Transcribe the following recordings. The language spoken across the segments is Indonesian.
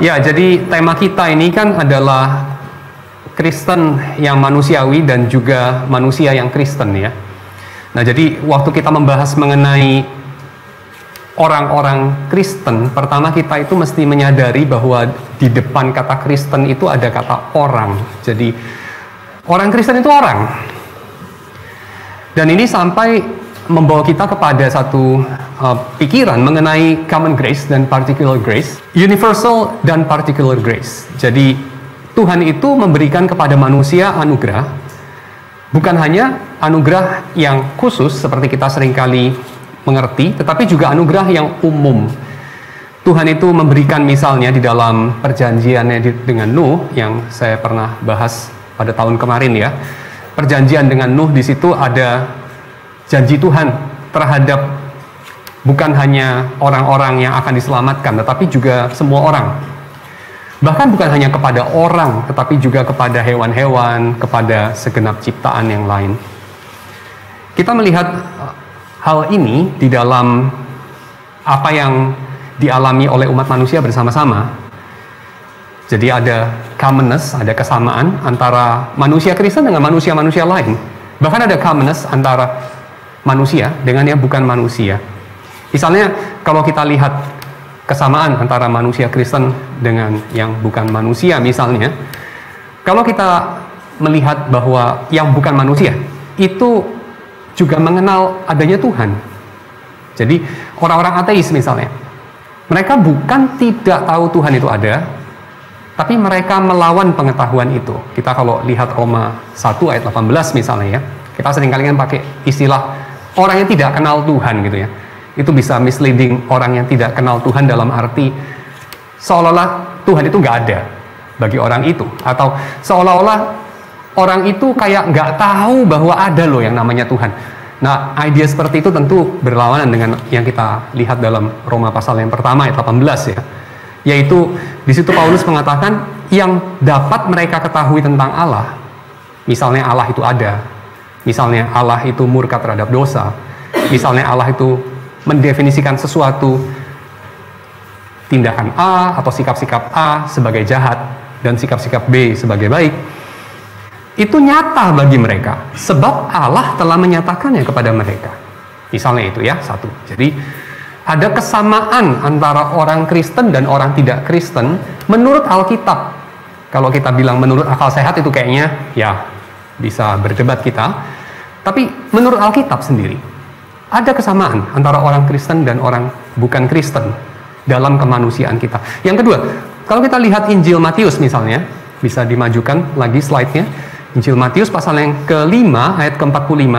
Ya, jadi tema kita ini kan adalah Kristen yang manusiawi dan juga manusia yang Kristen ya. Nah, jadi waktu kita membahas mengenai orang-orang Kristen, pertama kita itu mesti menyadari bahwa di depan kata Kristen itu ada kata orang. Jadi orang Kristen itu orang. Dan ini sampai membawa kita kepada satu pikiran mengenai common grace dan particular grace, universal dan particular grace. Jadi Tuhan itu memberikan kepada manusia anugerah, bukan hanya anugerah yang khusus seperti kita seringkali mengerti, tetapi juga anugerah yang umum. Tuhan itu memberikan misalnya di dalam perjanjiannya dengan Nuh yang saya pernah bahas pada tahun kemarin ya. Perjanjian dengan Nuh di situ ada janji Tuhan terhadap bukan hanya orang-orang yang akan diselamatkan, tetapi juga semua orang. Bahkan bukan hanya kepada orang, tetapi juga kepada hewan-hewan, kepada segenap ciptaan yang lain. Kita melihat hal ini di dalam apa yang dialami oleh umat manusia bersama-sama. Jadi ada commonness, ada kesamaan antara manusia Kristen dengan manusia-manusia lain. Bahkan ada commonness antara manusia dengan yang bukan manusia. Misalnya kalau kita lihat kesamaan antara manusia Kristen dengan yang bukan manusia misalnya, kalau kita melihat bahwa yang bukan manusia itu juga mengenal adanya Tuhan. Jadi orang-orang ateis misalnya, mereka bukan tidak tahu Tuhan itu ada, tapi mereka melawan pengetahuan itu. Kita kalau lihat Roma 1 ayat 18 misalnya ya, kita seringkali kan pakai istilah orang yang tidak kenal Tuhan gitu ya. Itu bisa misleading orang yang tidak kenal Tuhan dalam arti seolah-olah Tuhan itu nggak ada bagi orang itu. Atau seolah-olah orang itu kayak nggak tahu bahwa ada loh yang namanya Tuhan. Nah, ide seperti itu tentu berlawanan dengan yang kita lihat dalam Roma pasal yang pertama ayat 18 ya. Yaitu di situ Paulus mengatakan yang dapat mereka ketahui tentang Allah. Misalnya Allah itu ada. Misalnya Allah itu murka terhadap dosa. Misalnya Allah itu mendefinisikan sesuatu tindakan A atau sikap-sikap A sebagai jahat dan sikap-sikap B sebagai baik. Itu nyata bagi mereka sebab Allah telah menyatakannya kepada mereka. Misalnya itu ya, satu. Jadi ada kesamaan antara orang Kristen dan orang tidak Kristen menurut Alkitab. Kalau kita bilang menurut akal sehat itu kayaknya ya bisa berdebat kita, tapi menurut Alkitab sendiri ada kesamaan antara orang Kristen dan orang bukan Kristen dalam kemanusiaan kita. Yang kedua, kalau kita lihat Injil Matius misalnya, bisa dimajukan lagi slide-nya. Injil Matius pasal yang ke-5 ayat ke-45.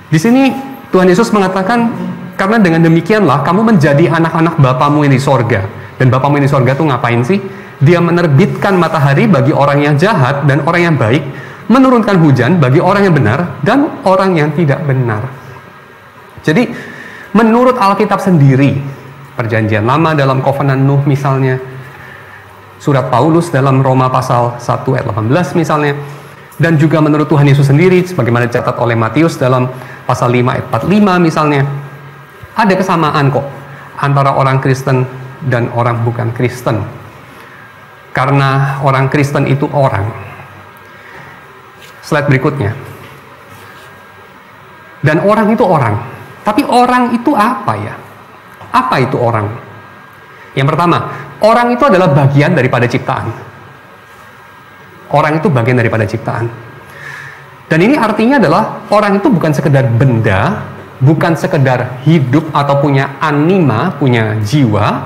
Di sini Tuhan Yesus mengatakan, karena dengan demikianlah kamu menjadi anak-anak Bapamu yang di sorga. Dan Bapamu yang di sorga itu ngapain sih? Dia menerbitkan matahari bagi orang yang jahat dan orang yang baik, menurunkan hujan bagi orang yang benar dan orang yang tidak benar. Jadi menurut Alkitab sendiri, perjanjian lama dalam Kovenan Nuh misalnya, surat Paulus dalam Roma pasal 1 ayat 18 misalnya, dan juga menurut Tuhan Yesus sendiri sebagaimana dicatat oleh Matius dalam pasal 5 ayat 45 misalnya, ada kesamaan kok antara orang Kristen dan orang bukan Kristen. Karena orang Kristen itu orang. Slide berikutnya. Dan orang itu orang. Tapi orang itu apa ya? Apa itu orang? Yang pertama, orang itu adalah bagian daripada ciptaan. Orang itu bagian daripada ciptaan. Dan ini artinya adalah orang itu bukan sekedar benda, bukan sekedar hidup atau punya anima, punya jiwa,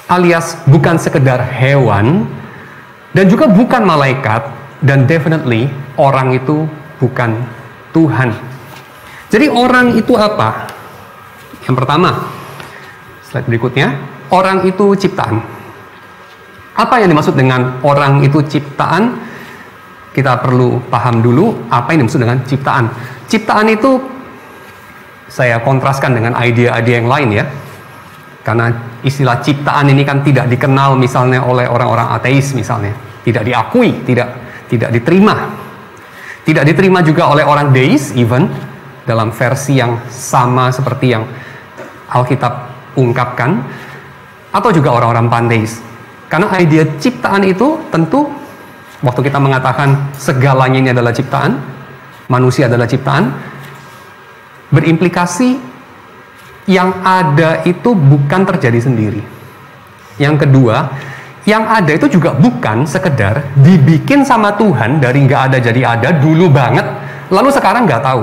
alias bukan sekedar hewan, dan juga bukan malaikat, dan definitely orang itu bukan Tuhan. Jadi orang itu apa? Yang pertama, slide berikutnya, orang itu ciptaan. Apa yang dimaksud dengan orang itu ciptaan? Kita perlu paham dulu apa yang dimaksud dengan ciptaan. Ciptaan itu saya kontraskan dengan ide-ide yang lain ya. Karena istilah ciptaan ini kan tidak dikenal misalnya oleh orang-orang ateis misalnya. Tidak diakui, tidak diterima. Tidak diterima juga oleh orang deis even dalam versi yang sama seperti yang Alkitab ungkapkan, atau juga orang-orang panteis. Karena idea ciptaan itu tentu, waktu kita mengatakan segalanya ini adalah ciptaan, manusia adalah ciptaan, berimplikasi yang ada itu bukan terjadi sendiri. Yang kedua, yang ada itu juga bukan sekedar dibikin sama Tuhan dari nggak ada jadi ada dulu banget, lalu sekarang nggak tahu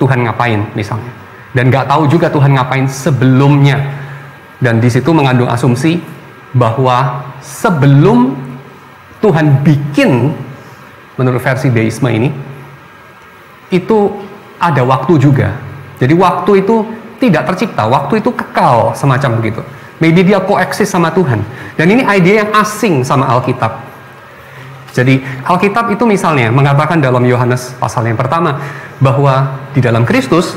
Tuhan ngapain misalnya, dan nggak tahu juga Tuhan ngapain sebelumnya. Dan di situ mengandung asumsi bahwa sebelum Tuhan bikin, menurut versi deisme ini, itu ada waktu juga. Jadi waktu itu tidak tercipta, waktu itu kekal, semacam begitu. Maybe dia koeksis sama Tuhan. Dan ini ide yang asing sama Alkitab. Jadi Alkitab itu misalnya mengatakan dalam Yohanes pasal yang pertama, bahwa di dalam Kristus,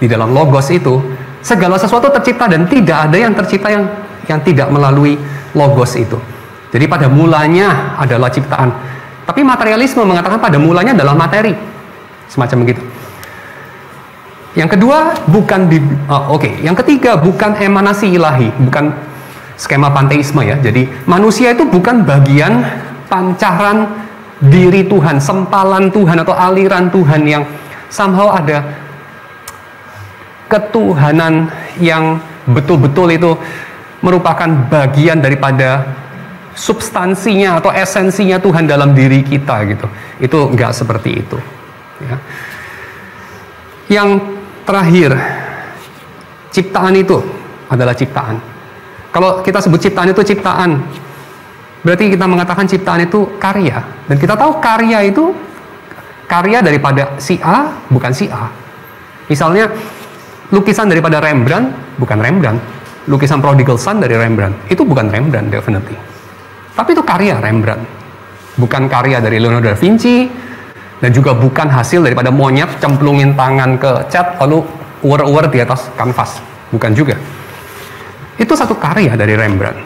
di dalam Logos itu, segala sesuatu tercipta dan tidak ada yang tercipta yang tidak melalui Logos itu. Jadi pada mulanya adalah ciptaan. Tapi materialisme mengatakan pada mulanya adalah materi. Semacam begitu. Yang kedua, yang ketiga, bukan emanasi ilahi, bukan skema panteisme ya. Jadi manusia itu bukan bagian pancaran diri Tuhan, sempalan Tuhan atau aliran Tuhan yang somehow ada ketuhanan yang betul-betul itu merupakan bagian daripada substansinya atau esensinya Tuhan dalam diri kita gitu. Itu enggak seperti itu. Ya. Yang terakhir, ciptaan itu adalah ciptaan. Kalau kita sebut ciptaan itu ciptaan, berarti kita mengatakan ciptaan itu karya. Dan kita tahu karya itu karya daripada si A, bukan si A. Misalnya lukisan daripada Rembrandt, bukan Rembrandt. Lukisan Prodigal Son dari Rembrandt, itu bukan Rembrandt, definitely. Tapi itu karya Rembrandt. Bukan karya dari Leonardo da Vinci, dan juga bukan hasil daripada monyet cemplungin tangan ke cat, lalu uwer-uwer di atas kanvas. Bukan juga. Itu satu karya dari Rembrandt.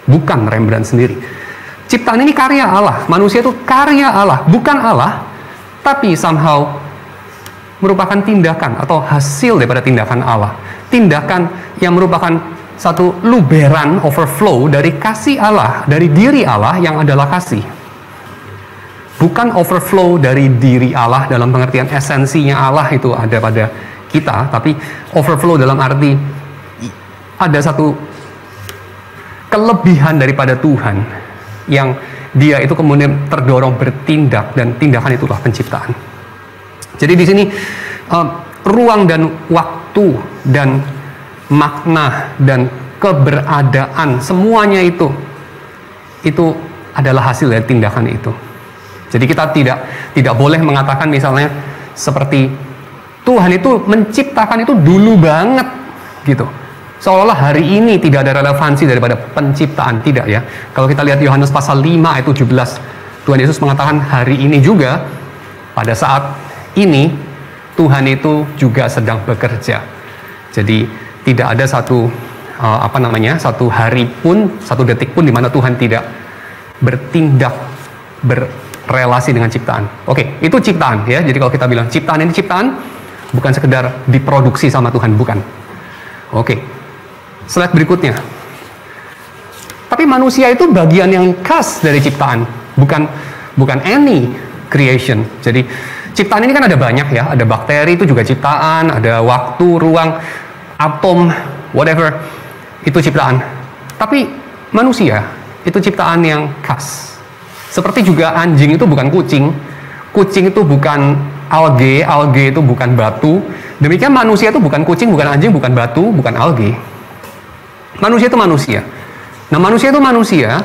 Bukan Rembrandt sendiri. Ciptaan ini karya Allah. Manusia itu karya Allah. Bukan Allah, tapi somehow merupakan tindakan atau hasil daripada tindakan Allah. Tindakan yang merupakan satu luberan, overflow dari kasih Allah, dari diri Allah yang adalah kasih. Bukan overflow dari diri Allah dalam pengertian esensinya Allah itu ada pada kita, tapi overflow dalam arti ada satu kelebihan daripada Tuhan yang dia itu kemudian terdorong bertindak, dan tindakan itulah penciptaan. Jadi di sini ruang dan waktu dan makna dan keberadaan semuanya itu adalah hasil dari tindakan itu. Jadi kita tidak boleh mengatakan misalnya seperti Tuhan itu menciptakan itu dulu banget gitu. Seolah-olah hari ini tidak ada relevansi daripada penciptaan, tidak ya. Kalau kita lihat Yohanes pasal 5 ayat 17, Tuhan Yesus mengatakan hari ini juga, pada saat ini Tuhan itu juga sedang bekerja. Jadi tidak ada satu satu hari pun, satu detik pun di mana Tuhan tidak bertindak, berrelasi dengan ciptaan. Oke, itu ciptaan ya. Jadi kalau kita bilang ciptaan ini ciptaan, bukan sekedar diproduksi sama Tuhan, bukan. Oke, slide berikutnya. Tapi manusia itu bagian yang khas dari ciptaan, bukan any creation. Jadi ciptaan ini kan ada banyak ya, ada bakteri itu juga ciptaan, ada waktu, ruang, atom, whatever, itu ciptaan. Tapi manusia itu ciptaan yang khas. Seperti juga anjing itu bukan kucing, kucing itu bukan alge, alge itu bukan batu. Demikian manusia itu bukan kucing, bukan anjing, bukan batu, bukan alge. Manusia itu manusia. Nah, manusia itu manusia.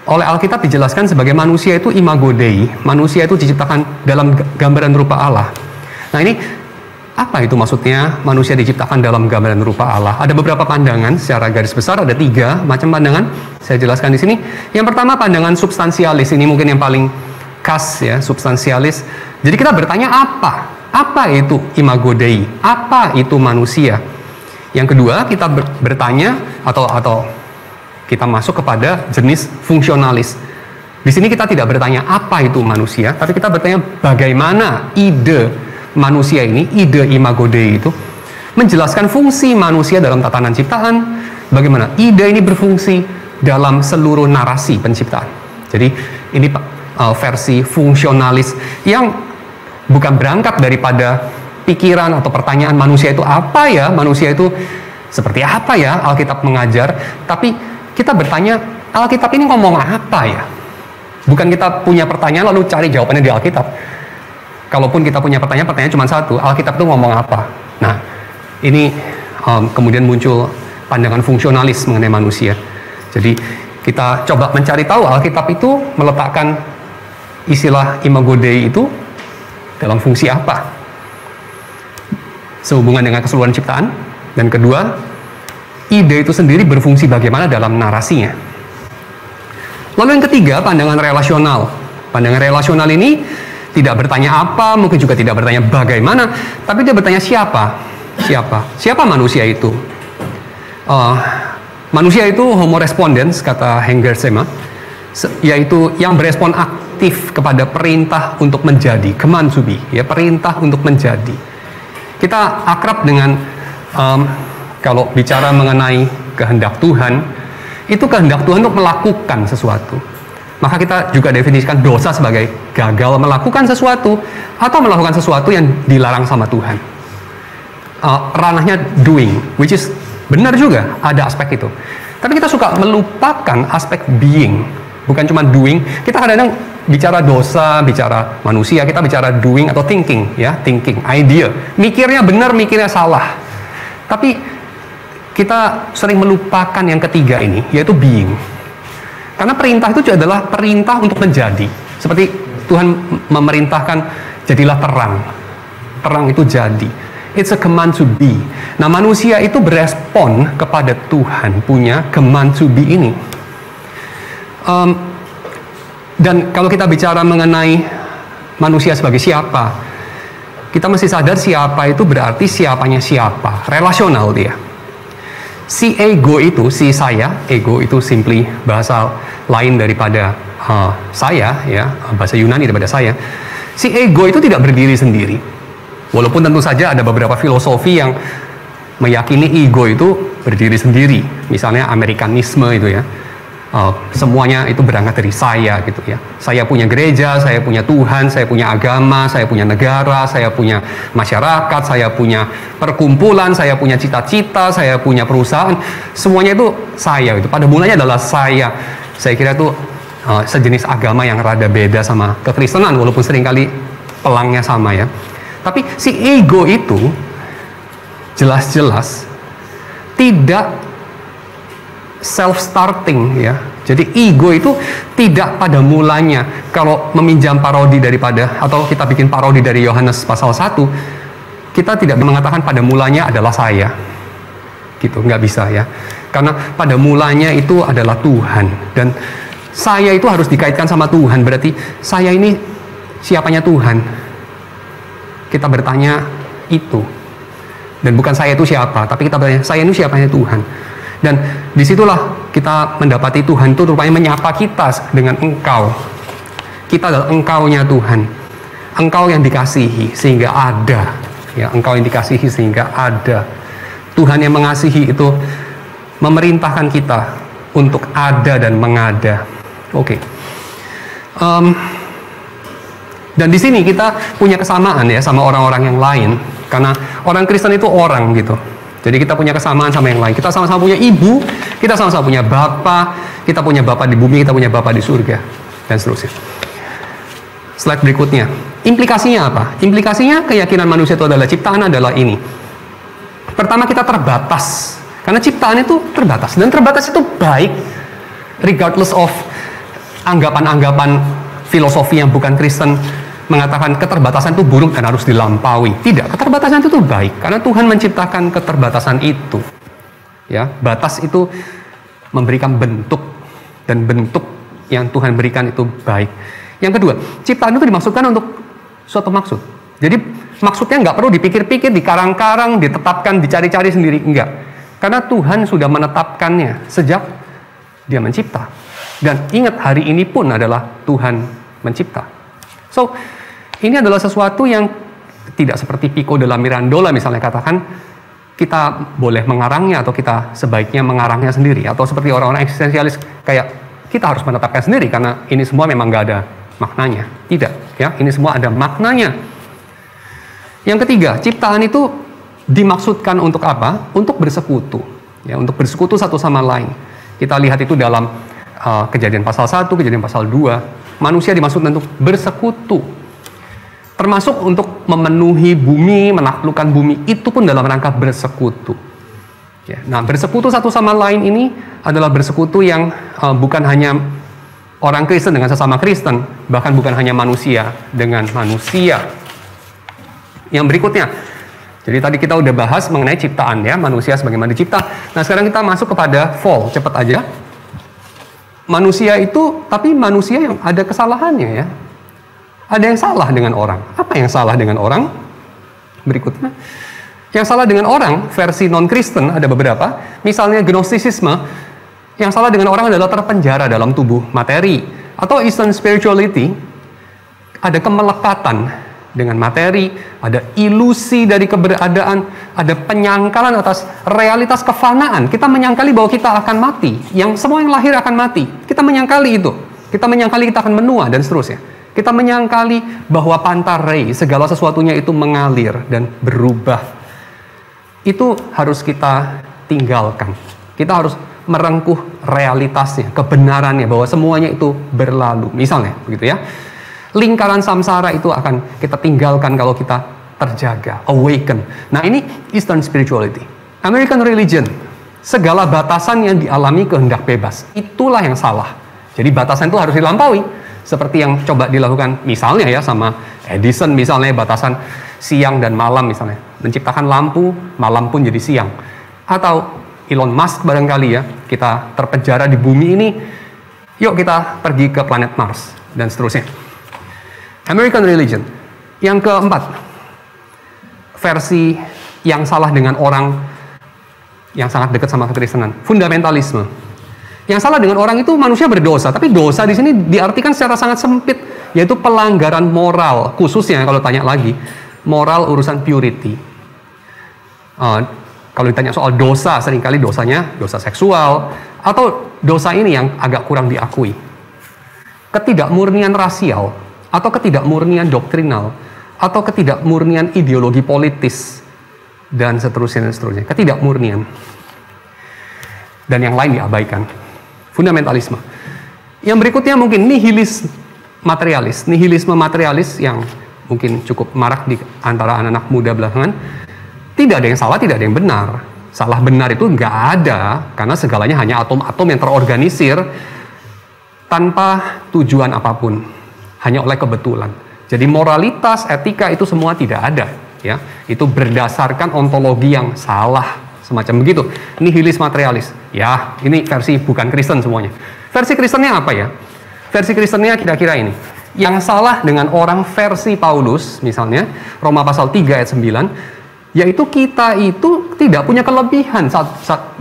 Oleh Alkitab dijelaskan sebagai manusia itu imago Dei. Manusia itu diciptakan dalam gambaran rupa Allah. Nah, ini apa itu maksudnya manusia diciptakan dalam gambaran rupa Allah? Ada beberapa pandangan, secara garis besar ada 3 macam pandangan. Saya jelaskan di sini. Yang pertama pandangan substansialis, ini mungkin yang paling khas ya, substansialis. Jadi kita bertanya apa? Apa itu imago Dei? Apa itu manusia? Yang kedua kita bertanya atau kita masuk kepada jenis fungsionalis. Di sini kita tidak bertanya apa itu manusia, tapi kita bertanya bagaimana ide manusia ini, ide imago Dei itu menjelaskan fungsi manusia dalam tatanan ciptaan, bagaimana ide ini berfungsi, dalam seluruh narasi penciptaan. Jadi ini versi fungsionalis yang bukan berangkat daripada pikiran atau pertanyaan manusia itu apa ya, manusia itu seperti apa ya Alkitab mengajar, tapi kita bertanya Alkitab ini ngomong apa ya. Bukan kita punya pertanyaan lalu cari jawabannya di Alkitab. Kalaupun kita punya pertanyaan cuma satu, Alkitab itu ngomong apa. Nah, ini kemudian muncul pandangan fungsionalis mengenai manusia. Jadi kita coba mencari tahu Alkitab itu meletakkan istilah imago Dei itu dalam fungsi apa, sehubungan dengan keseluruhan ciptaan, dan kedua, ide itu sendiri berfungsi bagaimana dalam narasinya. Lalu yang ketiga, pandangan relasional. Pandangan relasional ini tidak bertanya apa, mungkin juga tidak bertanya bagaimana, tapi dia bertanya siapa. Siapa manusia itu? Manusia itu homo respondens, kata Hengersema, yaitu yang berespon aktif kepada perintah untuk menjadi, command to be, ya, perintah untuk menjadi. Kita akrab dengan kalau bicara mengenai kehendak Tuhan, itu kehendak Tuhan untuk melakukan sesuatu. Maka kita juga definisikan dosa sebagai gagal melakukan sesuatu atau melakukan sesuatu yang dilarang sama Tuhan. Ranahnya doing, which is benar juga, ada aspek itu. Tapi kita suka melupakan aspek being, bukan cuma doing. Kita kadang-kadang bicara dosa, bicara manusia, kita bicara doing atau thinking, ya, thinking, idea. Mikirnya benar, mikirnya salah. Tapi kita sering melupakan yang ketiga ini, yaitu being. Karena perintah itu adalah perintah untuk menjadi. Seperti Tuhan memerintahkan, jadilah terang. Terang itu jadi. It's a command to be. Nah, manusia itu berespon kepada Tuhan punya command to be ini. Dan kalau kita bicara mengenai manusia sebagai siapa, kita mesti sadar siapa itu berarti siapanya siapa. Relasional dia. Si ego itu, si saya, ego itu simply bahasa lain daripada saya, ya, bahasa Yunani daripada saya. Si ego itu tidak berdiri sendiri. Walaupun tentu saja ada beberapa filosofi yang meyakini ego itu berdiri sendiri. Misalnya Amerikanisme itu, ya. Semuanya itu berangkat dari saya gitu, ya. Saya punya gereja, saya punya Tuhan, saya punya agama, saya punya negara, saya punya masyarakat, saya punya perkumpulan, saya punya cita-cita, saya punya perusahaan. Semuanya itu saya itu. Pada mulanya adalah saya. Saya kira itu sejenis agama yang rada beda sama kekristenan, walaupun seringkali pelangnya sama, ya. Tapi si ego itu jelas-jelas tidak self-starting, ya. Jadi ego itu tidak pada mulanya, kalau meminjam parodi daripada, atau kita bikin parodi dari Yohanes pasal 1, kita tidak mengatakan pada mulanya adalah saya. Gitu, nggak bisa, ya. Karena pada mulanya itu adalah Tuhan. Dan saya itu harus dikaitkan sama Tuhan, berarti saya ini siapanya Tuhan. Kita bertanya itu. Dan bukan saya itu siapa, tapi kita bertanya, saya ini siapanya Tuhan. Dan disitulah kita mendapati Tuhan itu rupanya menyapa kita dengan engkau. Kita adalah engkaunya Tuhan. Engkau yang dikasihi sehingga ada. Ya, engkau yang dikasihi sehingga ada. Tuhan yang mengasihi itu memerintahkan kita untuk ada dan mengada. Oke. Dan di sini kita punya kesamaan, ya, sama orang-orang yang lain. Karena orang Kristen itu orang gitu. Jadi kita punya kesamaan sama yang lain. Kita sama-sama punya ibu, kita sama-sama punya bapa, kita punya bapa di bumi, kita punya bapa di surga, dan seterusnya. Slide berikutnya. Implikasinya apa? Implikasinya keyakinan manusia itu adalah ciptaan adalah ini. Pertama, kita terbatas. Karena ciptaan itu terbatas. Dan terbatas itu baik, regardless of anggapan-anggapan filosofi yang bukan Kristen mengatakan keterbatasan itu buruk dan harus dilampaui. Tidak, keterbatasan itu baik karena Tuhan menciptakan keterbatasan itu. Ya, batas itu memberikan bentuk, dan bentuk yang Tuhan berikan itu baik. Yang kedua, ciptaan itu dimaksudkan untuk suatu maksud. Jadi maksudnya nggak perlu dipikir-pikir, dikarang-karang, ditetapkan, dicari-cari sendiri, enggak. Karena Tuhan sudah menetapkannya sejak Dia mencipta. Dan ingat, hari ini pun adalah Tuhan mencipta. So, ini adalah sesuatu yang tidak seperti Pico della Mirandola misalnya katakan, kita boleh mengarangnya atau kita sebaiknya mengarangnya sendiri, atau seperti orang-orang eksistensialis kayak kita harus menetapkan sendiri karena ini semua memang nggak ada maknanya. Tidak, ya, ini semua ada maknanya. Yang ketiga, ciptaan itu dimaksudkan untuk apa? Untuk bersekutu, ya, untuk bersekutu satu sama lain. Kita lihat itu dalam Kejadian pasal 1, Kejadian pasal 2. Manusia dimaksudkan untuk bersekutu. Termasuk untuk memenuhi bumi, menaklukkan bumi, itu pun dalam rangka bersekutu. Ya, nah, bersekutu satu sama lain ini adalah bersekutu yang bukan hanya orang Kristen dengan sesama Kristen, bahkan bukan hanya manusia dengan manusia. Yang berikutnya, jadi tadi kita udah bahas mengenai ciptaan, ya, manusia sebagaimana dicipta. Nah, sekarang kita masuk kepada fall, cepat aja. Manusia itu, tapi manusia yang ada kesalahannya, ya. Ada yang salah dengan orang. Apa yang salah dengan orang? Berikutnya, yang salah dengan orang versi non-Kristen ada beberapa. Misalnya gnostisisme, yang salah dengan orang adalah terpenjara dalam tubuh materi. Atau Eastern spirituality, ada kemelekatan dengan materi, ada ilusi dari keberadaan, ada penyangkalan atas realitas kefanaan. Kita menyangkali bahwa kita akan mati, yang semua yang lahir akan mati. Kita menyangkali itu. Kita menyangkali kita akan menua dan seterusnya. Kita menyangkali bahwa pantarei, segala sesuatunya itu mengalir dan berubah. Itu harus kita tinggalkan. Kita harus merengkuh realitasnya, kebenarannya, bahwa semuanya itu berlalu. Misalnya, begitu ya. Lingkaran samsara itu akan kita tinggalkan kalau kita terjaga, awaken. Nah, ini Eastern spirituality. American religion, segala batasan yang dialami kehendak bebas, itulah yang salah. Jadi batasan itu harus dilampaui. Seperti yang coba dilakukan misalnya, ya, sama Edison misalnya, batasan siang dan malam misalnya. Menciptakan lampu, malam pun jadi siang. Atau Elon Musk barangkali, ya, kita terpenjara di bumi ini, yuk kita pergi ke planet Mars, dan seterusnya. American religion. Yang keempat, versi yang salah dengan orang yang sangat dekat sama kekristenan, fundamentalisme. Yang salah dengan orang itu manusia berdosa, tapi dosa di sini diartikan secara sangat sempit, yaitu pelanggaran moral, khususnya kalau tanya lagi, moral urusan purity. Kalau ditanya soal dosa, seringkali dosanya dosa seksual, atau dosa ini yang agak kurang diakui. Ketidakmurnian rasial, atau ketidakmurnian doktrinal, atau ketidakmurnian ideologi politis, dan seterusnya dan seterusnya. Ketidakmurnian. Dan yang lain diabaikan. Fundamentalisme. Yang berikutnya mungkin nihilisme materialis yang mungkin cukup marak di antara anak-anak muda belakangan. Tidak ada yang salah, tidak ada yang benar. Salah benar itu nggak ada, karena segalanya hanya atom-atom yang terorganisir tanpa tujuan apapun. Hanya oleh kebetulan. Jadi moralitas, etika itu semua tidak ada, ya. Itu berdasarkan ontologi yang salah, semacam begitu. Nihilis materialis. Ya, ini versi bukan Kristen semuanya. Versi Kristennya apa, ya? Versi Kristennya kira-kira ini. Yang salah dengan orang versi Paulus, misalnya Roma pasal 3 ayat 9, yaitu kita itu tidak punya kelebihan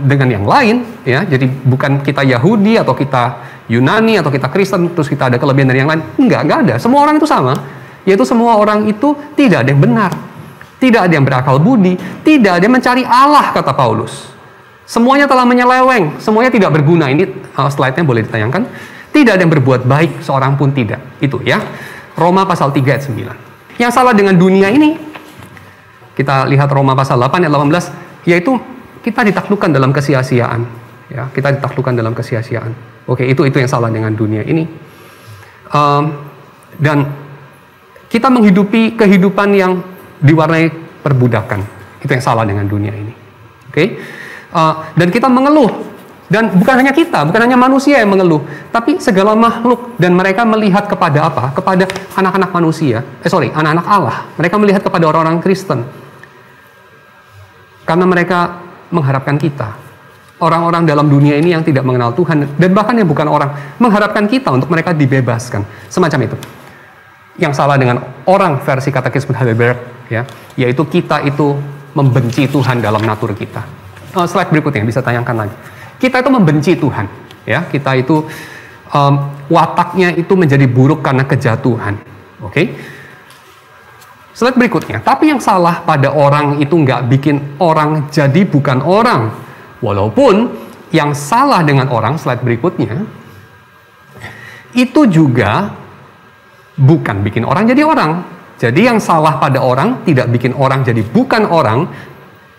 dengan yang lain, ya. Jadi bukan kita Yahudi atau kita Yunani atau kita Kristen terus kita ada kelebihan dari yang lain. Enggak ada. Semua orang itu sama, yaitu semua orang itu tidak ada yang benar, tidak ada yang berakal budi, tidak ada yang mencari Allah, kata Paulus. Semuanya telah menyeleweng, semuanya tidak berguna. Ini slide-nya boleh ditayangkan. Tidak ada yang berbuat baik, seorang pun tidak. Itu, ya, Roma pasal 3 ayat 9. Yang salah dengan dunia ini, kita lihat Roma pasal 8 ayat 18, yaitu kita ditaklukkan dalam kesia-siaan, ya, kita ditaklukkan dalam kesia-siaan. Oke, itu yang salah dengan dunia ini. Dan kita menghidupi kehidupan yang diwarnai perbudakan. Itu yang salah dengan dunia ini. Oke, dan kita mengeluh. Dan bukan hanya kita, bukan hanya manusia yang mengeluh, tapi segala makhluk. Dan mereka melihat kepada apa? Kepada anak-anak manusia. Anak-anak Allah. Mereka melihat kepada orang-orang Kristen. Karena mereka mengharapkan kita. Orang-orang dalam dunia ini yang tidak mengenal Tuhan, dan bahkan yang bukan orang, mengharapkan kita untuk mereka dibebaskan. Semacam itu. Yang salah dengan orang versi Katekisme Heidelberg, ya, yaitu kita itu membenci Tuhan dalam natur kita. Slide berikutnya bisa tayangkan lagi. Kita itu membenci Tuhan, ya. Kita itu wataknya itu menjadi buruk karena kejatuhan. Oke. Slide berikutnya. Tapi yang salah pada orang itu nggak bikin orang jadi bukan orang. Walaupun yang salah dengan orang, slide berikutnya, itu juga bukan bikin orang jadi orang. Jadi yang salah pada orang tidak bikin orang jadi bukan orang.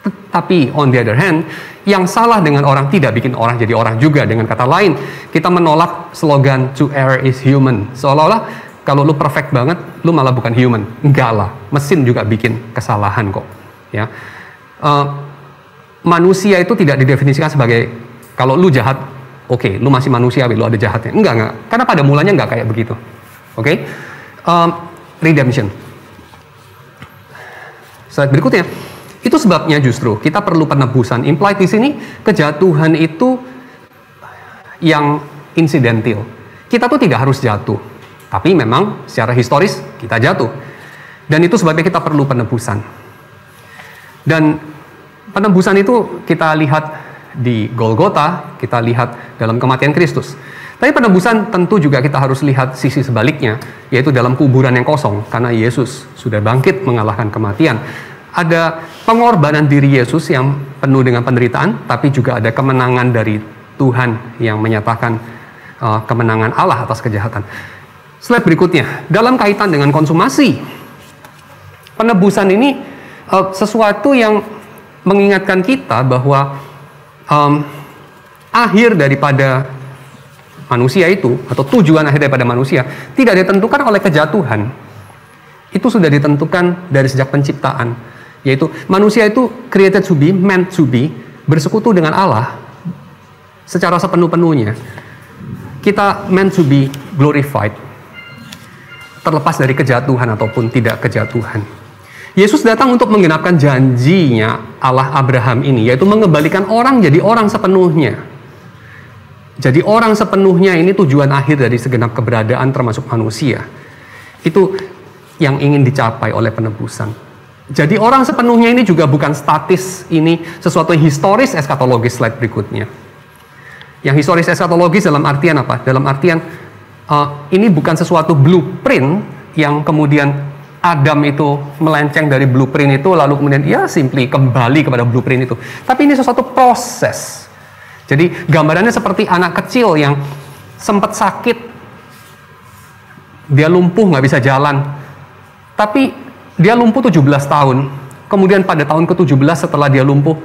Tapi on the other hand, yang salah dengan orang tidak bikin orang jadi orang juga. Dengan kata lain, kita menolak slogan to err is human. Seolah-olah kalau lu perfect banget, lu malah bukan human. Enggak lah, mesin juga bikin kesalahan kok. Ya, manusia itu tidak didefinisikan sebagai kalau lu jahat, oke, lu masih manusia, lu ada jahatnya. Enggak. Karena pada mulanya enggak kayak begitu. Oke, redemption. Slide berikutnya. Itu sebabnya justru kita perlu penebusan. Implied di sini kejatuhan itu yang insidental. Kita tuh tidak harus jatuh, tapi memang secara historis kita jatuh. Dan itu sebabnya kita perlu penebusan. Dan penebusan itu kita lihat di Golgota, kita lihat dalam kematian Kristus. Tapi penebusan tentu juga kita harus lihat sisi sebaliknya, yaitu dalam kuburan yang kosong, karena Yesus sudah bangkit mengalahkan kematian. Ada pengorbanan diri Yesus yang penuh dengan penderitaan, tapi juga ada kemenangan dari Tuhan yang menyatakan kemenangan Allah atas kejahatan. Slide berikutnya, dalam kaitan dengan konsumasi, penebusan ini sesuatu yang mengingatkan kita bahwa akhir daripada manusia itu, atau tujuan akhir daripada manusia, tidak ditentukan oleh kejatuhan. Itu sudah ditentukan dari sejak penciptaan. Yaitu manusia itu created to be, meant to be, bersekutu dengan Allah secara sepenuh-penuhnya. Kita meant to be glorified, terlepas dari kejatuhan ataupun tidak kejatuhan. Yesus datang untuk menggenapkan janjinya Allah Abraham ini, yaitu mengembalikan orang jadi orang sepenuhnya. Jadi orang sepenuhnya ini tujuan akhir dari segenap keberadaan termasuk manusia. Itu yang ingin dicapai oleh penebusan. Jadi orang sepenuhnya ini juga bukan statis, ini sesuatu yang historis eskatologis. Slide berikutnya. Yang historis eskatologis dalam artian apa? Dalam artian ini bukan sesuatu blueprint yang kemudian Adam itu melenceng dari blueprint itu lalu kemudian simply kembali kepada blueprint itu. Tapi ini sesuatu proses. Jadi gambarannya seperti anak kecil yang sempat sakit, dia lumpuh nggak bisa jalan, tapi dia lumpuh 17 tahun, kemudian pada tahun ke-17 setelah dia lumpuh,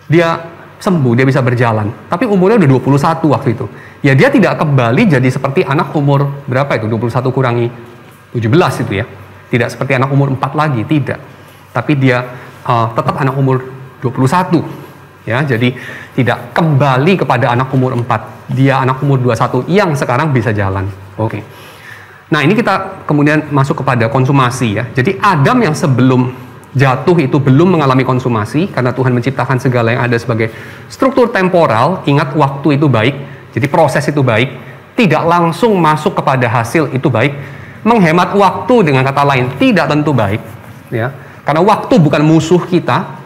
dia sembuh, dia bisa berjalan. Tapi umurnya udah 21 waktu itu. Ya dia tidak kembali jadi seperti anak umur, berapa itu? 21 kurangi 17 itu ya. Tidak seperti anak umur 4 lagi, tidak. Tapi dia tetap anak umur 21. Ya, jadi tidak kembali kepada anak umur 4. Dia anak umur 21 yang sekarang bisa jalan. Oke. Nah ini kita kemudian masuk kepada konsumasi ya. Jadi Adam yang sebelum jatuh itu belum mengalami konsumasi karena Tuhan menciptakan segala yang ada sebagai struktur temporal. Ingat waktu itu baik, jadi proses itu baik. Tidak langsung masuk kepada hasil itu baik. Menghemat waktu dengan kata lain tidak tentu baik ya. Karena waktu bukan musuh kita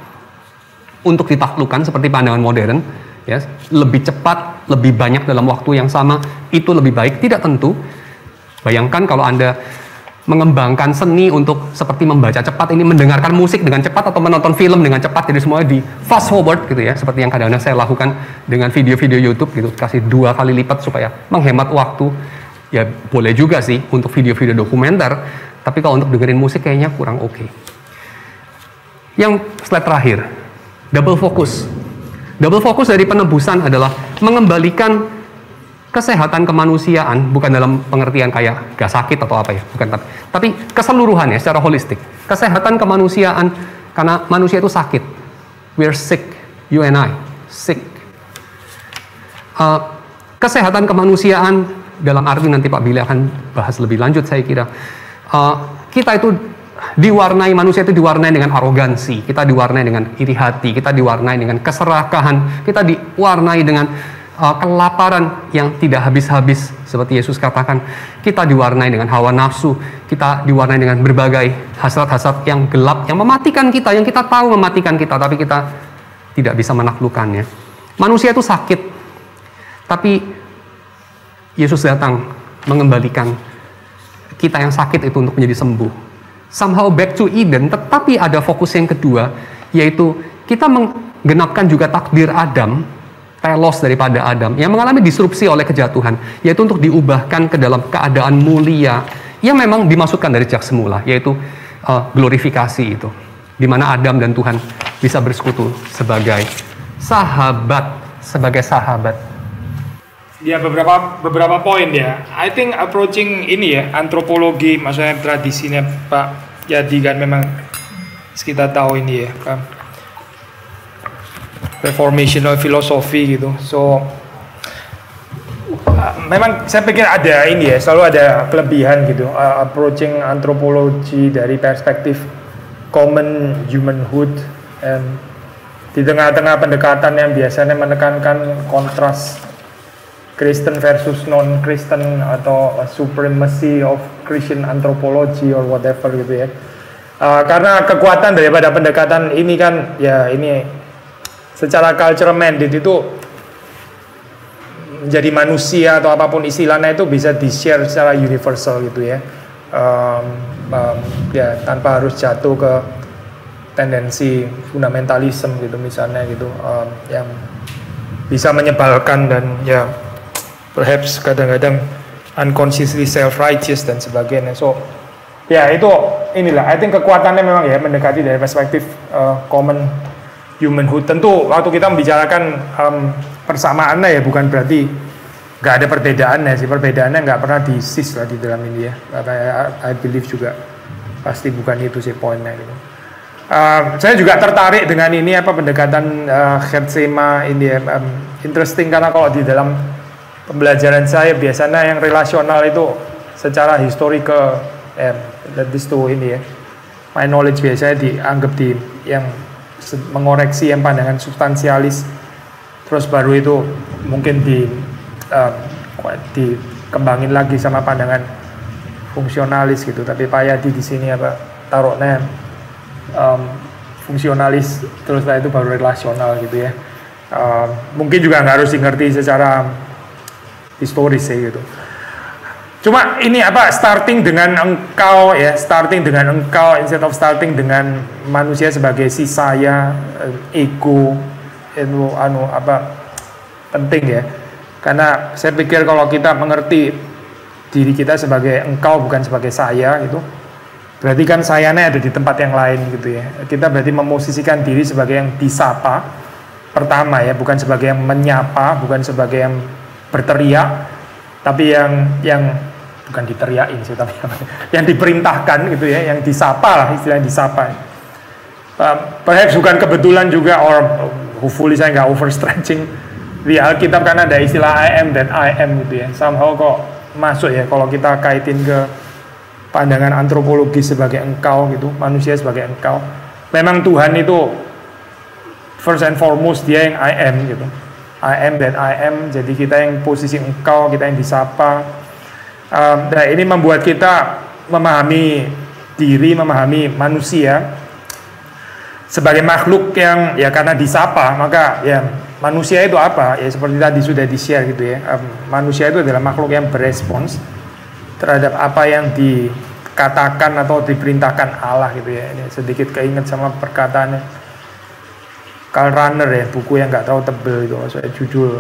untuk ditaklukkan seperti pandangan modern ya. Lebih cepat, lebih banyak dalam waktu yang sama itu lebih baik, tidak tentu. Bayangkan kalau Anda mengembangkan seni untuk seperti membaca cepat, ini mendengarkan musik dengan cepat atau menonton film dengan cepat, jadi semuanya di fast forward gitu ya, seperti yang kadang-kadang saya lakukan dengan video-video YouTube gitu, kasih 2 kali lipat supaya menghemat waktu. Ya boleh juga sih untuk video-video dokumenter, tapi kalau untuk dengerin musik kayaknya kurang oke. Yang slide terakhir, double focus. Double focus dari penebusan adalah mengembalikan kesehatan kemanusiaan, bukan dalam pengertian kayak gak sakit atau apa ya, bukan, tapi keseluruhan ya, secara holistik. Kesehatan kemanusiaan, karena manusia itu sakit. We're sick, you and I, sick. Kesehatan kemanusiaan, dalam arti nanti Pak Billy akan bahas lebih lanjut saya kira. Kita itu diwarnai, manusia itu diwarnai dengan arogansi, kita diwarnai dengan iri hati, kita diwarnai dengan keserakahan, kita diwarnai dengan kelaparan yang tidak habis-habis seperti Yesus katakan. Kita diwarnai dengan hawa nafsu, kita diwarnai dengan berbagai hasrat-hasrat yang gelap yang mematikan kita, yang kita tahu mematikan kita, tapi kita tidak bisa menaklukkannya. Manusia itu sakit, tapi Yesus datang mengembalikan kita yang sakit itu untuk menjadi sembuh. somehow back to Eden, tetapi ada fokus yang kedua, yaitu kita menggenapkan juga takdir Adam, telos daripada Adam, yang mengalami disrupsi oleh kejatuhan, yaitu untuk diubahkan ke dalam keadaan mulia, yang memang dimaksudkan dari sejak semula, yaitu glorifikasi itu, di mana Adam dan Tuhan bisa bersekutu sebagai sahabat, Ya, beberapa poin ya. I think approaching ini ya, antropologi, maksudnya tradisinya Pak Yadi kan memang kita tahu ini ya, Pak, reformational philosophy gitu. So memang saya pikir ada ini ya, selalu ada kelebihan gitu, approaching antropologi dari perspektif common humanhood, di tengah-tengah pendekatan yang biasanya menekankan kontras Kristen versus non-Kristen atau supremacy of Christian anthropology or whatever gitu ya. Karena kekuatan daripada pendekatan ini kan ya, ini secara cultural mandate itu menjadi manusia atau apapun istilahnya itu bisa di-share secara universal gitu ya. Ya tanpa harus jatuh ke tendensi fundamentalisme gitu misalnya gitu, yang bisa menyebalkan dan ya perhaps kadang-kadang unconsciously self-righteous dan sebagainya. So ya itu inilah, I think kekuatannya memang ya mendekati dari perspektif common humanhood. Tentu waktu kita membicarakan persamaannya ya bukan berarti nggak ada perbedaannya sih, perbedaannya nggak pernah di-sis lah di dalam ini ya. I believe juga pasti bukan itu sih poinnya gitu. Saya juga tertarik dengan ini pendekatan Hertzema ini ya, interesting karena kalau di dalam pembelajaran saya biasanya yang relasional itu secara historical, that is to ini ya, my knowledge biasanya dianggap di yang mengoreksi yang pandangan substansialis, terus baru itu mungkin dikembangin lagi sama pandangan fungsionalis gitu. Tapi Pak Yadi di sini taruhnya fungsionalis, terus setelah itu baru relasional gitu ya. Mungkin juga nggak harus dimengerti secara historis ya gitu. Cuma ini starting dengan engkau ya, starting dengan engkau instead of starting dengan manusia sebagai si saya, ego itu penting ya. Karena saya pikir kalau kita mengerti diri kita sebagai engkau bukan sebagai saya gitu, berarti kan sayanya ada di tempat yang lain gitu ya. Kita berarti memosisikan diri sebagai yang disapa pertama ya, bukan sebagai yang menyapa, bukan sebagai yang berteriak, tapi yang bukan diteriakin sih, tapi yang diperintahkan gitu ya, yang disapa lah, istilah disapa. Perhaps bukan kebetulan juga, or hopefully saya nggak overstretching, di Alkitab kan ada istilah I am dan I am gitu ya. Somehow kok masuk ya kalau kita kaitin ke pandangan antropologi sebagai engkau gitu, manusia sebagai engkau. Memang Tuhan itu first and foremost dia yang I am gitu. I am dan I am, jadi kita yang posisi engkau, kita yang disapa. Nah ini membuat kita memahami diri, memahami manusia sebagai makhluk yang ya karena disapa, maka ya manusia itu apa? Ya seperti tadi sudah di-share gitu ya. Manusia itu adalah makhluk yang berespons terhadap apa yang dikatakan atau diperintahkan Allah gitu ya. Ini sedikit keinget sama perkataannya Karl Rahner ya, buku yang nggak terlalu tebel itu, soalnya judul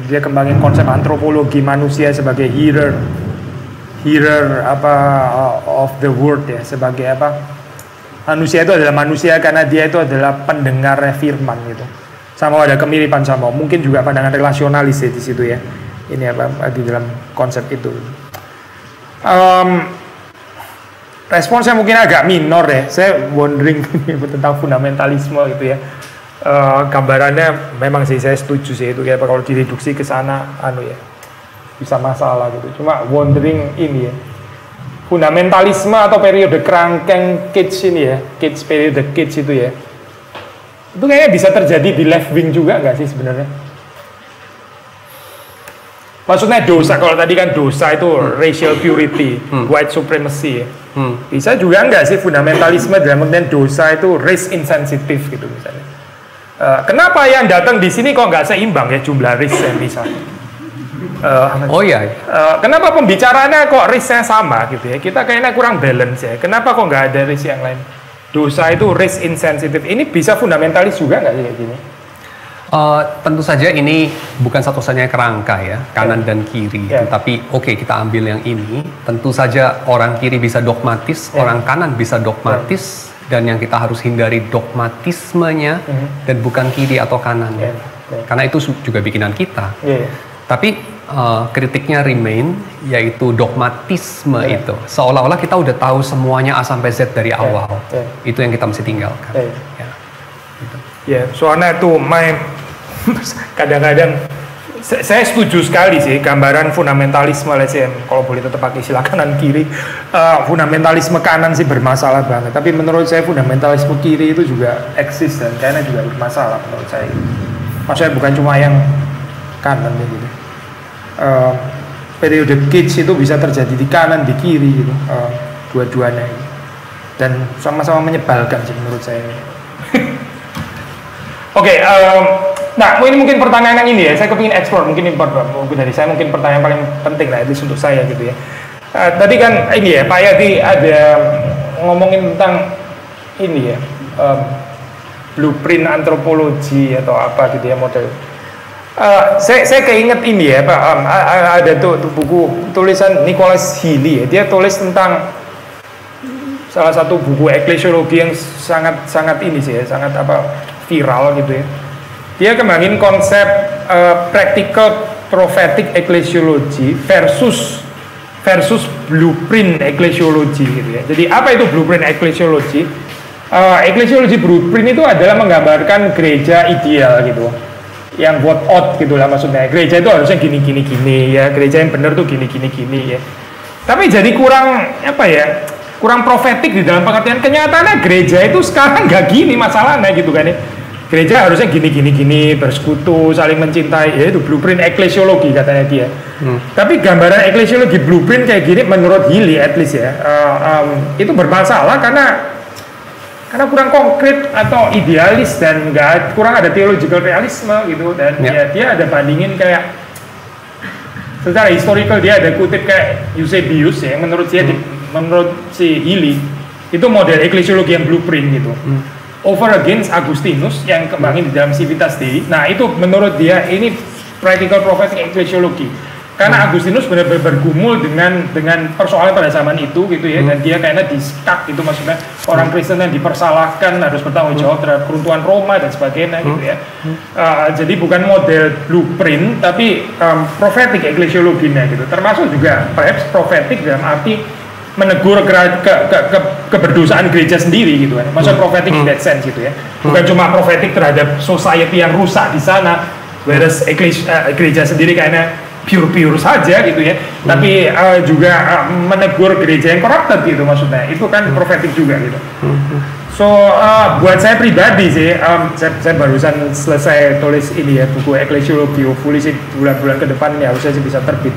dia kembangin konsep antropologi manusia sebagai hearer of the word ya, sebagai manusia itu adalah manusia karena dia itu adalah pendengar firman gitu. Sama ada kemiripan sama, mungkin juga pandangan relasionalis ya di situ ya. Ini di dalam konsep itu. Responsnya mungkin agak minor ya. Saya wondering tentang fundamentalisme gitu ya. Gambarannya memang sih saya setuju sih itu kayak kalau direduksi ke sana ya bisa masalah gitu. Cuma wondering ini ya. Fundamentalisme atau periode kerangkeng kids ini ya, periode kids itu ya. Itu kayaknya bisa terjadi di left wing juga nggak sih sebenarnya? Maksudnya dosa, kalau tadi kan dosa itu racial purity, white supremacy ya. Bisa juga nggak sih fundamentalisme dalam artian dosa itu race insensitive gitu misalnya. Kenapa yang datang di sini kok nggak seimbang ya jumlah race ya misalnya? Oh iya. Kenapa pembicaraannya kok risknya sama gitu ya? Kita kayaknya kurang balance ya. Kenapa kok nggak ada risk yang lain? Dosa itu risk insensitif. Ini bisa fundamentalis juga nggak sih kayak gini? Tentu saja ini bukan satu-satunya kerangka ya, kanan dan kiri. Tapi oke, kita ambil yang ini. Tentu saja orang kiri bisa dogmatis, orang kanan bisa dogmatis, dan yang kita harus hindari dogmatismenya dan bukan kiri atau kanannya. Karena itu juga bikinan kita. Tapi kritiknya remain, yaitu dogmatisme itu. Seolah-olah kita udah tahu semuanya A sampai Z dari awal. Itu yang kita mesti tinggalkan. Ya, soalnya tuh kadang-kadang saya setuju sekali sih gambaran fundamentalisme LSM. Kalau boleh tetap pakai istilah kanan kiri, fundamentalisme kanan sih bermasalah banget. Tapi menurut saya fundamentalisme kiri itu juga eksis dan kayaknya juga bermasalah menurut saya. Maksudnya bukan cuma yang kanan gitu. Periode kitsch itu bisa terjadi di kanan, di kiri gitu, dua-duanya gitu. Dan sama-sama menyebalkan sih menurut saya. Oke, nah ini mungkin pertanyaan yang ini ya, saya kepingin explore, mungkin dari saya mungkin pertanyaan paling penting lah, itu untuk saya gitu ya. Tadi kan ini ya, Pak Yadi ada ngomongin tentang ini ya, blueprint antropologi atau apa gitu ya model. Saya keinget ini ya Pak, ada tuh buku tulisan Nicholas Healy ya, dia tulis tentang salah satu buku eklesiologi yang sangat ini sih ya, sangat viral gitu ya. Dia kembangin konsep practical prophetic ecclesiology versus blueprint ecclesiology gitu ya. Jadi apa itu blueprint ecclesiology? Ecclesiology blueprint itu adalah menggambarkan gereja ideal gitu, yang what out gitu lah maksudnya. Gereja itu harusnya gini ya, gereja yang benar tuh gini ya. Tapi jadi kurang kurang profetik di dalam pengertian kenyataannya gereja itu sekarang nggak gini masalahnya gitu kan ya. Gereja harusnya gini, bersekutu, saling mencintai, ya itu blueprint eklesiologi katanya dia. Tapi gambaran eklesiologi blueprint kayak gini menurut Healy at least ya, itu bermasalah karena kurang konkret atau idealis dan kurang ada theological realisme gitu. Dan dia ada bandingin kayak secara historical, dia ada kutip kayak Eusebius ya, menurut si Healy itu model eklesiologi yang blueprint gitu. Over against Agustinus yang kembangin di dalam Civitas Dei. Nah itu menurut dia ini practical prophetic eklesiologi. Karena Agustinus benar-benar bergumul dengan persoalan pada zaman itu gitu ya, dan dia kayaknya di-stuck gitu, maksudnya orang Kristen yang dipersalahkan harus bertanggung jawab terhadap keruntuhan Roma dan sebagainya gitu ya. Jadi bukan model blueprint tapi prophetic eklesiologinya gitu. Termasuk juga perhaps prophetic dalam arti menegur keberdosaan gereja sendiri gitu kan. Maksudnya prophetic in that sense gitu ya. Bukan cuma prophetic terhadap society yang rusak di sana, whereas gereja sendiri kayaknya pure saja gitu ya. Tapi juga menegur gereja yang corrupted gitu maksudnya. Itu kan prophetic juga gitu. So buat saya pribadi sih, saya barusan selesai tulis ini ya, buku eklesiologi, hopefully sih bulan-bulan ke depan ini harusnya sih bisa terbit.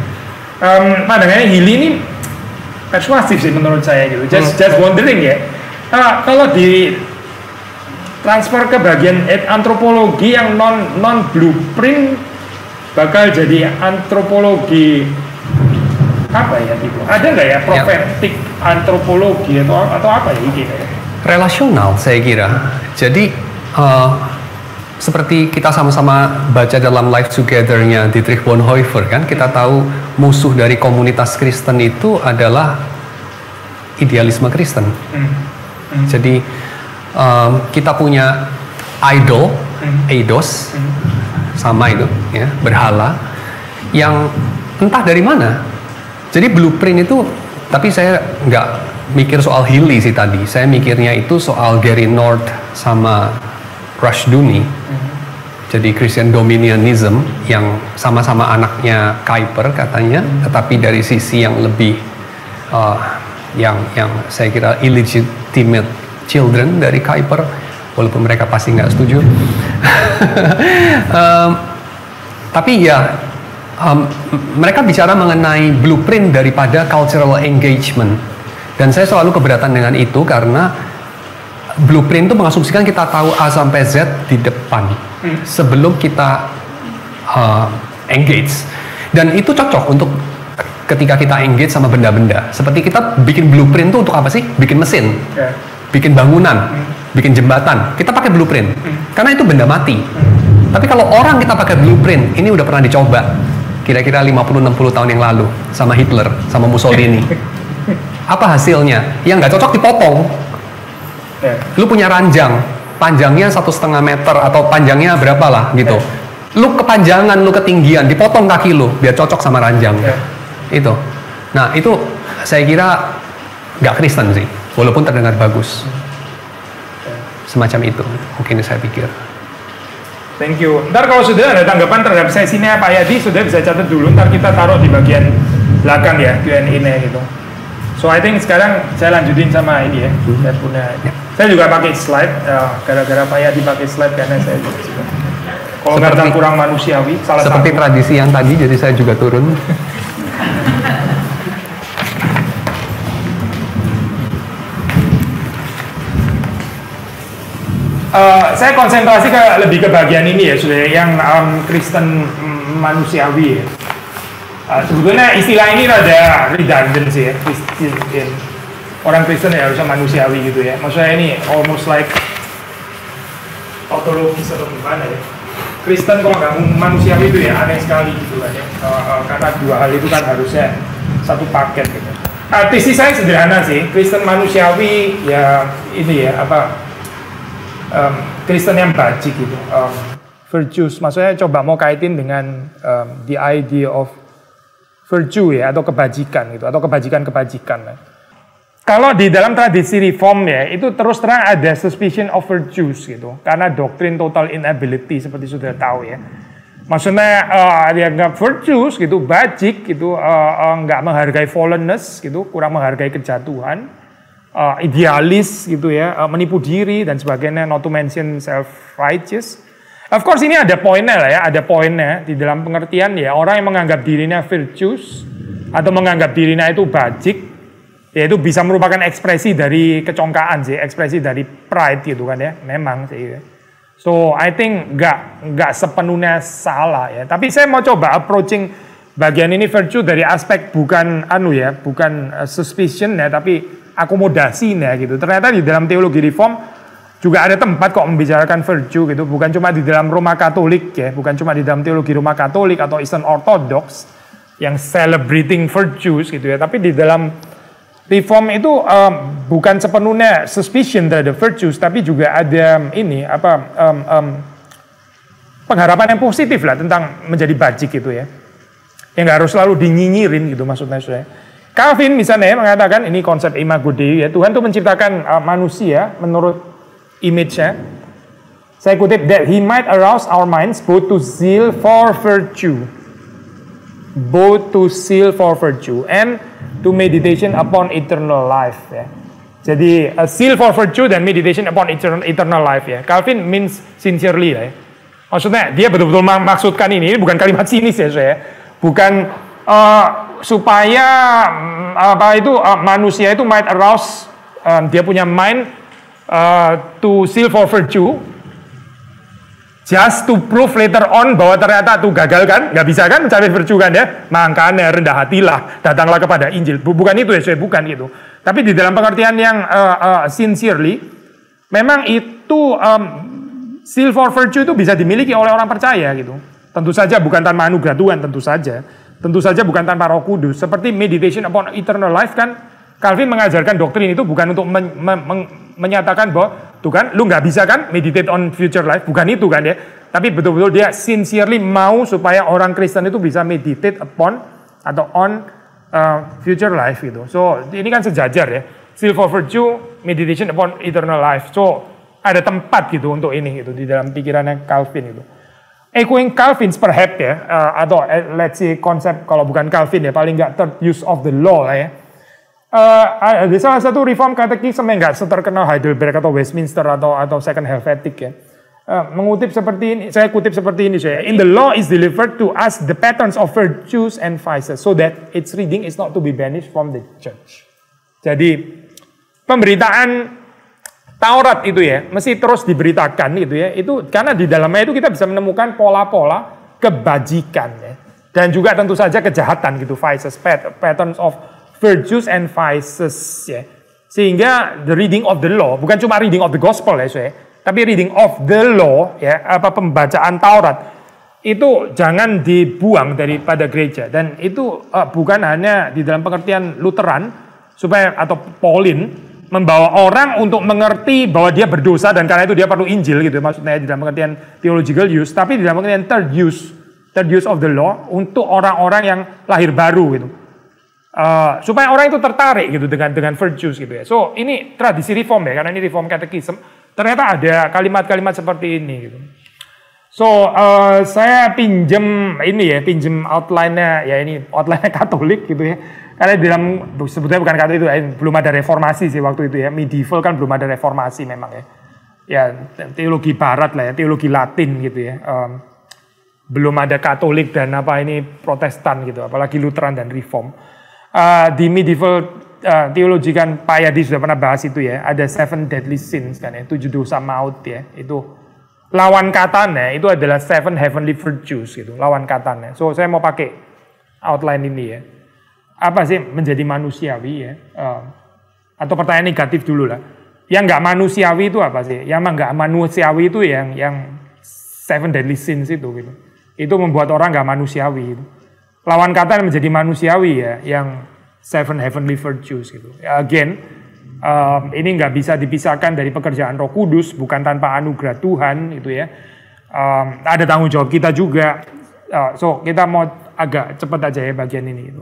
Pandangannya Healy ini persuasif sih menurut saya gitu. Just wondering ya, kalau di transfer ke bagian antropologi yang non blueprint bakal jadi antropologi apa ya gitu? Ada nggak ya prophetic antropologi atau apa ya gitu? Relasional saya kira. Jadi seperti kita sama-sama baca dalam Life Together-nya Dietrich Bonhoeffer kan, kita tahu musuh dari komunitas Kristen itu adalah idealisme Kristen. Jadi kita punya idol, eidos, sama itu ya, berhala yang entah dari mana. Jadi blueprint itu, tapi saya nggak mikir soal Healy sih tadi, saya mikirnya itu soal Gary North sama Rushdoony. Jadi Christian Dominionism yang sama-sama anaknya Kuyper katanya, tetapi dari sisi yang lebih yang saya kira illegitimate children dari Kuyper, walaupun mereka pasti nggak setuju. Tapi ya mereka bicara mengenai blueprint daripada cultural engagement, dan saya selalu keberatan dengan itu karena blueprint itu mengasumsikan kita tahu A sampai Z di depan sebelum kita engage. Dan itu cocok untuk ketika kita engage sama benda-benda. Seperti kita bikin blueprint tuh untuk apa sih? Bikin mesin, bikin bangunan, bikin jembatan. Kita pakai blueprint, karena itu benda mati. Tapi kalau orang kita pakai blueprint, ini udah pernah dicoba. Kira-kira 50-60 tahun yang lalu sama Hitler, sama Mussolini. Apa hasilnya? Yang nggak cocok dipotong. Lu punya ranjang, panjangnya 1,5 meter atau panjangnya berapa lah gitu. Lu kepanjangan, lu ketinggian, dipotong kaki lu biar cocok sama ranjang. Itu. Nah itu saya kira nggak Kristen sih, walaupun terdengar bagus. Semacam itu, mungkin saya pikir. Thank you. Ntar kalau sudah ada tanggapan terhadap sesinya Pak Yadi, sudah bisa catat dulu. Ntar kita taruh di bagian belakang ya, Q&A gitu. So I think sekarang saya lanjutin sama ini ya. Saya punya. Saya juga pakai slide. Gara-gara Pak Yadi pakai slide karena saya juga. Kalau nggak kurang manusiawi. Seperti tradisi yang tadi, jadi saya juga turun. Saya konsentrasi lebih ke bagian ini ya, sudah yang Kristen manusiawi ya. Sebetulnya istilah ini rada redundant sih ya, Kristen. Orang Kristen ya harusnya manusiawi gitu ya. Maksudnya ini almost like tautologis atau gimana ya. Kristen kalau nggak manusiawi itu ya aneh sekali gitu kan ya. Karena dua hal itu kan harusnya satu paket gitu. Tesis saya sederhana sih, Kristen manusiawi ya ini ya apa? Kristen yang bajik gitu, virtues, maksudnya coba mau kaitin dengan the idea of virtue ya, atau kebajikan gitu, atau kebajikan-kebajikan. Kalau di dalam tradisi reform ya, itu terus terang ada suspicion of virtues gitu, karena doktrin total inability seperti sudah tahu ya. Maksudnya dia nggak virtues gitu, bajik gitu, nggak menghargai fallenness gitu, kurang menghargai kejatuhan. Idealis gitu ya, menipu diri dan sebagainya, not to mention self-righteous. Of course ini ada poinnya lah ya, ada poinnya di dalam pengertian ya, orang yang menganggap dirinya virtuous atau menganggap dirinya itu bajik, ya itu bisa merupakan ekspresi dari kecongkaan sih, ekspresi dari pride gitu kan ya, memang sih. So I think nggak sepenuhnya salah ya, tapi saya mau coba approaching bagian ini virtue dari aspek bukan bukan suspicion ya, tapi akomodasi ya gitu. Ternyata di dalam teologi reform juga ada tempat kok membicarakan virtue gitu, bukan cuma di dalam Roma Katolik ya, bukan cuma di dalam teologi Roma Katolik atau Eastern Orthodox yang celebrating virtues gitu ya, tapi di dalam reform itu bukan sepenuhnya suspicion terhadap virtues, tapi juga ada ini pengharapan yang positif lah tentang menjadi bajik gitu ya, yang nggak harus selalu dinyinyirin gitu maksudnya saya. Calvin misalnya mengatakan, ini konsep imago Dei ya, Tuhan tuh menciptakan manusia menurut image-nya. Saya kutip, that he might arouse our minds both to zeal for virtue. Both to zeal for virtue and to meditation upon eternal life ya. Jadi zeal for virtue dan meditation upon eternal life ya. Calvin means sincerely ya. Maksudnya dia betul-betul maksudkan ini bukan kalimat sinis ya saya. Bukan supaya manusia itu might arouse, dia punya mind to zeal for virtue, just to prove later on bahwa ternyata tuh gagal kan, nggak bisa kan mencari virtue kan ya, makanya rendah hatilah, datanglah kepada Injil. Bukan itu ya, saya bukan gitu. Tapi di dalam pengertian yang sincerely, memang itu zeal for virtue itu bisa dimiliki oleh orang percaya gitu. Tentu saja bukan tanpa anugerah Tuhan, tentu saja. Tentu saja bukan tanpa Roh Kudus. Seperti meditation upon eternal life kan, Calvin mengajarkan doktrin itu bukan untuk menyatakan bahwa tuh kan, lu nggak bisa kan meditate on future life, bukan itu kan ya. Tapi betul-betul dia sincerely mau supaya orang Kristen itu bisa meditate upon atau on future life gitu. So ini kan sejajar ya. Zeal for virtue, meditation upon eternal life. So ada tempat gitu untuk ini gitu di dalam pikirannya Calvin itu. Echoing Calvin's perhaps ya, atau let's say konsep kalau bukan Calvin ya, paling nggak third use of the law lah ya. Ada salah satu reform katekisme yang nggak seterkenal Heidelberg atau Westminster atau Second Helvetic ya. Mengutip seperti ini, saya kutip seperti ini saya. In the law is delivered to us the patterns of virtues and vices, so that its reading is not to be banished from the church. Jadi pemberitaan Taurat itu ya, mesti terus diberitakan gitu ya. Itu karena di dalamnya itu kita bisa menemukan pola-pola kebajikan ya. Dan juga tentu saja kejahatan gitu, vices, patterns of virtues and vices ya. Sehingga the reading of the law, bukan cuma reading of the gospel ya, tapi reading of the law ya, pembacaan Taurat itu jangan dibuang daripada gereja. Dan itu bukan hanya di dalam pengertian Lutheran supaya atau Pauline membawa orang untuk mengerti bahwa dia berdosa dan karena itu dia perlu Injil gitu maksudnya di dalam pengertian theological use, tapi di dalam pengertian third use of the law untuk orang-orang yang lahir baru gitu. Supaya orang itu tertarik gitu dengan virtues gitu ya. So ini tradisi reform ya, karena ini reform catechism. Ternyata ada kalimat-kalimat seperti ini gitu. So saya pinjem outline-nya ya, ini outline-nya Katolik gitu ya. Karena di dalam sebetulnya bukan Katolik itu belum ada reformasi sih waktu itu ya. Medieval kan belum ada reformasi memang ya. Ya teologi Barat lah ya, teologi Latin gitu ya. Belum ada Katolik dan Protestan gitu, apalagi Lutheran dan Reform. Di medieval teologi kan Pak Yadi sudah pernah bahas itu ya, ada 7 deadly sins kan ya, 7 dosa maut ya, itu lawan katanya itu adalah 7 heavenly virtues gitu, lawan katanya. So saya mau pakai outline ini ya, apa sih menjadi manusiawi ya, atau pertanyaan negatif dulu lah, yang nggak manusiawi itu apa sih? Yang nggak manusiawi itu yang 7 deadly sins itu gitu. Itu membuat orang nggak manusiawi. Gitu. Lawan kata menjadi manusiawi ya, yang 7 heavenly virtues gitu. Again, ini nggak bisa dipisahkan dari pekerjaan Roh Kudus, bukan tanpa anugerah Tuhan gitu ya. Ada tanggung jawab kita juga. So kita mau agak cepat aja ya bagian ini.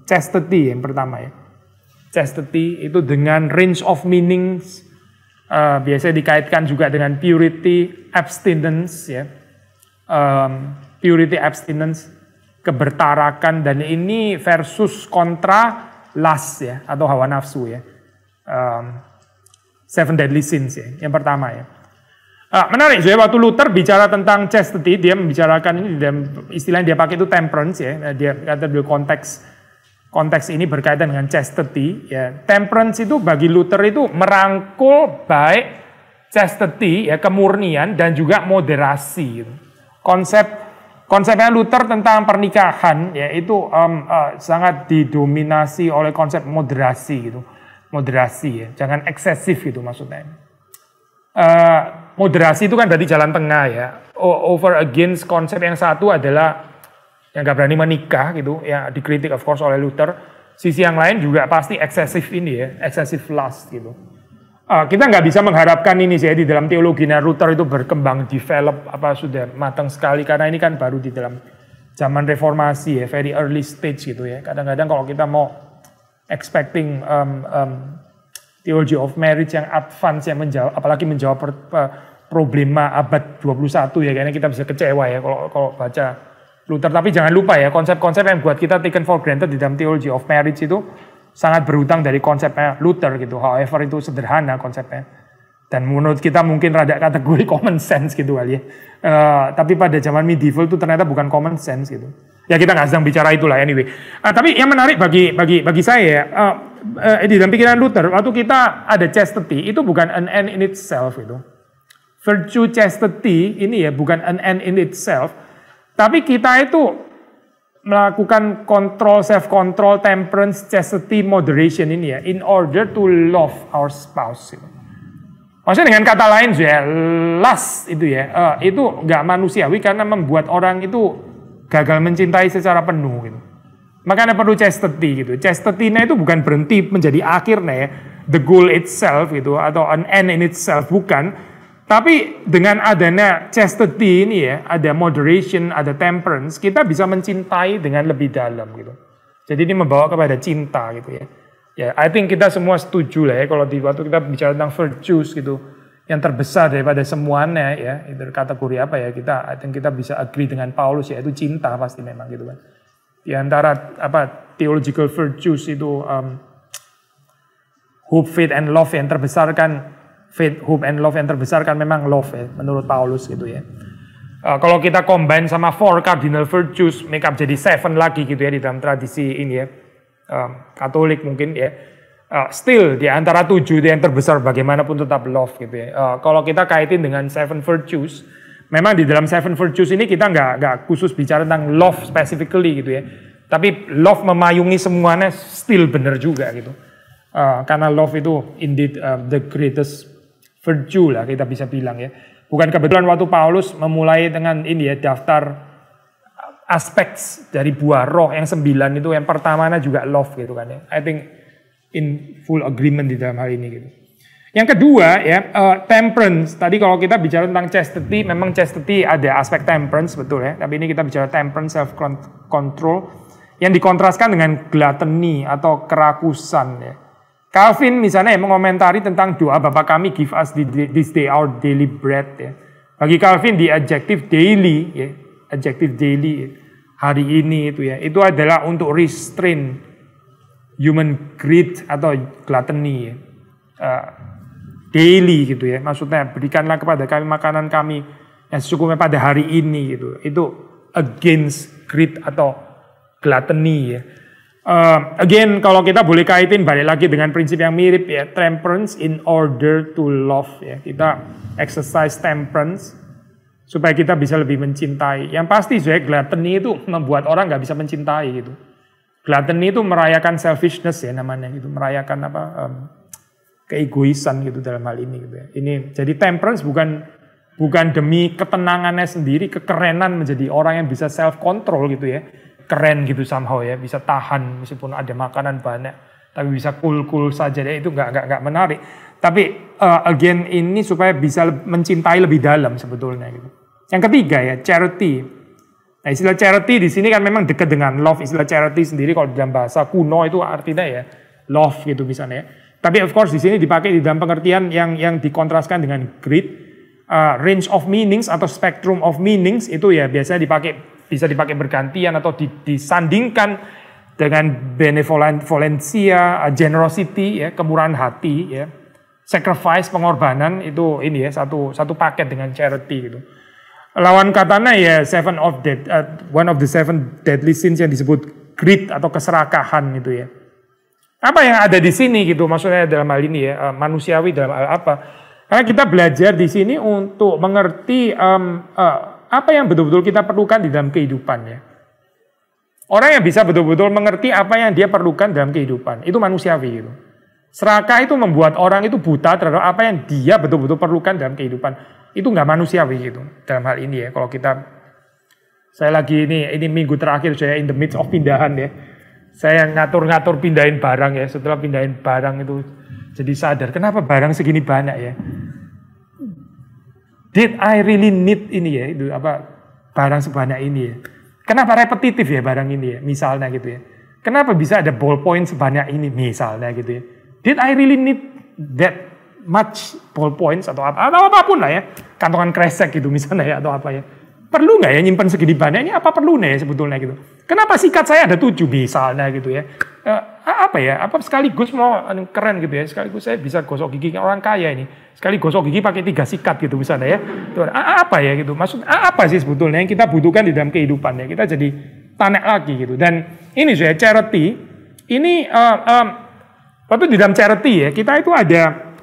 Chastity yang pertama ya. Chastity itu dengan range of meanings, biasanya dikaitkan juga dengan purity, abstinence ya. Purity, abstinence, kebertarakan, dan ini versus kontra lust ya, atau hawa nafsu ya. 7 deadly sins ya, yang pertama ya. Menarik ya, waktu Luther bicara tentang chastity, dia membicarakan ini dalam istilah yang dia pakai itu temperance ya. Dia kata konteks ini berkaitan dengan chastity ya. Temperance itu bagi Luther itu merangkul baik chastity ya, kemurnian, dan juga moderasi gitu. Konsepnya Luther tentang pernikahan ya itu sangat didominasi oleh konsep moderasi gitu. Moderasi ya, jangan eksesif gitu maksudnya. Moderasi itu kan berarti jalan tengah ya. Over against konsep yang satu adalah yang gak berani menikah gitu, ya dikritik of course oleh Luther. Sisi yang lain juga pasti eksesif ini ya, eksesif lust gitu. Kita nggak bisa mengharapkan ini sih di dalam teologinya Luther itu berkembang, develop sudah matang sekali, karena ini kan baru di dalam zaman reformasi ya, very early stage gitu ya. Kadang-kadang kalau kita mau expecting theology of marriage yang advance, yang menjawab, apalagi menjawab problema abad 21 ya, kayaknya kita bisa kecewa ya kalau baca Luther. Tapi jangan lupa ya, konsep-konsep yang buat kita taken for granted di dalam theology of marriage itu sangat berhutang dari konsepnya Luther gitu. However itu sederhana konsepnya. Dan menurut kita mungkin rada kategori common sense gitu kali ya. Tapi pada zaman medieval itu ternyata bukan common sense gitu. Ya kita nggak sedang bicara itulah anyway. Tapi yang menarik bagi saya di dalam pikiran Luther, waktu kita ada chastity itu bukan an end in itself itu. Virtue chastity ini ya bukan an end in itself. Tapi kita itu melakukan control, self-control, temperance, chastity, moderation ini ya, in order to love our spouse. Gitu. Maksudnya dengan kata lain ya, lust itu ya, itu nggak manusiawi karena membuat orang itu gagal mencintai secara penuh. Gitu. Makanya perlu chastity gitu. Chastity-nya itu bukan berhenti menjadi akhirnya ya, the goal itself gitu, atau an end in itself, bukan. Tapi dengan adanya chastity ini ya, ada moderation, ada temperance, kita bisa mencintai dengan lebih dalam gitu. Jadi ini membawa kepada cinta gitu ya. Ya, I think kita semua setuju lah ya kalau waktu kita bicara tentang virtues gitu, yang terbesar daripada semuanya ya, itu kategori apa ya, I think kita bisa agree dengan Paulus ya, itu cinta pasti memang gitu kan. Di antara theological virtues itu hope, faith, and love yang terbesar kan. Faith, hope, and love yang terbesar kan memang love ya, menurut Paulus gitu ya. Kalau kita combine sama 4 cardinal virtues, make up jadi 7 lagi gitu ya di dalam tradisi ini ya, Katolik mungkin ya. Still di antara 7 yang terbesar bagaimanapun tetap love gitu ya. Kalau kita kaitin dengan 7 virtues, Memang di dalam Seven Virtues ini kita nggak khusus bicara tentang love specifically gitu ya. Tapi love memayungi semuanya still benar juga gitu. Karena love itu indeed the greatest virtue lah kita bisa bilang ya. Bukan kebetulan waktu Paulus memulai dengan ini ya daftar aspek dari buah roh yang 9 itu yang pertamanya juga love gitu kan ya. I think in full agreement di dalam hal ini gitu. Yang kedua ya temperance. Tadi kalau kita bicara tentang chastity, memang chastity ada aspek temperance betul ya. Tapi ini kita bicara temperance, self control yang dikontraskan dengan gluttony atau kerakusan ya. Calvin misalnya mengomentari tentang doa Bapa kami give us this day our daily bread ya. Bagi Calvin di adjective daily ya, adjective daily ya, hari ini itu ya, itu adalah untuk restrain human greed atau gluttony ya. Daily gitu ya, maksudnya berikanlah kepada kami makanan kami yang secukupnya pada hari ini gitu. Itu against greed atau gluttony ya. Again kalau kita boleh kaitin balik lagi dengan prinsip yang mirip ya, temperance in order to love ya. Kita exercise temperance supaya kita bisa lebih mencintai. Yang pasti saya gluttony itu membuat orang nggak bisa mencintai gitu. Gluttony itu merayakan selfishness ya namanya gitu, merayakan apa keegoisan gitu dalam hal ini gitu ya. Ini jadi temperance bukan demi ketenangannya sendiri, kekerenan menjadi orang yang bisa self control gitu ya. Keren gitu somehow ya, bisa tahan meskipun ada makanan banyak, tapi bisa cool saja ya, itu nggak menarik. Tapi again ini supaya bisa mencintai lebih dalam sebetulnya gitu. Yang ketiga ya charity. Nah istilah charity di sini kan memang dekat dengan love. Istilah charity sendiri kalau dalam bahasa kuno itu artinya ya love gitu misalnya. Ya. Tapi of course di sini dipakai di dalam pengertian yang dikontraskan dengan greed. Range of meanings atau spectrum of meanings itu ya biasanya bisa dipakai bergantian atau disandingkan dengan benevolencia, generosity ya, kemurahan hati ya, sacrifice, pengorbanan itu ini ya satu paket dengan charity gitu. Lawan katanya ya one of the seven deadly sins yang disebut greed atau keserakahan gitu ya. Apa yang ada di sini gitu maksudnya dalam hal ini ya manusiawi dalam hal apa? Karena kita belajar di sini untuk mengerti apa yang betul-betul kita perlukan di dalam kehidupan ya. Orang yang bisa betul-betul mengerti apa yang dia perlukan dalam kehidupan, itu manusiawi gitu. Serakah itu membuat orang itu buta terhadap apa yang dia betul-betul perlukan dalam kehidupan. Itu nggak manusiawi gitu dalam hal ini ya. Kalau saya lagi ini minggu terakhir saya in the midst of pindahan ya. Saya ngatur-ngatur pindahin barang ya. Setelah pindahin barang itu jadi sadar, kenapa barang segini banyak ya? Did I really need ini ya? Itu apa barang sebanyak ini ya? Kenapa repetitif ya barang ini ya? Misalnya gitu ya. Kenapa bisa ada ballpoint sebanyak ini misalnya gitu ya? Did I really need that much ballpoints atau apapun lah ya? Kantongan kresek gitu misalnya ya atau apa ya? Perlu nggak ya nyimpen segini banyak ini? Apa perlu nih ya sebetulnya gitu? Kenapa sikat saya ada 7 misalnya gitu ya? Apa ya? Apa sekaligus mau keren gitu ya? Sekaligus saya bisa gosok gigi orang kaya ini. Sekali gosok gigi pakai 3 sikat gitu misalnya ya. Apa ya gitu? Maksud apa sih sebetulnya yang kita butuhkan di dalam kehidupan ya? Kita jadi tanya lagi gitu. Dan ini saya charity. Ini waktu di dalam charity ya kita itu ada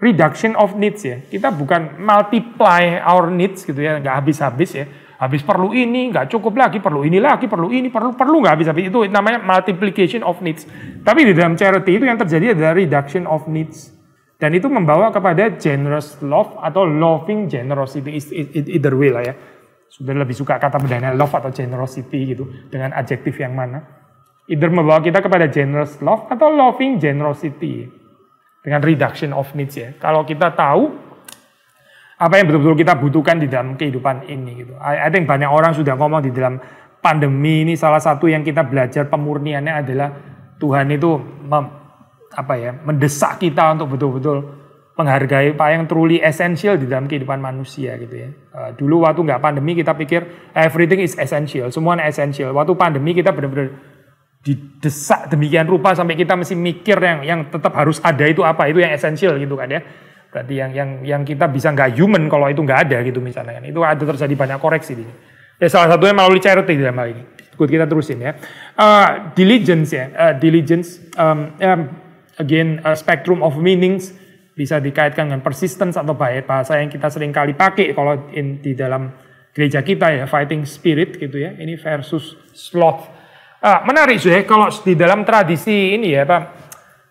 reduction of needs ya. Kita bukan multiply our needs gitu ya, nggak habis-habis ya. Habis perlu ini, nggak cukup lagi, perlu ini lagi, perlu ini, perlu nggak habis-habis. Itu namanya multiplication of needs. Tapi di dalam charity itu yang terjadi adalah reduction of needs. Dan itu membawa kepada generous love atau loving generosity, either way lah ya. Sudah lebih suka kata bedanya love atau generosity gitu, dengan adjektif yang mana. Either membawa kita kepada generous love atau loving generosity. Dengan reduction of needs ya. Kalau kita tahu apa yang betul-betul kita butuhkan di dalam kehidupan ini gitu. I think banyak orang sudah ngomong di dalam pandemi ini salah satu yang kita belajar pemurniannya adalah Tuhan itu mendesak kita untuk betul-betul menghargai apa yang truly essential di dalam kehidupan manusia gitu ya. Dulu waktu nggak pandemi kita pikir everything is essential, semuanya essential. Waktu pandemi kita benar-benar didesak demikian rupa sampai kita mesti mikir yang tetap harus ada itu apa, itu yang essential gitu kan ya. Berarti yang kita bisa nggak human kalau itu nggak ada gitu misalnya kan. Itu ada terjadi banyak koreksi di sini. Ya salah satunya melalui charity dalam hal ini. Ikut kita terusin ya. Diligence ya. Diligence again spectrum of meanings. bisa dikaitkan dengan persistence atau bahasa yang kita sering kali pakai kalau di dalam gereja kita ya, fighting spirit gitu ya. Ini versus sloth. Menarik sih ya, kalau di dalam tradisi ini ya Pak,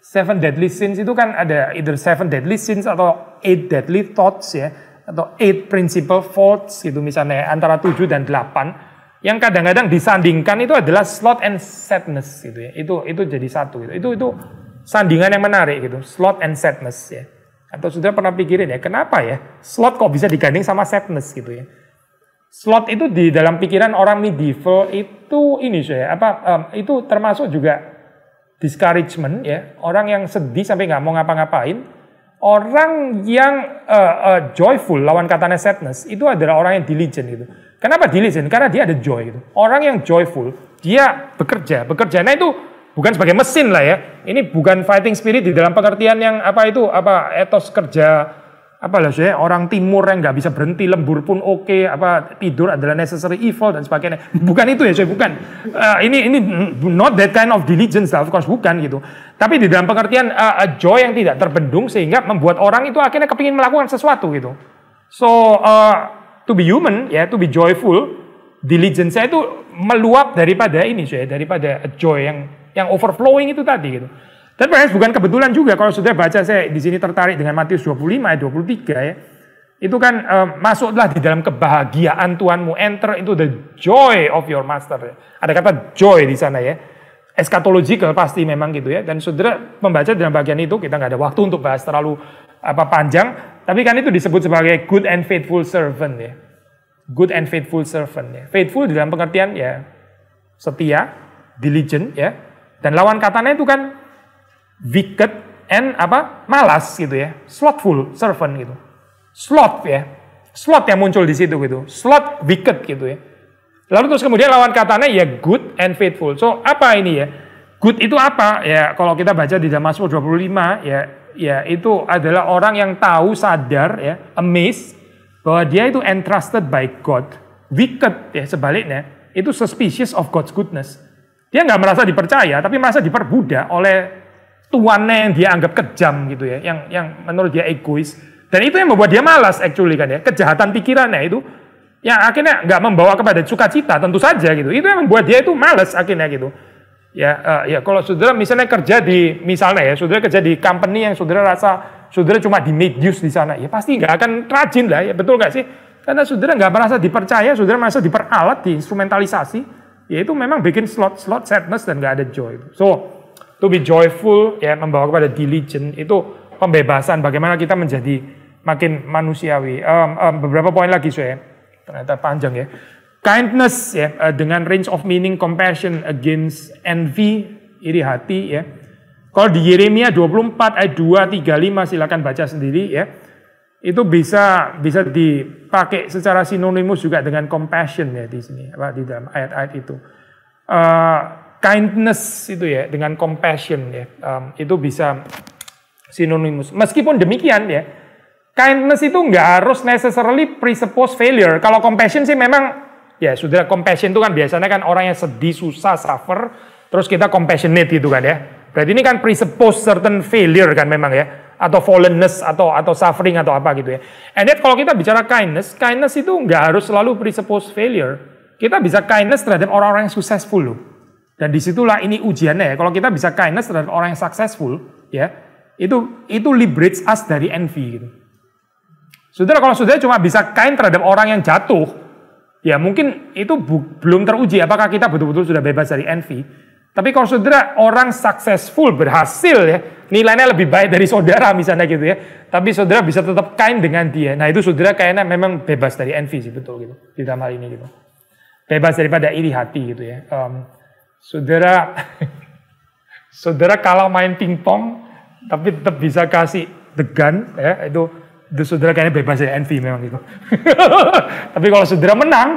7 deadly sins itu kan ada either 7 deadly sins atau 8 deadly thoughts ya, atau 8 principal faults gitu misalnya, antara 7 dan 8 yang kadang-kadang disandingkan itu adalah sloth and sadness gitu ya. Itu jadi satu gitu. Itu sandingan yang menarik gitu, sloth and sadness ya. Atau sudah pernah pikirin ya, kenapa ya sloth kok bisa digandeng sama sadness gitu ya. Sloth itu di dalam pikiran orang medieval itu ini saya itu termasuk juga discouragement ya, orang yang sedih sampai nggak mau ngapa-ngapain. Orang yang joyful, lawan katanya sadness, itu adalah orang yang diligent gitu. Kenapa diligent? Karena dia ada joy gitu. Orang yang joyful, dia bekerjanya itu bukan sebagai mesin lah ya. Ini bukan fighting spirit di dalam pengertian yang etos kerja orang timur yang nggak bisa berhenti, lembur pun oke, tidur adalah necessary evil dan sebagainya. Bukan itu ya, saya bukan. Ini not that kind of diligence, of course bukan gitu. Tapi di dalam pengertian joy yang tidak terbendung sehingga membuat orang itu akhirnya kepingin melakukan sesuatu gitu. So to be human ya, to be joyful, diligence saya itu meluap daripada ini saya, daripada joy yang overflowing itu tadi gitu. Dan bukan kebetulan juga kalau sudah baca, saya di sini tertarik dengan Matius 25 ayat 23 ya. Itu kan masuklah di dalam kebahagiaan Tuhanmu, enter into the joy of your master. Ada kata joy di sana ya. Eschatological pasti memang gitu ya. Dan saudara membaca dalam bagian itu, kita nggak ada waktu untuk bahas terlalu panjang, tapi kan itu disebut sebagai good and faithful servant ya. Good and faithful servant ya. Faithful dalam pengertian ya setia, diligent ya. Dan lawan katanya itu kan wicked and malas gitu ya, slothful servant gitu, sloth ya, sloth yang muncul di situ gitu, sloth wicked gitu ya. Lalu terus kemudian lawan katanya ya good and faithful. So apa ini ya? Good itu apa ya? Kalau kita baca di dalam Mazmur 25 ya itu adalah orang yang tahu, sadar ya, amazed bahwa dia itu entrusted by God. Wicked ya sebaliknya itu suspicious of God's goodness. Dia nggak merasa dipercaya, tapi merasa diperbudak oleh tuannya yang dia anggap kejam gitu ya, yang menurut dia egois, dan itu yang membuat dia malas actually kan ya, kejahatan pikirannya itu yang akhirnya nggak membawa kepada sukacita tentu saja gitu, itu yang membuat dia itu malas akhirnya gitu ya. Kalau saudara misalnya kerja di company yang saudara rasa saudara cuma di made use di sana, ya pasti nggak akan rajin lah ya, betul nggak sih? Karena saudara nggak merasa dipercaya, saudara merasa diperalat, diinstrumentalisasi, ya itu memang bikin slot sadness dan nggak ada joy. So to be joyful ya, membawa kepada diligent, itu pembebasan bagaimana kita menjadi makin manusiawi. Beberapa poin lagi saya, ternyata panjang ya. Kindness ya, dengan range of meaning, compassion against envy, iri hati ya. Kalau di Yeremia 24 ayat 2, 3, 5 silakan baca sendiri ya. Itu bisa dipakai secara sinonimus juga dengan compassion ya di sini, di dalam ayat-ayat itu. Kindness itu ya dengan compassion ya, itu bisa sinonimus. Meskipun demikian ya, kindness itu nggak harus necessarily presuppose failure. Kalau compassion sih memang ya sudah, compassion itu kan biasanya kan orang yang sedih, susah, suffer, terus kita compassionate gitu kan ya. Berarti ini kan presuppose certain failure kan memang ya, atau fallenness atau suffering atau apa gitu ya. And yet kalau kita bicara kindness itu nggak harus selalu presuppose failure. Kita bisa kindness terhadap orang-orang yang successful loh. Dan disitulah ini ujiannya ya. Kalau kita bisa kindness terhadap orang yang successful, ya, itu liberates us dari envy gitu. Saudara, kalau saudara cuma bisa kind terhadap orang yang jatuh, ya mungkin itu belum teruji apakah kita betul-betul sudah bebas dari envy. Tapi kalau saudara orang successful, berhasil ya, nilainya lebih baik dari saudara misalnya gitu ya, tapi saudara bisa tetap kind dengan dia, nah itu saudara kayaknya memang bebas dari envy sih, betul gitu, di dalam hal ini gitu. Bebas daripada iri hati gitu ya. Saudara kalau main pingpong tapi tetap bisa kasih degan ya, itu saudara kayaknya bebas dari envy memang gitu. Tapi kalau saudara menang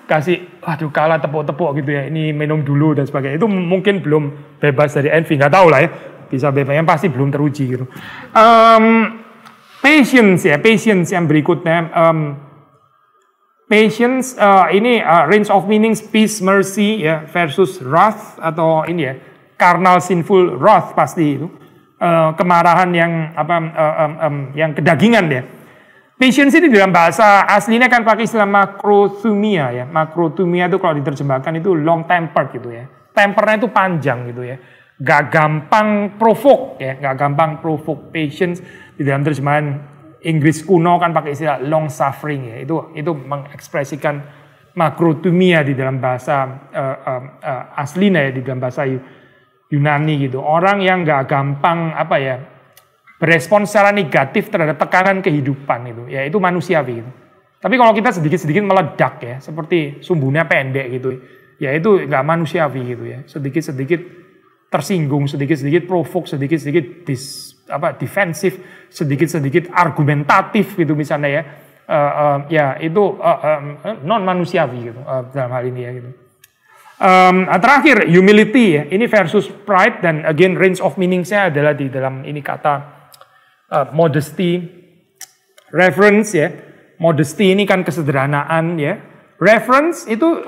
kasih kalah tepuk-tepuk gitu ya, ini minum dulu dan sebagainya, itu mungkin belum bebas dari envy, nggak tahu lah ya, bisa bebas, yang pasti belum teruji gitu. Patience yang berikutnya. Patience ini range of meanings, peace, mercy ya, versus wrath atau ini ya, carnal sinful wrath pasti itu. kemarahan yang yang kedagingan ya. Patience ini dalam bahasa aslinya kan pakai istilah makrothumia ya. Makrothumia itu kalau diterjemahkan itu long tempered gitu ya. Tempernya itu panjang gitu ya. Gak gampang provoke ya, gak gampang provoke. Patience di dalam terjemahan Inggris kuno kan pakai istilah long suffering ya. Itu mengekspresikan makrothumia di dalam bahasa aslinya ya, di dalam bahasa Yunani gitu. Orang yang gak gampang berespon secara negatif terhadap tekanan kehidupan itu, ya itu manusiawi gitu. Tapi kalau kita sedikit-sedikit meledak ya, seperti sumbunya pendek gitu, ya itu nggak manusiawi gitu ya. Sedikit-sedikit tersinggung, sedikit-sedikit provoke, sedikit-sedikit defensif, sedikit-sedikit argumentatif gitu misalnya ya. Ya itu non manusiawi gitu dalam hal ini ya gitu. Terakhir humility ya, ini versus pride, dan again range of meaning-nya adalah di dalam ini kata modesty, reverence ya. Modesty ini kan kesederhanaan ya. Reverence itu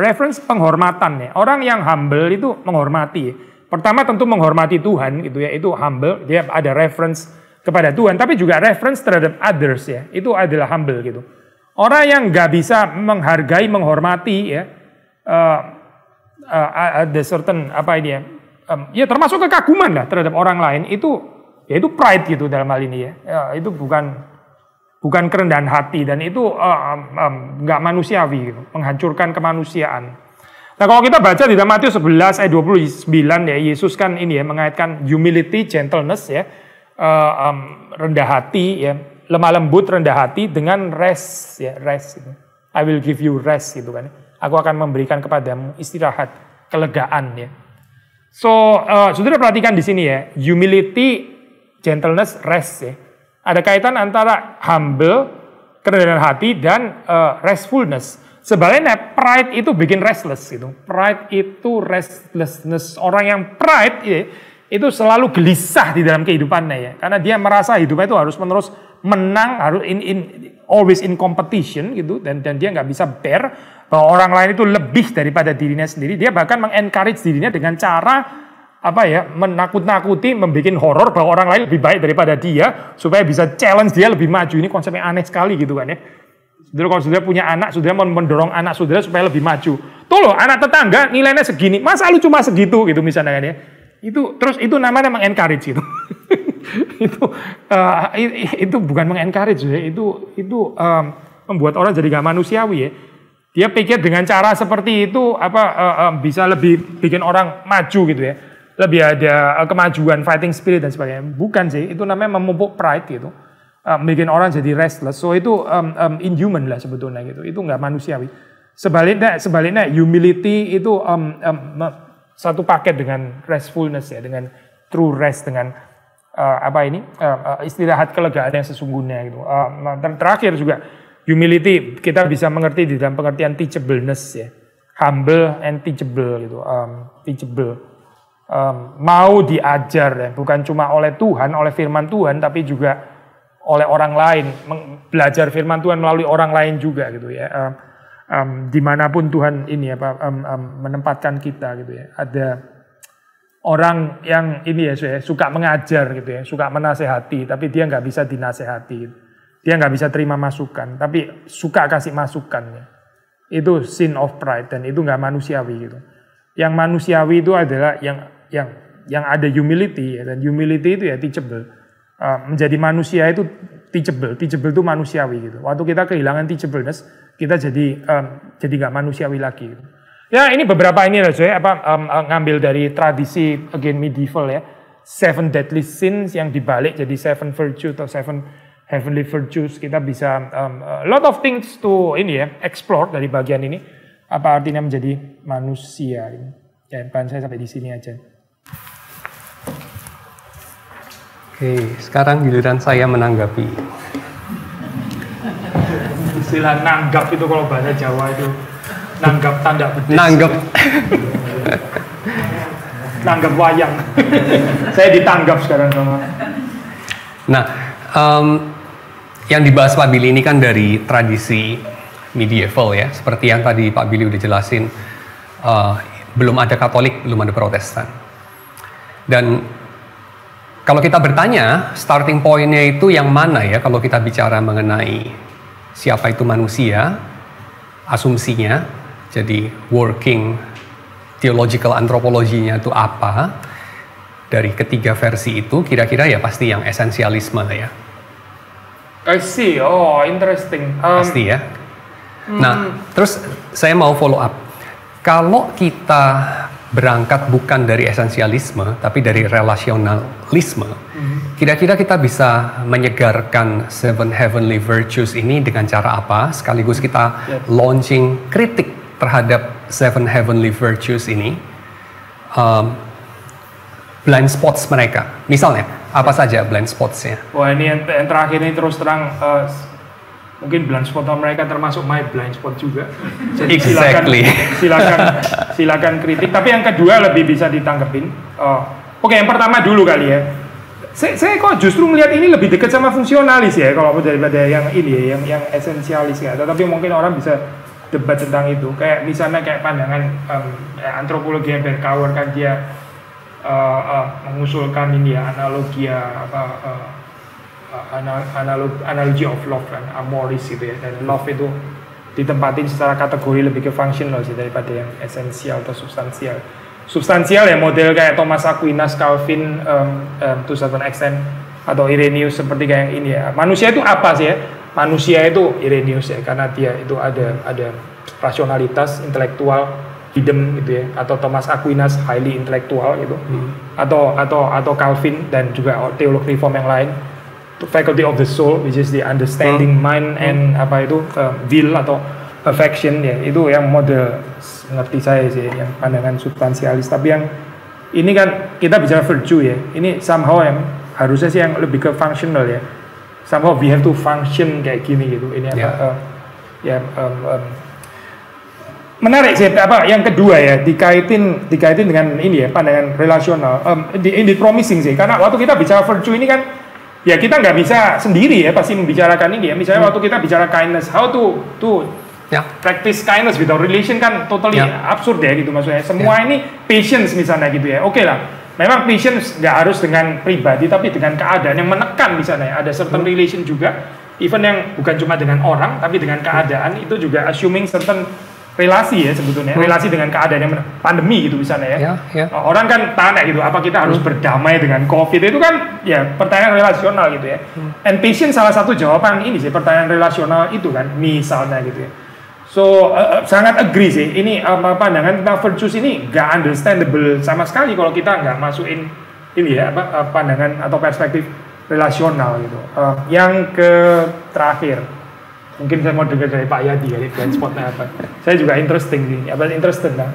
reverence penghormatan ya. Orang yang humble itu menghormati ya. Pertama tentu menghormati Tuhan gitu ya. Itu humble, dia ada reverence kepada Tuhan, tapi juga reverence terhadap others ya. Itu adalah humble gitu. Orang yang nggak bisa menghargai, menghormati ya, ada certain ya termasuk kekaguman lah terhadap orang lain, itu ya itu pride gitu dalam hal ini ya. Itu bukan kerendahan hati, dan itu nggak manusiawi gitu, menghancurkan kemanusiaan. Nah kalau kita baca di dalam Matius 11 ayat 29 ya, Yesus kan ini ya mengaitkan humility, gentleness ya, rendah hati ya, lemah lembut, rendah hati dengan rest ya, rest gitu. I will give you rest gitu kan. Aku akan memberikan kepadamu istirahat, kelegaan ya. So saudara perhatikan di sini ya, humility, gentleness, rest ya. Ada kaitan antara humble, kerendahan hati, dan restfulness. Sebaliknya pride itu bikin restless gitu. Pride itu restlessness. Orang yang pride ya, itu selalu gelisah di dalam kehidupannya ya. Karena dia merasa hidupnya itu harus menerus menang, harus always in competition gitu, dan dia nggak bisa bear bahwa orang lain itu lebih daripada dirinya sendiri. Dia bahkan mengencourage dirinya dengan cara menakut-nakuti, membuat horor bahwa orang lain lebih baik daripada dia, supaya bisa challenge dia lebih maju. Ini konsepnya aneh sekali gitu kan ya. Saudara, kalau saudara punya anak, saudara mau mendorong anak saudara supaya lebih maju. Tuh loh, anak tetangga nilainya segini, masa lu cuma segitu gitu misalnya kan ya. Itu namanya mengencourage gitu. itu bukan mengencourage ya. Itu membuat orang jadi gak manusiawi ya. Dia pikir dengan cara seperti itu bisa lebih bikin orang maju gitu ya. Lebih ada kemajuan, fighting spirit dan sebagainya. Bukan sih, itu namanya memupuk pride gitu. Bikin orang jadi restless. So itu inhuman lah sebetulnya gitu. Itu nggak manusiawi. Sebaliknya humility itu satu paket dengan restfulness ya, dengan true rest, dengan istirahat kelegaan yang sesungguhnya gitu. Dan terakhir juga humility kita bisa mengerti di dalam pengertian teachableness ya. Humble and teachable gitu. Teachable. Mau diajar ya, bukan cuma oleh Tuhan, oleh firman Tuhan, tapi juga oleh orang lain, belajar firman Tuhan melalui orang lain juga gitu ya. Dimanapun Tuhan ini menempatkan kita gitu ya. Ada orang yang ini ya suka mengajar gitu ya, suka menasehati, tapi dia nggak bisa dinasehati, dia nggak bisa terima masukan, tapi suka kasih masukan ya. Itu sin of pride, dan itu nggak manusiawi gitu. Yang manusiawi itu adalah yang ada humility ya, dan humility itu ya teachable. Menjadi manusia itu teachable itu manusiawi gitu. Waktu kita kehilangan teachableness, kita jadi nggak manusiawi lagi gitu. Ya ini beberapa ini lah saya ngambil dari tradisi again medieval ya, 7 deadly sins yang dibalik jadi 7 virtues atau 7 heavenly virtues. Kita bisa a lot of things to ini ya explore dari bagian ini. Apa artinya menjadi manusia ini? Ya, bahan saya sampai di sini aja. Oke, sekarang giliran saya menanggapi. Istilah nanggap itu kalau bahasa Jawa itu nanggap tanda petis. Nanggap wayang. Saya ditanggap sekarang sama. Nah, yang dibahas Pak Billy ini kan dari tradisi medieval ya, seperti yang tadi Pak Billy udah jelasin. Belum ada Katolik, belum ada Protestan. Dan Kalau kita bertanya, starting point-nya itu yang mana ya kalau kita bicara mengenai siapa itu manusia, asumsinya, jadi working theological anthropology-nya itu apa, dari ketiga versi itu kira-kira ya pasti yang esensialisme lah ya. I see, oh interesting. Pasti ya. Nah, terus saya mau follow up. Kalau kita berangkat bukan dari esensialisme, tapi dari relasionalisme, kira-kira kita bisa menyegarkan Seven Heavenly Virtues ini dengan cara apa? Sekaligus kita launching kritik terhadap Seven Heavenly Virtues ini, blind spots mereka. Misalnya, apa saja blind spots-nya? Wah, ini yang terakhir ini terus terang, mungkin blind spot mereka termasuk my blind spot juga. Jadi silakan kritik. Tapi yang kedua lebih bisa ditanggepin. Oke, yang pertama dulu kali ya. Saya kok justru melihat ini lebih dekat sama fungsionalis ya, kalau daripada yang ini ya, yang esensialis ya. Tetapi mungkin orang bisa debat tentang itu. Kayak misalnya kayak pandangan antropologi yang Berkauer kan dia mengusulkan ini ya, analogi of love kan, amoris gitu ya, dan love itu ditempatin secara kategori lebih ke functional sih daripada yang esensial atau substansial. Substansial ya model kayak Thomas Aquinas, Calvin, to certain extent, atau Irenaeus seperti kayak yang ini ya. Manusia itu apa sih ya? Manusia itu Irenaeus ya, karena dia itu ada rasionalitas intelektual, hidden gitu ya, atau Thomas Aquinas highly intelektual gitu, atau Calvin dan juga teolog reform yang lain, faculty of the soul, which is the understanding mind and will atau affection ya, itu yang model ngerti saya sih, yang pandangan substansialis. Tapi yang ini kan kita bicara virtue ya, ini somehow yang harusnya sih yang lebih ke functional ya, somehow we have to function kayak gini gitu. Ini menarik sih yang kedua ya, dikaitin dengan ini ya, pandangan relasional, ini promising sih, karena waktu kita bicara virtue ini kan ya kita nggak bisa sendiri ya pasti membicarakan ini ya. Misalnya waktu kita bicara kindness, how to practice kindness without relation kan totally absurd ya gitu maksudnya. Semua ini patience misalnya gitu ya. Oke lah, memang patience nggak harus dengan pribadi tapi dengan keadaan yang menekan misalnya. Ada certain relation juga, even yang bukan cuma dengan orang tapi dengan keadaan, itu juga assuming certain relasi ya sebetulnya, relasi dengan keadaan yang pandemi gitu misalnya ya. Orang kan tanya gitu, apa kita harus berdamai dengan COVID, itu kan ya pertanyaan relasional gitu ya. And patience salah satu jawaban ini sih, pertanyaan relasional itu kan misalnya gitu ya. So sangat agree sih, ini pandangan tentang virtues ini gak understandable sama sekali kalau kita nggak masukin ini ya, pandangan atau perspektif relasional gitu. Yang terakhir, mungkin saya mau dengar dari Pak Yadi ya, blind spotnya apa. Saya juga interested lah.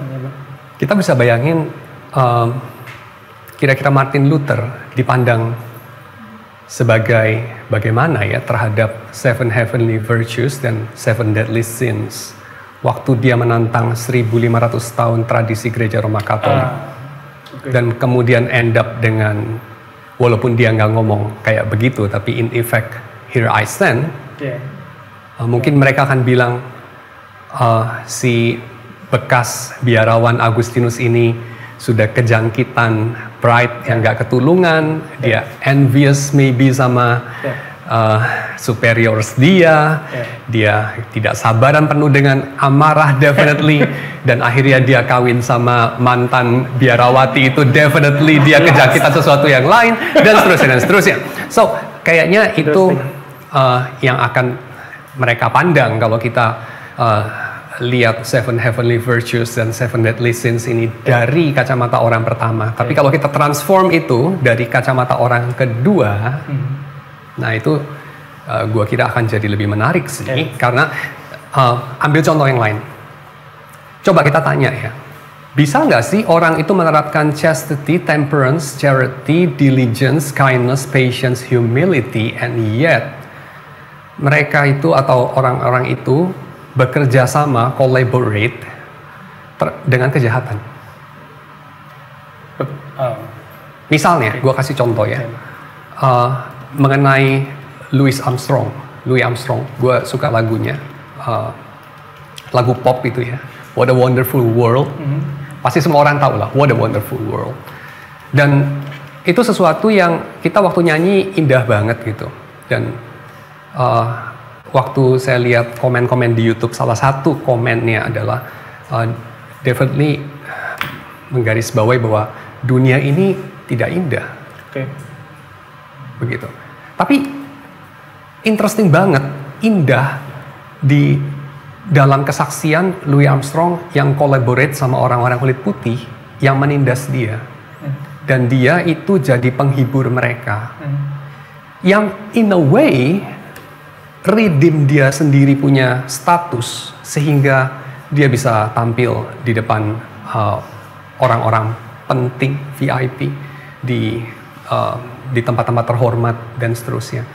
Kita bisa bayangin kira-kira Martin Luther dipandang sebagai bagaimana ya terhadap Seven Heavenly Virtues dan Seven Deadly Sins waktu dia menantang 1500 tahun tradisi gereja Roma Katolik. Dan kemudian end up dengan, walaupun dia nggak ngomong kayak begitu, tapi in effect, here I stand. Mungkin mereka akan bilang si bekas biarawan Agustinus ini sudah kejangkitan pride yang gak ketulungan, dia envious maybe sama superiors dia tidak sabaran, penuh dengan amarah definitely, dan akhirnya dia kawin sama mantan biarawati itu, definitely dia kejangkitan sesuatu yang lain, dan seterusnya. So kayaknya itu yang akan mereka pandang kalau kita lihat Seven Heavenly Virtues dan Seven Deadly Sins ini dari kacamata orang pertama. Tapi kalau kita transform itu dari kacamata orang kedua, nah itu gua kira akan jadi lebih menarik sih. Karena ambil contoh yang lain. Coba kita tanya ya, bisa nggak sih orang itu menerapkan chastity, temperance, charity, diligence, kindness, patience, humility, and yet mereka itu atau orang-orang itu bekerja sama, collaborate dengan kejahatan. Misalnya, gue kasih contoh ya, mengenai Louis Armstrong, gue suka lagunya, lagu pop itu ya, What a Wonderful World. Pasti semua orang tahu lah, What a Wonderful World. Dan itu sesuatu yang kita waktu nyanyi indah banget gitu. Dan waktu saya lihat komen-komen di YouTube, salah satu komennya adalah definitely menggarisbawahi bahwa dunia ini tidak indah. Oke. Begitu. Tapi interesting banget, indah di dalam kesaksian Louis Armstrong yang collaborate sama orang-orang kulit putih yang menindas dia. Dan dia itu jadi penghibur mereka. Yang in a way redeem dia sendiri punya status sehingga dia bisa tampil di depan orang-orang penting VIP di tempat-tempat terhormat dan seterusnya.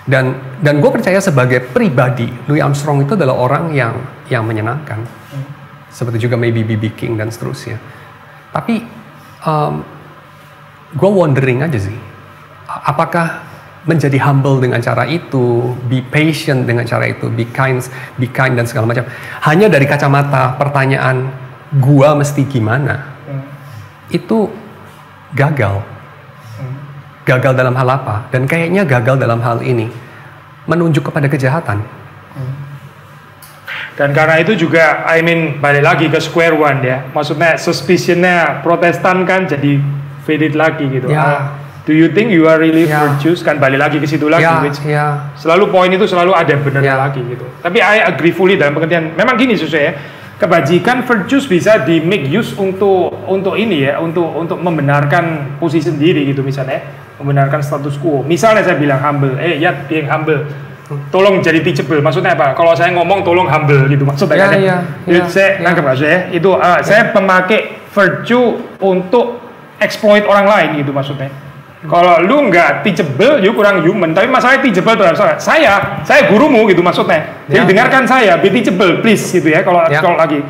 Dan gue percaya sebagai pribadi Louis Armstrong itu adalah orang yang menyenangkan, seperti juga maybe B.B. King dan seterusnya. Tapi gue wondering aja sih, apakah menjadi humble dengan cara itu, be patient dengan cara itu, be kind dan segala macam, hanya dari kacamata pertanyaan gua mesti gimana, itu gagal. Gagal dalam hal apa? Dan kayaknya gagal dalam hal ini menunjuk kepada kejahatan. Dan karena itu juga, balik lagi ke square one ya. Maksudnya suspicionnya Protestan kan jadi faded lagi gitu. Do you think you are really virtuous? Kan balik lagi ke situ lagi. Selalu poin itu selalu ada benernya lagi gitu. Tapi I agree fully dalam pengertian. Memang gini ya. Kebajikan virtuous bisa di make use untuk ini ya, untuk membenarkan posisi sendiri gitu misalnya, membenarkan status quo. Misalnya saya bilang humble, being humble, tolong jadi teachable. Maksudnya apa? Kalau saya ngomong tolong humble gitu maksudnya. Saya nangkep maksudnya. Itu saya pemakai virtue untuk exploit orang lain gitu maksudnya. Kalau lu nggak teachable, you kurang human. Tapi masalahnya teachable terhadap saya gurumu gitu maksudnya. Jadi dengarkan saya, be teachable please gitu ya. Kalau lagi,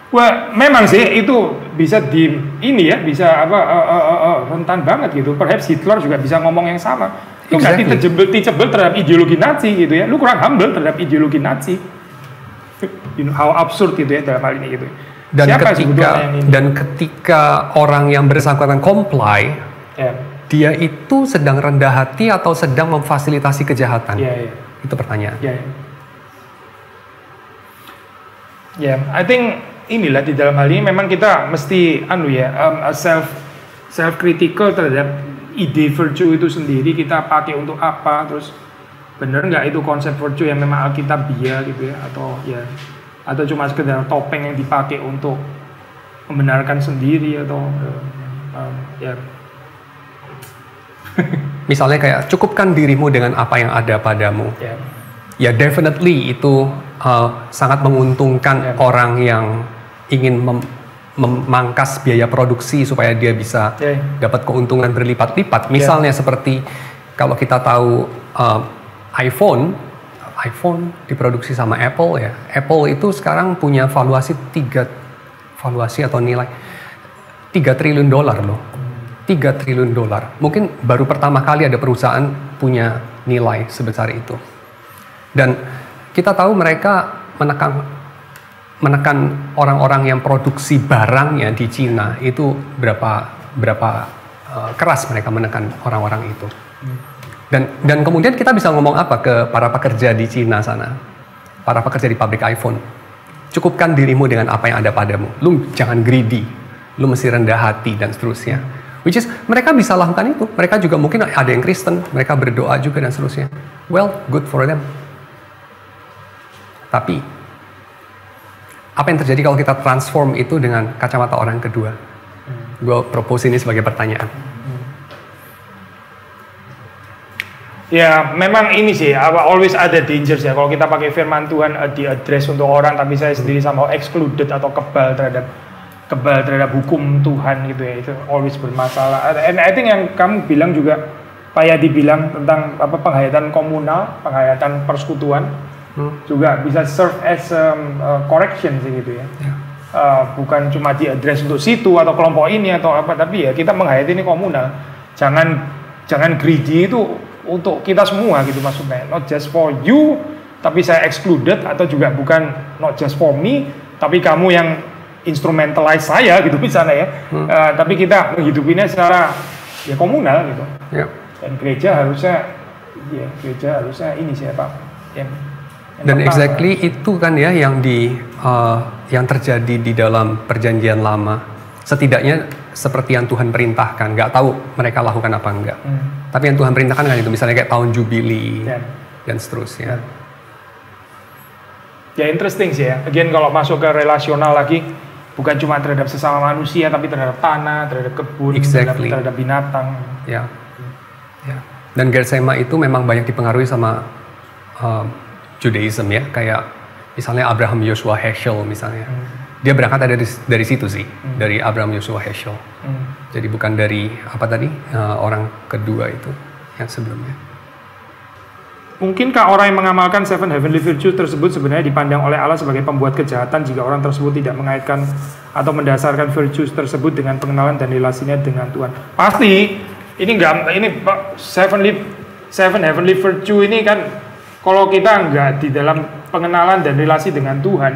wah memang sih itu bisa bisa rentan banget gitu. Perhaps Hitler juga bisa ngomong yang sama. Lu nggak teachable terhadap ideologi Nazi gitu ya. Lu kurang humble terhadap ideologi Nazi. You know how absurd gitu ya dalam hal ini gitu. Dan ketika orang yang bersangkutan comply, dia itu sedang rendah hati atau sedang memfasilitasi kejahatan? Itu pertanyaan. I think inilah di dalam hal ini memang kita mesti self critical terhadap ide virtue itu sendiri. Kita pakai untuk apa? Terus bener nggak itu konsep virtue yang memang alkitabiah gitu ya? Atau cuma sekedar topeng yang dipakai untuk membenarkan sendiri atau misalnya kayak cukupkan dirimu dengan apa yang ada padamu. Ya definitely itu sangat menguntungkan orang yang ingin memangkas biaya produksi supaya dia bisa dapat keuntungan berlipat-lipat. Misalnya seperti kalau kita tahu iPhone diproduksi sama Apple ya. Apple itu sekarang punya valuasi nilai $3 triliun loh. $3 triliun. Mungkin baru pertama kali ada perusahaan punya nilai sebesar itu. Dan kita tahu mereka menekan orang-orang yang produksi barangnya di Cina itu berapa keras mereka menekan orang-orang itu. Dan kemudian kita bisa ngomong apa ke para pekerja di Cina sana, para pekerja di pabrik iPhone? Cukupkan dirimu dengan apa yang ada padamu. Lu jangan greedy, lu mesti rendah hati dan seterusnya. Which is mereka bisa lakukan itu. Mereka juga mungkin ada yang Kristen, mereka berdoa juga dan seterusnya. Well, good for them. Tapi apa yang terjadi kalau kita transform itu dengan kacamata orang kedua? Gue propose ini sebagai pertanyaan. Ya, memang ini sih, always ada dangers ya. Kalau kita pakai firman Tuhan di address untuk orang, tapi saya sendiri sama excluded atau kebal terhadap hukum Tuhan gitu ya, itu always bermasalah. And I think yang kamu bilang juga, Pak Yadi bilang tentang penghayatan komunal, penghayatan persekutuan, juga bisa serve as correction sih gitu ya. Bukan cuma di address untuk situ atau kelompok ini atau apa, tapi ya kita menghayati ini komunal. Jangan greedy itu untuk kita semua gitu maksudnya. Not just for you, tapi saya excluded, atau juga bukan not just for me, tapi kamu yang instrumentalize saya gitu misalnya ya. Tapi kita menghidupinya secara ya komunal gitu. Ya. Dan gereja harusnya ini siapa yang Dan pertama. exactly itu kan ya yang terjadi di dalam perjanjian lama. Setidaknya seperti yang Tuhan perintahkan. Nggak tahu mereka lakukan apa enggak. Tapi yang Tuhan perintahkan kan itu, misalnya kayak tahun Jubili dan seterusnya. Ya interesting sih ya. Again kalau masuk ke relasional lagi, bukan cuma terhadap sesama manusia, tapi terhadap tanah, terhadap kebun, terhadap binatang. Ya. Dan Gersema itu memang banyak dipengaruhi sama Judaism ya, kayak misalnya Abraham Joshua Heschel misalnya. Dia berangkat dari situ sih, dari Abraham Joshua Heschel. Jadi bukan dari orang kedua itu yang sebelumnya. Mungkinkah orang yang mengamalkan Seven Heavenly Virtues tersebut sebenarnya dipandang oleh Allah sebagai pembuat kejahatan jika orang tersebut tidak mengaitkan atau mendasarkan virtues tersebut dengan pengenalan dan relasinya dengan Tuhan? Pasti. Ini Seven Heavenly Virtue ini kan kalau kita nggak di dalam pengenalan dan relasi dengan Tuhan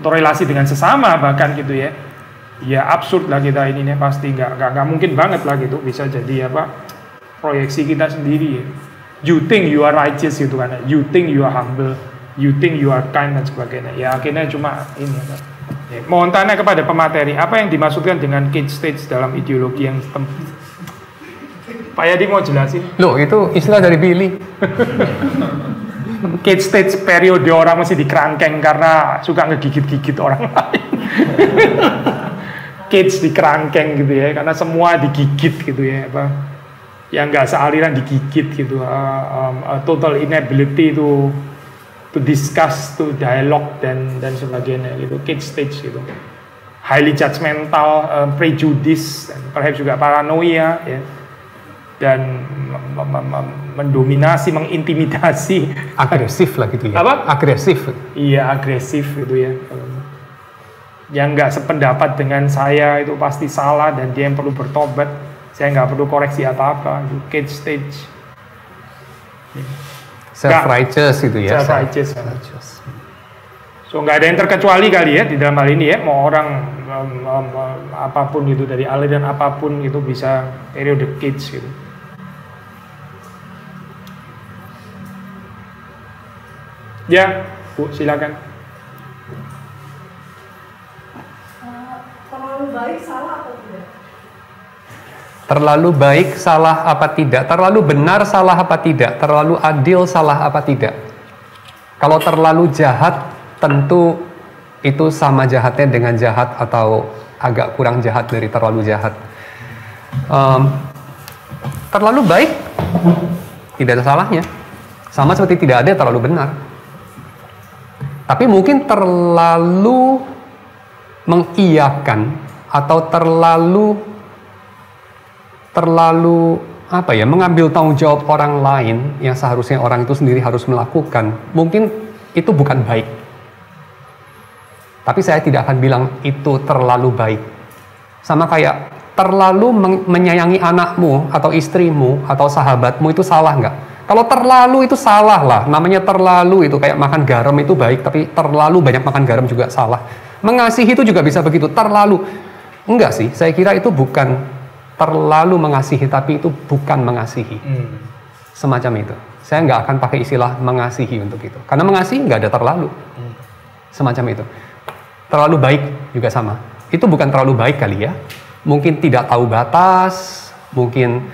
atau relasi dengan sesama bahkan gitu ya, ya absurd lah kita ini nih, pasti nggak mungkin banget lah gitu, bisa jadi proyeksi kita sendiri ya. You think you are righteous gitu kan, you think you are humble, you think you are kind dan sebagainya, ya akhirnya cuma ini ya. Mohon tanya kepada pemateri, apa yang dimaksudkan dengan cage stage dalam ideologi yang Pak Yadi mau jelasin? Loh, itu istilah dari Billy. Cage stage periode orang masih dikerangkeng karena suka ngegigit-gigit orang lain. Cage dikerangkeng gitu ya, karena semua digigit gitu ya, yang nggak sealiran digigit gitu. Total inability to discuss, to dialogue dan sebagainya gitu. Cage stage gitu. Highly judgmental, prejudice, dan perhaps juga paranoia ya. Dan mendominasi, mengintimidasi, agresif lah gitu ya. Apa? Agresif. Iya, agresif gitu ya. Yang nggak sependapat dengan saya itu pasti salah dan dia yang perlu bertobat. Saya nggak perlu koreksi apa-apa. Cage stage. Self-righteous gitu ya. Self-righteous. So nggak ada yang terkecuali kali ya di dalam hal ini ya. Mau orang apapun itu, dari aliran apapun itu bisa periode cage gitu. Ya, Bu, silakan. Terlalu baik salah atau tidak? Terlalu baik salah apa tidak? Terlalu benar salah apa tidak? Terlalu adil salah apa tidak? Kalau terlalu jahat, tentu itu sama jahatnya dengan jahat atau agak kurang jahat dari terlalu jahat. Terlalu baik, tidak ada salahnya. Sama seperti tidak ada terlalu benar. Tapi mungkin terlalu mengiyakan atau terlalu mengambil tanggung jawab orang lain yang seharusnya orang itu sendiri harus melakukan, mungkin itu bukan baik. Tapi saya tidak akan bilang itu terlalu baik. Sama kayak terlalu menyayangi anakmu atau istrimu atau sahabatmu itu salah nggak? Kalau terlalu itu salah lah, namanya terlalu itu kayak makan garam itu baik, tapi terlalu banyak makan garam juga salah. Mengasihi itu juga bisa begitu, terlalu. Enggak sih, saya kira itu bukan terlalu mengasihi, tapi itu bukan mengasihi. Semacam itu. Saya nggak akan pakai istilah mengasihi untuk itu. Karena mengasihi nggak ada terlalu. Semacam itu. Terlalu baik juga sama. Itu bukan terlalu baik kali ya. Mungkin tidak tahu batas, mungkin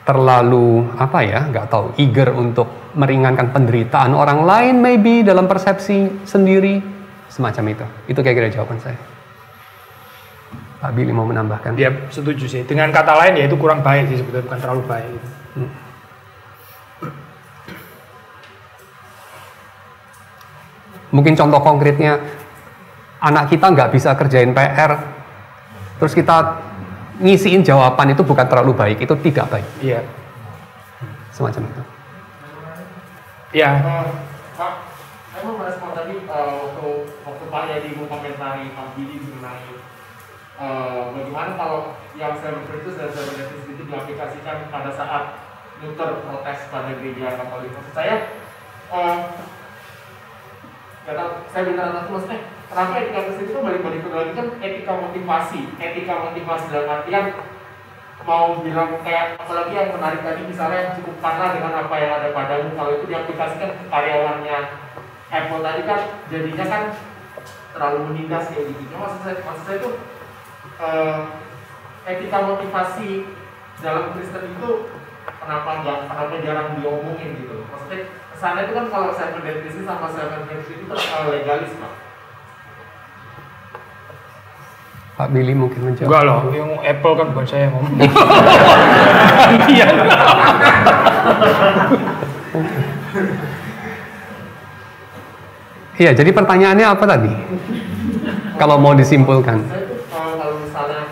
terlalu nggak tahu, eager untuk meringankan penderitaan orang lain maybe dalam persepsi sendiri, semacam itu. Itu kira-kira jawaban saya. Pak Billy mau menambahkan? Dia setuju sih. Dengan kata lain ya itu kurang baik sih sebetulnya, bukan terlalu baik. Gitu. Mungkin contoh konkretnya, anak kita nggak bisa kerjain PR, terus kita ngisiin jawaban itu bukan terlalu baik, itu tidak baik. Iya. Semacam itu. Iya. Pak, saya mau merespon tadi waktu Pak Yadi mengomentari Pak Billy mengenai bagaimana kalau yang saya berpikir dan saya berpikir itu diaplikasikan pada saat Luther protes pada gereja Katolik. Maksud saya, saya bicara tentang maksudnya, kenapa etika tersebut itu balik-balik ke dalam itu kan etika motivasi dalam artian mau bilang kayak apalagi yang menarik tadi misalnya cukupkanlah dengan apa yang ada padamu, kalau itu diaplikasikan ke karyawannya Apple tadi kan jadinya kan terlalu menindas kayak gitu. Maksud saya itu etika motivasi dalam Kristen itu kenapa jarang diomongin gitu. Maksudnya kesannya itu kan kalau Seven Dead sama Seven Habits itu kan legalis Pak. Pak Billy mungkin menjawab. Enggak loh, yang Apple kan bukan saya yang ngomong. Iya. Iya, jadi pertanyaannya apa tadi? Kalau mau disimpulkan. Saya itu kalau misalnya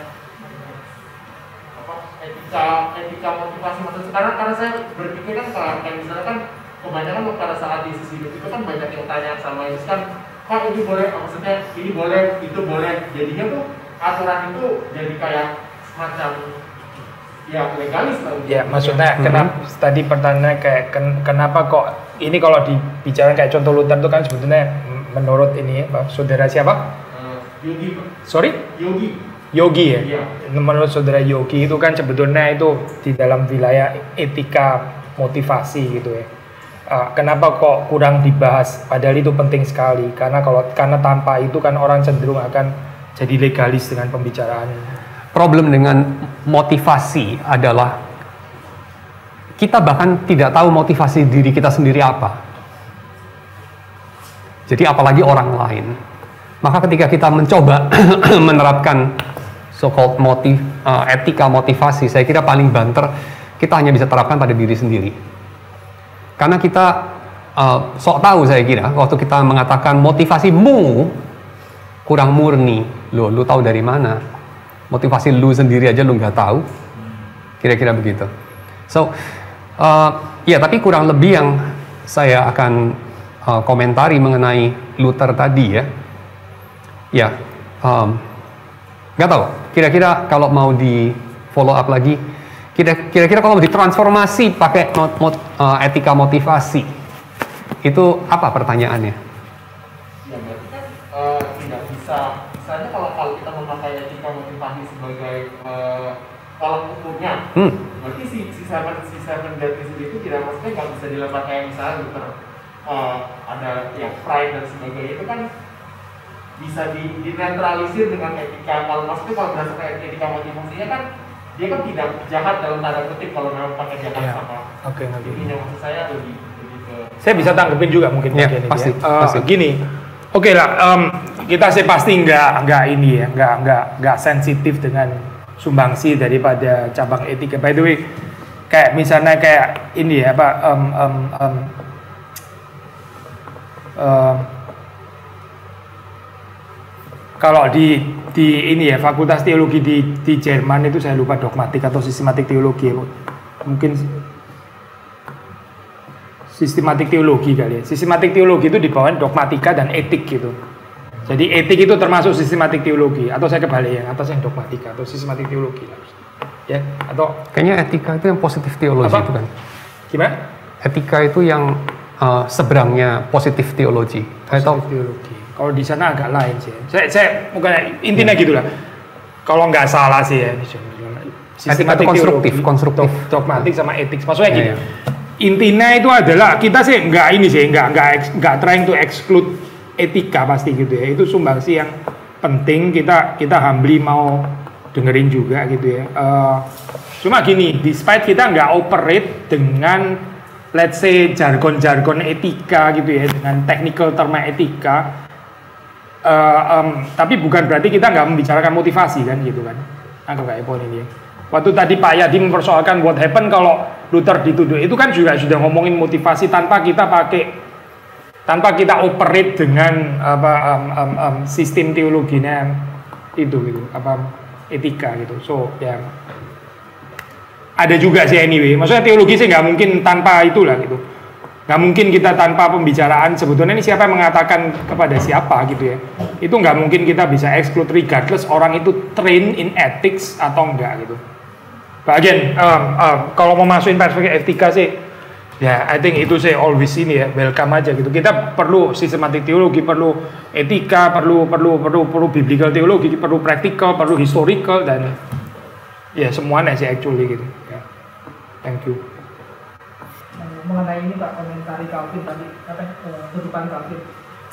etika motivasi maksud sekarang, karena saya berpikir kan kalau kayak misalnya kan kebanyakan pada saat di sisi hidup itu kan banyak yang tanya sama Yesus kan, Pak ini boleh, maksudnya ini boleh, itu boleh, jadinya tuh aturan itu jadi kayak semacam ya legalis lah. Ya maksudnya kenapa tadi pertanyaannya kayak kenapa kok ini kalau dibicarakan kayak contoh Luther itu kan sebetulnya menurut ini saudara siapa? Yogi. Sorry? Yogi ya? Iya. Menurut saudara Yogi itu kan sebetulnya itu di dalam wilayah etika motivasi gitu ya. Kenapa kok kurang dibahas? Padahal itu penting sekali karena tanpa itu kan orang cenderung akan jadi legalis dengan pembicaraan. Problem dengan motivasi adalah kita bahkan tidak tahu motivasi diri kita sendiri apa. Jadi apalagi orang lain. Maka ketika kita mencoba menerapkan so-called etika motivasi, saya kira paling banter kita hanya bisa terapkan pada diri sendiri. Karena kita sok tahu saya kira waktu kita mengatakan motivasimu kurang murni, lu tahu dari mana? Motivasi lu sendiri aja lu nggak tahu, kira-kira begitu. So, ya tapi kurang lebih yang saya akan komentari mengenai Luther tadi ya. Ya, nggak tahu. Kira-kira kalau mau di follow up lagi, kira-kira kalau mau ditransformasi pakai etika motivasi, itu apa pertanyaannya? Ya berarti kan tidak bisa, misalnya kalau kita memakai etika motivasi sebagai tolak ukurnya, berarti si seven deadly itu tidak, maksudnya nggak bisa dilempar kayak misalnya Luther ada yang pride dan sebagainya, itu kan bisa dinetralisir dengan etika. Kalau maksudnya kalau berdasarkan etika motivasinya kan dia kan tidak jahat dalam tanda kutip kalau memang pakai jahat sama. Oke. Ini maksud saya lebih ke. Saya bisa tanggepin juga mungkin ya, bagian pasti, ini. pasti. Gini, oke lah, kita sih pasti nggak ini ya, nggak sensitif dengan sumbangsi daripada cabang etika. By the way, kayak misalnya kayak ini ya apa, kalau di ini ya fakultas teologi di Jerman itu saya lupa dogmatik atau sistematik teologi ya, mungkin sistematik teologi kali ya. Sistematik teologi itu di bawah dogmatika dan etik gitu. Jadi etik itu termasuk sistematik teologi, atau saya kebalik ya, atas yang dogmatika atau sistematik teologi ya, atau kayaknya etika itu yang positif teologi apa? itu kan. Gimana? Etika itu yang seberangnya positif teologi. Positif teologi. Kalau di sana agak lain sih. Saya bukan intinya gitulah. Kalau nggak salah sih ya. Etika itu konstruktif. Dogmatik sama etik. Maksudnya gini. Intinya itu adalah kita sih nggak trying to exclude etika pasti gitu ya. Itu sumbangsi yang penting, kita humbly mau dengerin juga gitu ya. Cuma gini, despite kita nggak operate dengan let's say jargon-jargon etika gitu ya, dengan technical term etika, tapi bukan berarti kita nggak membicarakan motivasi kan gitu kan. Anggap kayak poin ini ya. Waktu tadi Pak Yadi mempersoalkan what happen kalau Luther dituduh, itu kan juga sudah ngomongin motivasi tanpa kita operate dengan sistem teologinya itu gitu, etika gitu. So ya ada juga sih anyway. Maksudnya teologi sih nggak mungkin tanpa itulah gitu. Nggak mungkin kita tanpa pembicaraan sebetulnya ini siapa yang mengatakan kepada siapa gitu ya. Itu nggak mungkin kita bisa exclude regardless orang itu train in ethics atau enggak gitu. Bagian kalau mau masukin perspektif etika sih ya I think itu sih always ini ya, welcome aja gitu. Kita perlu sistematik teologi, perlu etika, perlu biblical teologi, perlu practical, perlu historical, dan Ya semuanya sih actually gitu. Ya. Thank you. Mengenai ini Pak, komentari Calvin tadi, kutipan Calvin.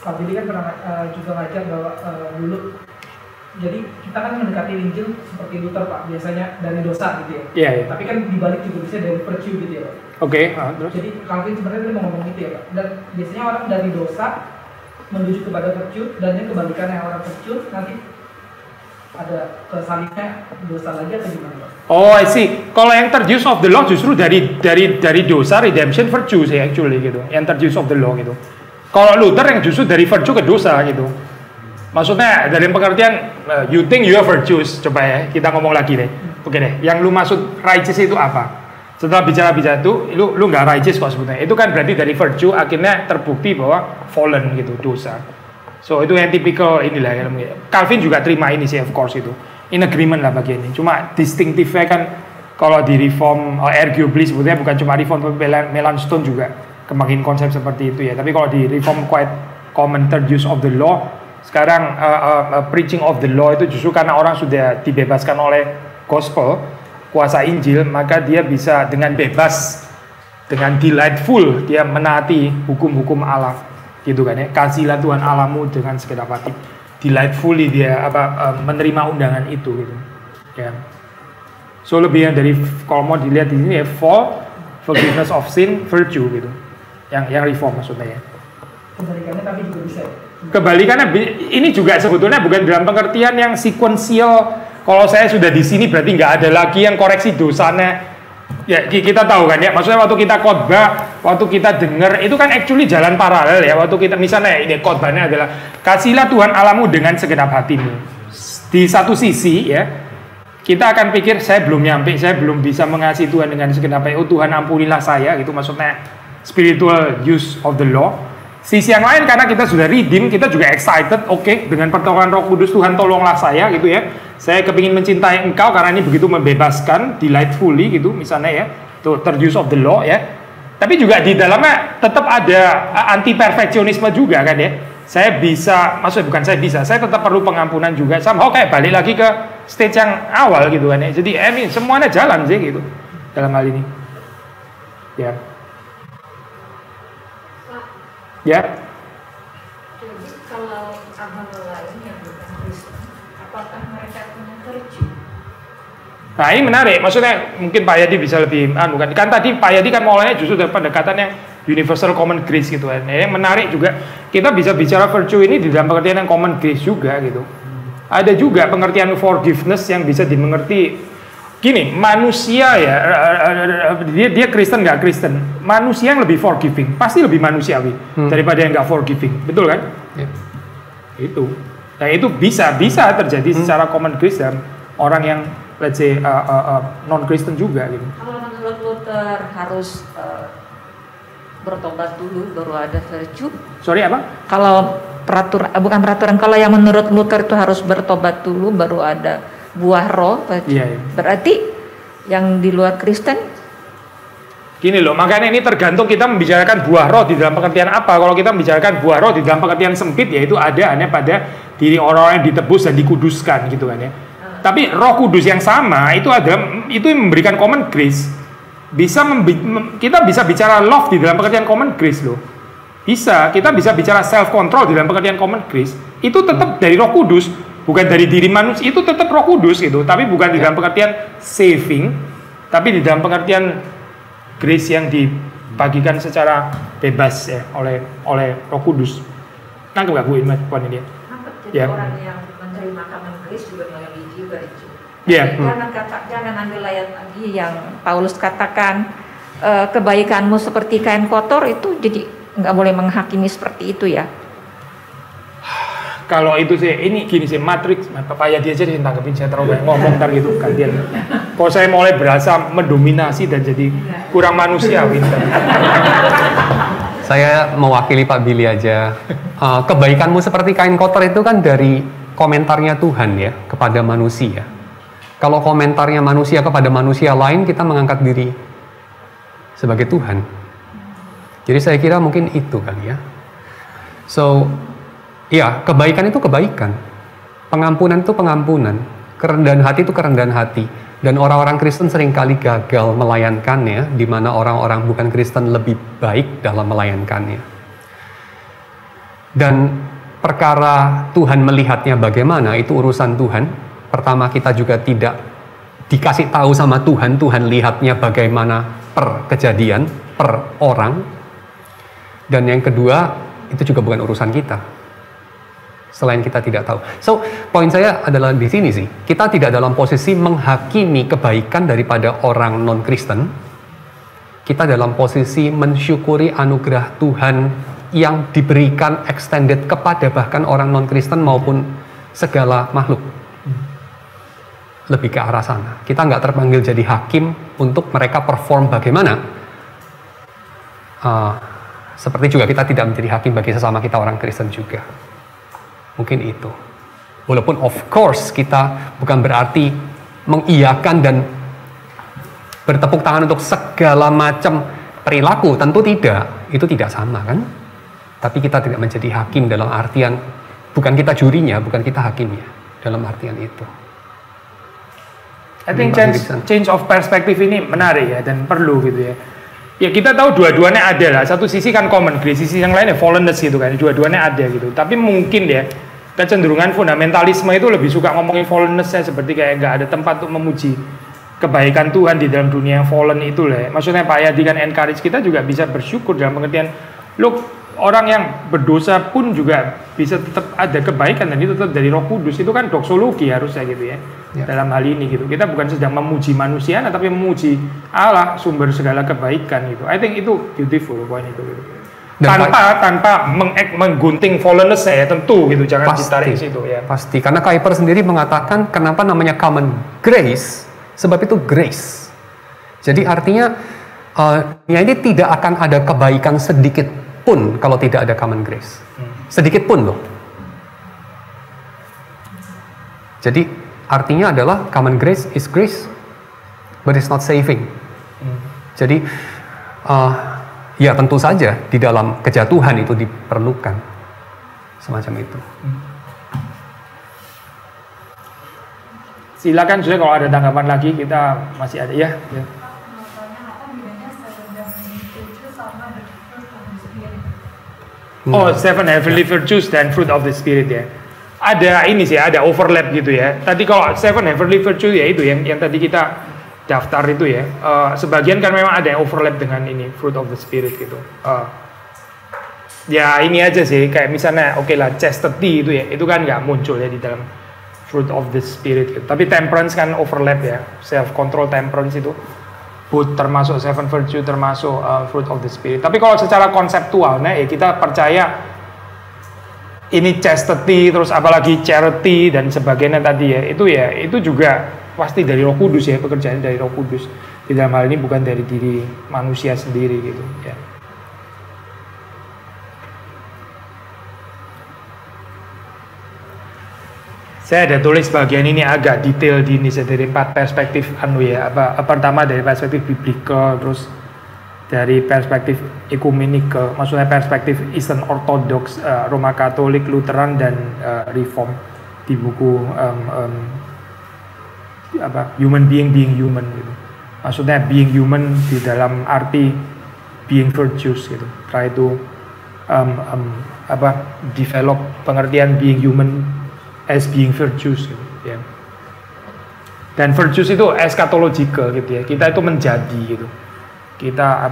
Calvin ini kan pernah juga ngajar bahwa dulu, jadi kita kan mendekati Injil seperti Luther Pak, biasanya dari dosa gitu ya. Iya, iya. Tapi kan dibalik juga bisa dari virtue gitu ya Pak. Oke, terus? Jadi Calvin sebenarnya tadi mau ngomong itu ya Pak. Dan biasanya orang dari dosa menuju kepada virtue, dan yang kebalikannya orang virtue nanti ada kesalibnya dosa lagi atau gimana Pak? Oh, I see. Kalau yang third use of the law justru dari dosa redemption virtue sih actually gitu. Yang third use of the law gitu. Kalau Luther yang justru dari virtue ke dosa gitu. Maksudnya dalam pengertian you think you have virtues. Coba ya kita ngomong lagi deh. Oke deh. Yang lu maksud righteous itu apa? Setelah bicara itu lu nggak righteous kok sebetulnya. Itu kan berarti dari virtue akhirnya terbukti bahwa fallen gitu, dosa. So itu yang tipikal inilah ya. Calvin juga terima ini sih of course itu. In agreement lah bagian ini. Cuma distinctive-nya kan kalau di reform arguably sebetulnya bukan cuma reform, tapi Melanchthon juga kembangin konsep seperti itu ya. Tapi kalau di reform quite common third use of the law, sekarang preaching of the law itu justru karena orang sudah dibebaskan oleh gospel, kuasa Injil, maka dia bisa dengan bebas, dengan delightful dia menaati hukum-hukum Allah. Gitu kan ya, kasihlah Tuhan Allahmu dengan segenap hati, delightfully dia menerima undangan itu gitu ya. So lebih yang dari kalau mau dilihat di sini ya, fall, forgiveness of sin, virtue gitu, yang reform maksudnya ya. Kebalikannya tapi juga bisa. Kebalikannya ini juga sebetulnya bukan dalam pengertian yang sequential. Kalau saya sudah di sini berarti nggak ada lagi yang koreksi dosanya. Ya kita tahu kan ya, maksudnya waktu kita khotbah, waktu kita dengar itu kan actually jalan paralel ya. Waktu kita misalnya ini khotbahnya adalah kasihlah Tuhan Allahmu dengan segenap hatimu. Di satu sisi ya, kita akan pikir saya belum nyampe, saya belum bisa mengasihi Tuhan dengan segenap hati. Oh Tuhan ampunilah saya gitu, maksudnya spiritual use of the law. Sisi yang lain karena kita sudah redeem, kita juga excited, oke, dengan pertolongan Roh Kudus Tuhan tolonglah saya gitu ya. Saya kepingin mencintai engkau karena ini begitu membebaskan, delightfully gitu misalnya ya. Itu third use of the law ya. Tapi juga di dalamnya tetap ada anti perfeksionisme juga kan ya. Saya bisa, maksudnya bukan saya bisa, saya tetap perlu pengampunan juga. Somehow kayak balik lagi ke stage yang awal gitu kan ya. Jadi semuanya jalan sih gitu dalam hal ini. Ya. Ya. Jadi kalau agama lain yang bukan Kristen, apakah mereka punya virtue? Nah ini menarik, maksudnya mungkin Pak Yadi bisa lebih kan tadi Pak Yadi kan mulainya justru dari pendekatan yang universal common grace gitu kan. Yang menarik juga kita bisa bicara virtue ini di dalam pengertian yang common grace juga gitu. Ada juga pengertian forgiveness yang bisa dimengerti gini, manusia ya dia Kristen nggak Kristen, manusia yang lebih forgiving pasti lebih manusiawi daripada yang nggak forgiving, betul kan? Itu, nah itu bisa terjadi secara common grace dan orang yang let's say non Kristen juga gitu. Kalau menurut Luther harus bertobat dulu baru ada virtue. Sorry apa? Kalau bukan peraturan, kalau yang menurut Luther itu harus bertobat dulu baru ada buah roh. Iya. Berarti yang di luar Kristen gini loh, makanya ini tergantung kita membicarakan buah roh di dalam pengertian apa. Kalau kita membicarakan buah roh di dalam pengertian sempit, yaitu ada hanya pada diri orang yang ditebus dan dikuduskan gitu kan ya. Tapi Roh Kudus yang sama itu yang memberikan common grace. Kita bisa bicara love di dalam pengertian common grace loh. Kita bisa bicara self control di dalam pengertian common grace. Itu tetap dari Roh Kudus, bukan dari diri manusia. Itu tetap Roh Kudus gitu, tapi bukan di dalam pengertian saving, tapi di dalam pengertian grace yang dibagikan secara bebas ya oleh Roh Kudus. Nangkep gak gue poin ini? nangkep. Jadi orang yang menerima common grace juga melalui jiwa itu. Jangan ambil ayat lagi yang Paulus katakan kebaikanmu seperti kain kotor, itu jadi nggak boleh menghakimi seperti itu ya. Kalau itu sih, ini gini sih, matriks, Pak Yadi aja yang tanggepin, saya terlalu banyak ngomong ntar gitu, gantian. Kalau saya mulai berasa mendominasi dan jadi kurang manusiawi. Saya mewakili Pak Billy aja. Kebaikanmu seperti kain kotor itu kan dari komentarnya Tuhan ya, kepada manusia. Kalau komentarnya manusia kepada manusia lain, kita mengangkat diri sebagai Tuhan. Jadi saya kira mungkin itu kali ya. So, ya, kebaikan itu kebaikan. Pengampunan itu pengampunan. Kerendahan hati itu kerendahan hati. Dan orang-orang Kristen seringkali gagal melayankannya, di mana orang-orang bukan Kristen lebih baik dalam melayankannya. Dan perkara Tuhan melihatnya bagaimana, itu urusan Tuhan. Pertama, kita juga tidak dikasih tahu sama Tuhan, Tuhan lihatnya bagaimana per kejadian, per orang. Dan yang kedua, itu juga bukan urusan kita. Selain kita tidak tahu. So, poin saya adalah di sini sih. Kita tidak dalam posisi menghakimi kebaikan daripada orang non-Kristen. Kita dalam posisi mensyukuri anugerah Tuhan yang diberikan extended kepada bahkan orang non-Kristen maupun segala makhluk. Lebih ke arah sana. Kita nggak terpanggil jadi hakim untuk mereka perform bagaimana. Seperti juga kita tidak menjadi hakim bagi sesama kita orang Kristen juga. Mungkin itu. Walaupun of course kita bukan berarti mengiyakan dan bertepuk tangan untuk segala macam perilaku, tentu tidak. Itu tidak sama kan? Tapi kita tidak menjadi hakim dalam artian bukan kita jurinya, bukan kita hakimnya dalam artian itu. I think change of perspective ini menarik ya dan perlu gitu ya. Ya kita tahu dua-duanya ada lah. Satu sisi kan common grace, sisi yang lainnya fallenness gitu kan. Dua-duanya ada gitu. Tapi mungkin ya kecenderungan fundamentalisme itu lebih suka ngomongin fallenness ya, seperti kayak nggak ada tempat untuk memuji kebaikan Tuhan di dalam dunia yang fallen itu lah. Maksudnya Pak Yadi kan encourage kita juga bisa bersyukur dalam pengertian, look, orang yang berdosa pun juga bisa tetap ada kebaikan dan itu tetap dari Roh Kudus. Itu kan doksologi harusnya gitu ya. Dalam hal ini gitu. Kita bukan sedang memuji manusia tapi memuji Allah, sumber segala kebaikan gitu. I think itu beautiful poin itu gitu. Tanpa menggunting fallenness ya tentu gitu, jangan ditarik situ ya. Pasti, karena Kuyper sendiri mengatakan kenapa namanya common grace, sebab itu grace. Jadi artinya ya ini tidak akan ada kebaikan sedikit pun kalau tidak ada common grace. Sedikit pun loh. Jadi artinya adalah common grace is grace, but it's not saving. Jadi ya tentu saja di dalam kejatuhan itu diperlukan semacam itu. Silakan sudah kalau ada tanggapan lagi, kita masih ada ya. Oh, 7 heavenly virtues dan fruit of the spirit ya. Ada ini sih, ada overlap gitu ya. Tadi kalau 7 heavenly virtues ya itu yang tadi kita daftar itu ya. Sebagian kan memang ada yang overlap dengan ini fruit of the spirit gitu. Ya ini aja sih, kayak misalnya oke lah chastity itu ya, itu kan nggak muncul ya di dalam fruit of the spirit gitu. Tapi temperance kan overlap ya, self control temperance itu termasuk 7 virtue, termasuk fruit of the spirit. Tapi kalau secara konseptualnya ya kita percaya ini chastity, terus apalagi charity dan sebagainya tadi ya, itu juga pasti dari Roh Kudus ya, pekerjaannya dari Roh Kudus. Di dalam hal ini bukan dari diri manusia sendiri gitu ya. Saya ada tulis bagian ini agak detail di Indonesia dari 4 perspektif pertama dari perspektif biblical, terus dari perspektif ekumenikal, maksudnya perspektif Eastern Orthodox, Roma Katolik, Lutheran dan Reform di buku Human Being Human gitu. Maksudnya being human di dalam arti being virtuous gitu. Try to develop pengertian being human as being virtuous gitu ya. Dan virtuous itu eschatological gitu ya. Kita itu menjadi gitu. Kita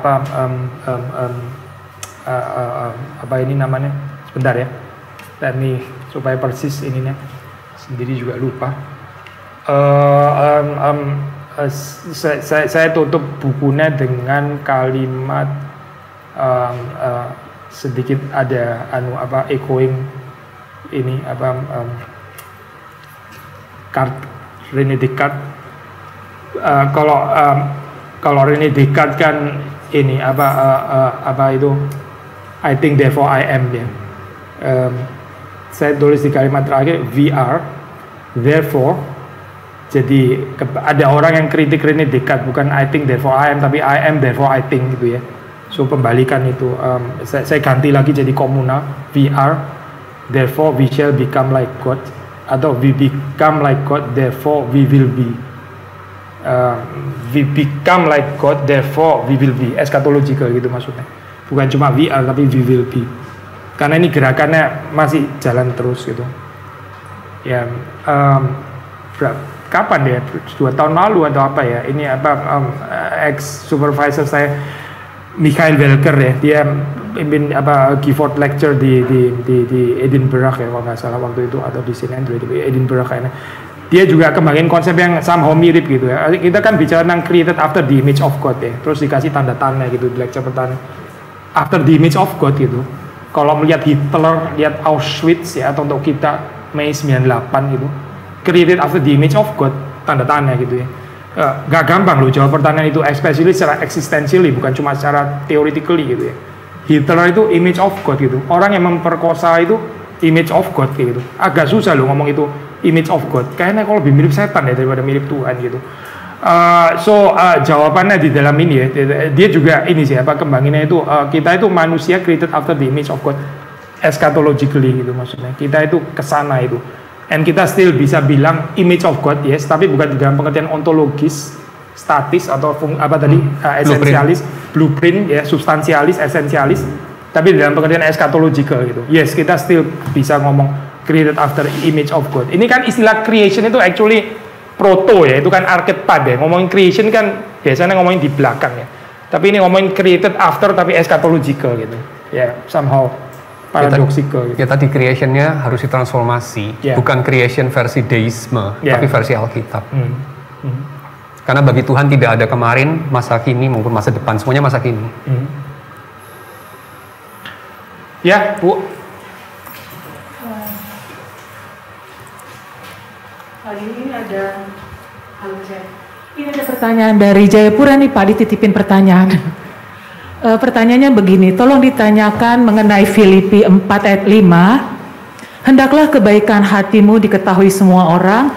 ini namanya? Sebentar ya. Dan nih supaya persis ininya sendiri juga lupa. Saya tutup bukunya dengan kalimat sedikit ada echoing ini René Descartes. Kalau René Descartes kan ini itu I think therefore I am ya. Saya tulis di kalimat terakhir we are therefore. Jadi ada orang yang kritik René Descartes, bukan I think therefore I am, tapi I am therefore I think gitu ya. So pembalikan itu saya ganti lagi jadi komunal. We are therefore we shall become like God, atau we become like God therefore we will be. We become like God, therefore we will be. Eschatological gitu maksudnya. Bukan cuma we are, tapi we will be. Karena ini gerakannya masih jalan terus gitu. Ya, kapan ya? 2 tahun lalu atau apa ya? Ini apa? Ex supervisor saya, Michael Welker ya. Dia pimpin Gifford lecture di Edinburgh ya, kalau nggak salah waktu itu, atau di St. Andrew di Edinburgh kayaknya. Dia juga kembangin konsep yang somehow mirip gitu ya. Kita kan bicara tentang created after the image of God ya. Terus dikasih tanda tanya gitu di lecture pertama. After the image of God gitu. Kalau melihat Hitler, lihat Auschwitz ya, atau untuk kita Mei 98 gitu. Created after the image of God, tanda tanya gitu ya. Gak gampang loh jawab pertanyaan itu, especially secara existentially, bukan cuma secara theoretically gitu ya. Hitler itu image of God gitu. Orang yang memperkosa itu image of God kayak gitu. Agak susah loh ngomong itu image of God. Kayaknya kalau lebih mirip setan ya daripada mirip Tuhan gitu. Jawabannya di dalam ini ya. Dia juga ini sih kembanginnya itu kita itu manusia created after the image of God eschatologically gitu maksudnya. Kita itu kesana itu. And kita still bisa bilang image of God yes, tapi bukan di dalam pengertian ontologis, statis atau esensialis, blueprint ya, substansialis, esensialis, tapi di dalam pengertian eschatological gitu. Yes, kita still bisa ngomong created after image of God. Ini kan istilah creation itu actually proto ya, itu kan archetype ya. Ngomongin creation kan biasanya ngomongin di belakang ya. Tapi ini ngomongin created after tapi eschatological gitu. Ya, somehow paradoxical gitu. Ya tadi creationnya harus ditransformasi, bukan creation versi deisme, tapi versi Alkitab. Karena bagi Tuhan tidak ada kemarin, masa kini maupun masa depan, semuanya masa kini. Ya, Bu. Ini ada pertanyaan dari Jayapura nih Pak, dititipin pertanyaan. Pertanyaannya begini, tolong ditanyakan mengenai Filipi 4 ayat 5. Hendaklah kebaikan hatimu diketahui semua orang,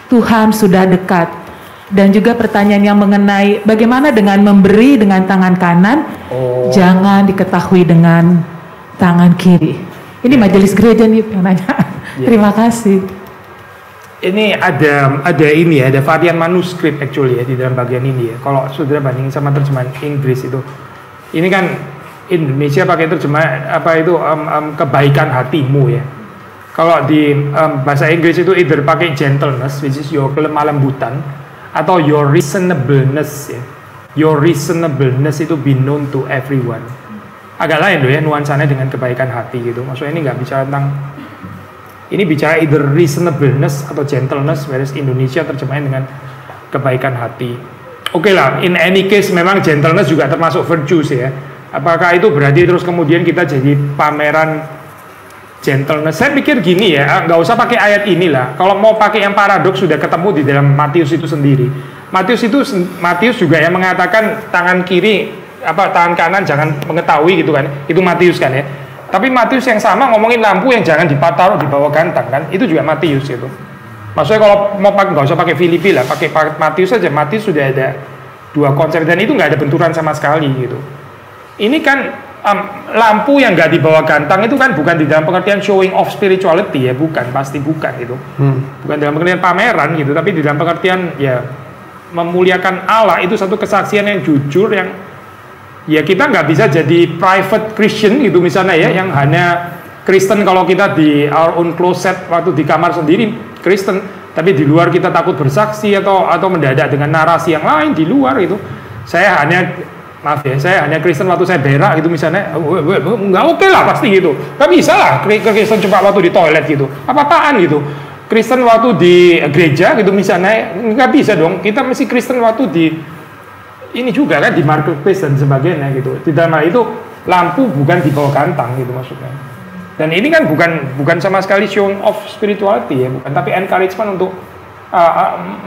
Tuhan sudah dekat. Dan juga pertanyaan yang mengenai bagaimana dengan memberi dengan tangan kanan, jangan diketahui dengan tangan kiri. Ini majelis gereja nih yang nanya. Terima kasih. Ini ada ini ya, ada varian manuskrip actually ya di dalam bagian ini ya. Kalau saudara bandingin sama terjemahan Inggris itu, ini kan Indonesia pakai terjemahan kebaikan hatimu ya. Kalau di bahasa Inggris itu either pakai gentleness, which is your kelemah lembutan, atau your reasonableness ya. Your reasonableness itu be known to everyone. Agak lain loh ya nuansanya dengan kebaikan hati gitu. Maksudnya ini nggak bicara tentang, ini bicara either reasonableness atau gentleness, whereas Indonesia terjemahin dengan kebaikan hati. Oke lah, in any case memang gentleness juga termasuk virtues ya. Apakah itu berarti terus kemudian kita jadi pameran gentleness? Saya pikir gini ya, nggak usah pakai ayat inilah. Kalau mau pakai yang paradoks sudah ketemu di dalam Matius itu sendiri. Matius juga yang mengatakan tangan kiri tangan kanan jangan mengetahui gitu kan. Itu Matius kan ya. Tapi Matius yang sama ngomongin lampu yang jangan ditaruh di bawah gantang kan, itu juga Matius itu. Maksudnya kalau mau pakai nggak usah pakai Filipi lah, pakai Matius saja. Matius sudah ada dua konsep dan itu nggak ada benturan sama sekali gitu. Ini kan lampu yang nggak di bawah gantang itu kan bukan di dalam pengertian showing off spirituality ya, bukan, pasti bukan itu. Bukan dalam pengertian pameran gitu, tapi di dalam pengertian ya memuliakan Allah, itu satu kesaksian yang jujur yang ya kita nggak bisa jadi private Christian gitu misalnya ya, yang hanya Kristen kalau kita di our own closet waktu di kamar sendiri Kristen, tapi di luar kita takut bersaksi atau mendadak dengan narasi yang lain di luar itu. Saya hanya Kristen waktu saya berak gitu misalnya, nggak oke lah pasti gitu. Nggak bisa lah Kristen cuma waktu di toilet gitu, apa-apaan gitu. Kristen waktu di gereja gitu misalnya, nggak bisa dong. Kita mesti Kristen waktu di ini juga kan di marketplace dan sebagainya gitu. Di dalam hal itu lampu bukan di bawah gantang gitu maksudnya. Dan ini kan bukan sama sekali showing off spirituality ya, bukan, tapi encouragement untuk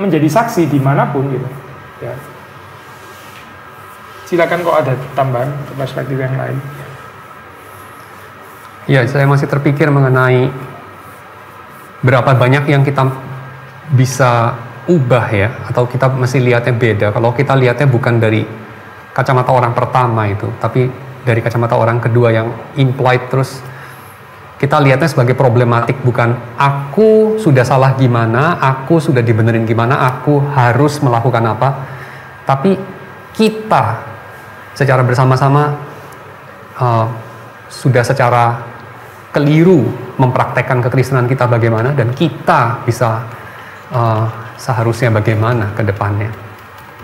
menjadi saksi dimanapun gitu. Ya. Silakan kok ada tambahan perspektif yang lain. Ya, saya masih terpikir mengenai berapa banyak yang kita bisa ubah ya, atau kita masih lihatnya beda. Kalau kita lihatnya bukan dari kacamata orang pertama itu, tapi dari kacamata orang kedua yang implied terus Kita lihatnya sebagai problematik, bukan aku sudah salah gimana, aku sudah dibenerin gimana, aku harus melakukan apa, tapi kita secara bersama-sama sudah secara keliru mempraktekkan kekristenan kita bagaimana, dan kita bisa seharusnya bagaimana ke depannya.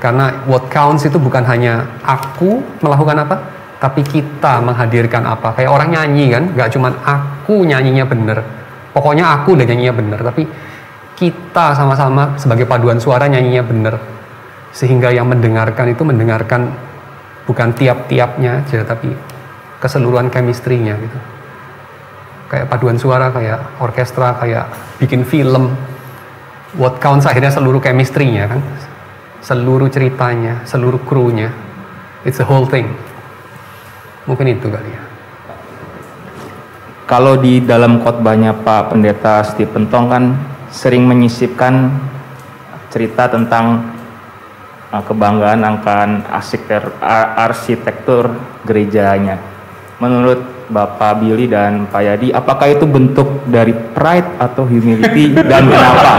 Karena what counts itu bukan hanya aku melakukan apa, tapi kita menghadirkan apa. Kayak orang nyanyi kan, gak cuman aku nyanyinya bener, pokoknya aku udah nyanyinya bener, tapi kita sama-sama sebagai paduan suara nyanyinya bener, sehingga yang mendengarkan itu mendengarkan bukan tiap-tiapnya aja, tapi keseluruhan chemistry-nya gitu. Kayak paduan suara, kayak orkestra, kayak bikin film. What counts akhirnya seluruh chemistry-nya kan, seluruh ceritanya, seluruh krunya, it's the whole thing. Mungkin itu kali ya. Kalau di dalam khotbahnya Pak Pendeta Stephen Tong kan sering menyisipkan cerita tentang kebanggaan akan arsitektur gerejanya. Menurut Bapak Billy dan Pak Yadi, apakah itu bentuk dari pride atau humility dan kenapa?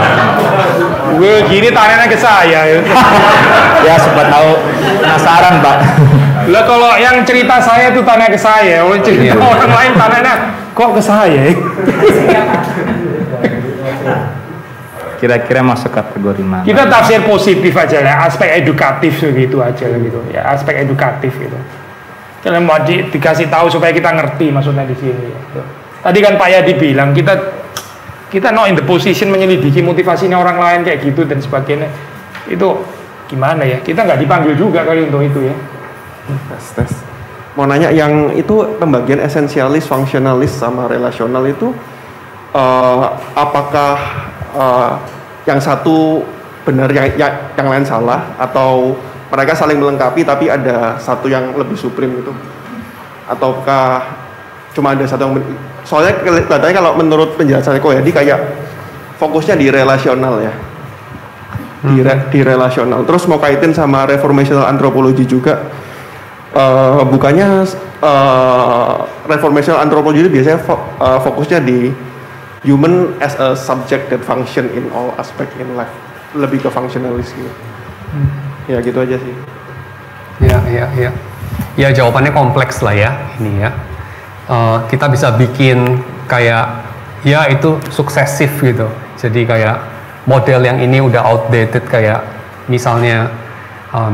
Gue gini tanya ke saya ya. Ya, siapa tahu penasaran, Pak. Lah kalau yang cerita saya itu tanya ke saya, kalau cerita orang lain tanya kok ke saya? Kira-kira masuk kategori mana? Kita tafsir positif aja lah, aspek edukatif gitu aja gitu ya, aspek edukatif gitu. Kalau mau dikasih tahu supaya kita ngerti maksudnya di sini. Ya. Tadi kan Pak Yadi bilang kita not in the position menyelidiki motivasinya orang lain kayak gitu dan sebagainya. Itu gimana ya? Kita nggak dipanggil juga kali untuk itu ya. Tes. Mau nanya yang itu pembagian esensialis, fungsionalis sama relasional itu apakah yang satu benar yang lain salah, atau mereka saling melengkapi tapi ada satu yang lebih supreme gitu, ataukah cuma ada satu yang soalnya katanya kalau menurut penjelasan Ko Yadi kayak fokusnya di relasional ya, di relasional. Terus mau kaitin sama reformational anthropology juga, bukannya reformational anthropology itu biasanya fokusnya di human as a subject that function in all aspect in life, lebih ke functionalis gitu. Ya gitu aja sih. Ya jawabannya kompleks lah ya ini ya. Kita bisa bikin kayak ya itu suksesif gitu. Jadi kayak model yang ini udah outdated, kayak misalnya